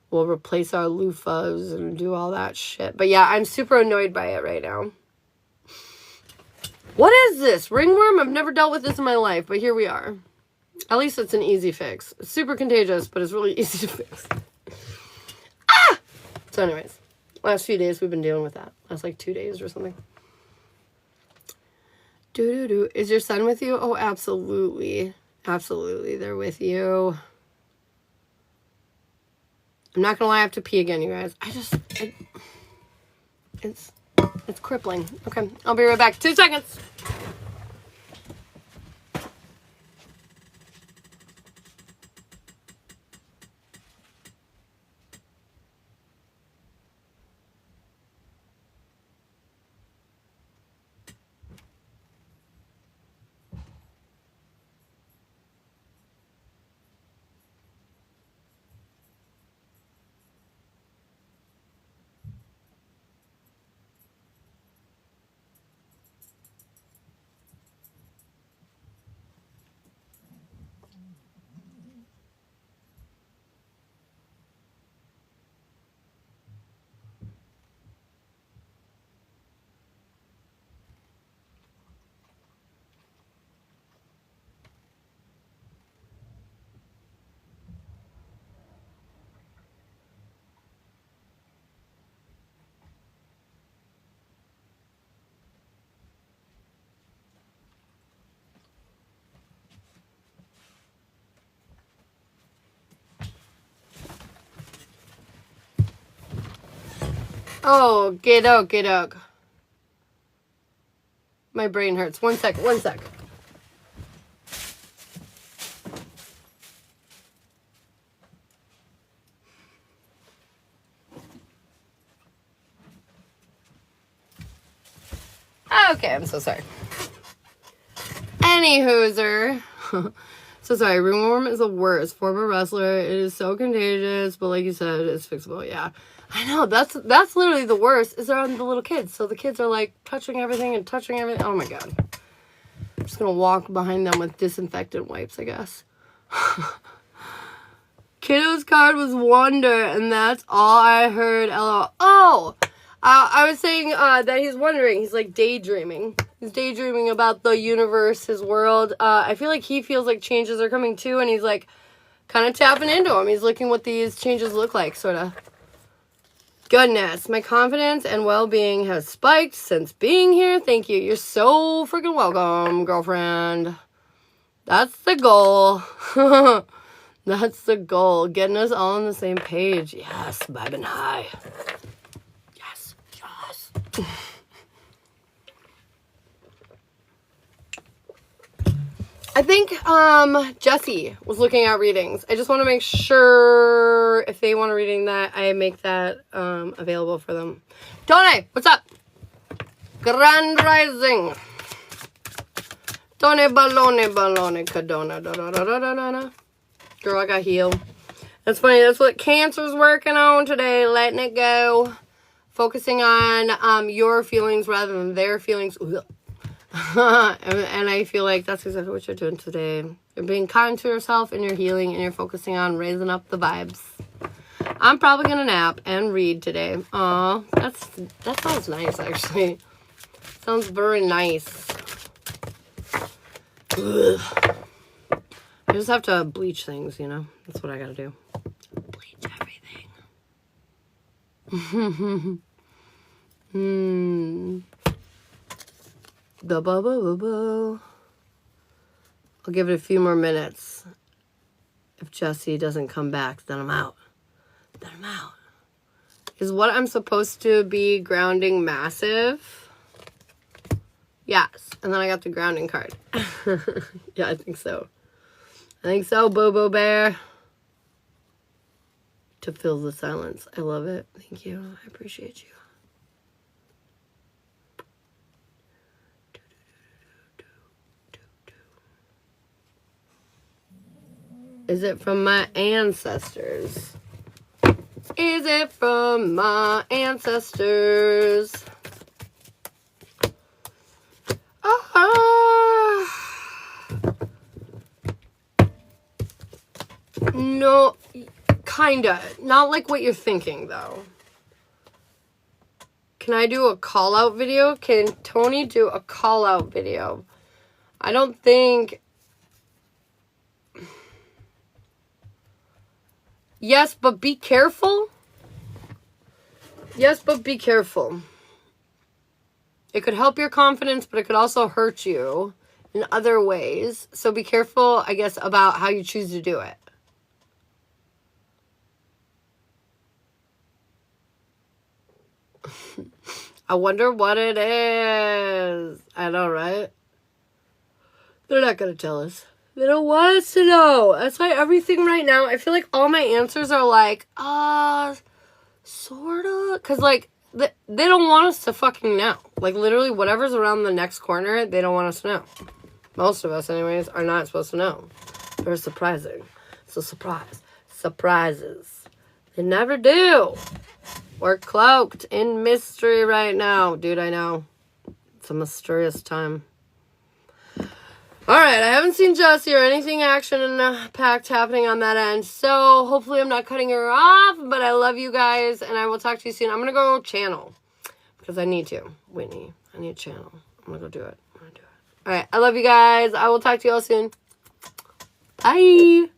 we'll replace our loofahs and do all that shit. But yeah, I'm super annoyed by it right now. What is this? Ringworm? I've never dealt with this in my life, but here we are. At least it's an easy fix. It's super contagious, but it's really easy to fix. Ah! So anyways, last few days we've been dealing with that. Last like 2 days or something. Is your son with you? Oh, absolutely. Absolutely, they're with you. I'm not gonna lie, I have to pee again, you guys. It's crippling. Okay, I'll be right back. 2 seconds. Oh, get out. My brain hurts. 1 sec. Okay, I'm so sorry. Any hooser. So sorry, ringworm is the worst. Former wrestler, it is so contagious, but like you said, it's fixable. Yeah, I know. That's literally the worst. Is on the little kids. So the kids are like touching everything. Oh my god. I'm just gonna walk behind them with disinfectant wipes, I guess. Kiddo's card was wonder, and that's all I heard. LOL. Oh, I was saying that he's wondering. He's like daydreaming. He's daydreaming about the universe, his world. I feel like he feels like changes are coming too, and he's like kind of tapping into them. He's looking what these changes look like, sort of. Goodness, my confidence and well-being has spiked since being here. Thank you. You're so freaking welcome, girlfriend. That's the goal. That's the goal. Getting us all on the same page. Yes, vibe and high. Yes. I think Jesse was looking at readings. I just want to make sure if they want a reading that I make that available for them. Tony, what's up? Grand Rising. Tony Baloney, Cadona, da. Girl, I got healed. That's funny. That's what Cancer's working on today. Letting it go. Focusing on your feelings rather than their feelings. And I feel like that's exactly what you're doing today. You're being kind to yourself and you're healing and you're focusing on raising up the vibes. I'm probably gonna nap and read today. Aw, that sounds nice actually. Sounds very nice. Ugh. I just have to bleach things, you know? That's what I gotta do. Bleach everything. I'll give it a few more minutes. If Jesse doesn't come back, then I'm out. Is what I'm supposed to be grounding massive? Yes. And then I got the grounding card. Yeah, I think so. I think so, Bobo Bear. To fill the silence. I love it. Thank you. I appreciate you. Is it from my ancestors? Is it from my ancestors? No, kinda. Not like what you're thinking, though. Can I do a call-out video? Can Tony do a call-out video? I don't think... Yes, but be careful. Yes, but be careful. It could help your confidence, but it could also hurt you in other ways. So be careful, I guess, about how you choose to do it. I wonder what it is. I know, right? They're not going to tell us. They don't want us to know. That's why everything right now, I feel like all my answers are like, sort of. Because, like, they don't want us to fucking know. Like, literally, whatever's around the next corner, they don't want us to know. Most of us, anyways, are not supposed to know. They're surprising. So, surprise. Surprises. They never do. We're cloaked in mystery right now. Dude, I know. It's a mysterious time. Alright, I haven't seen Jessie or anything action-packed happening on that end. So, hopefully I'm not cutting her off. But I love you guys, and I will talk to you soon. I'm going to go channel. Because I need to. Whitney, I need to channel. I'm going to go do it. Alright, I love you guys. I will talk to you all soon. Bye.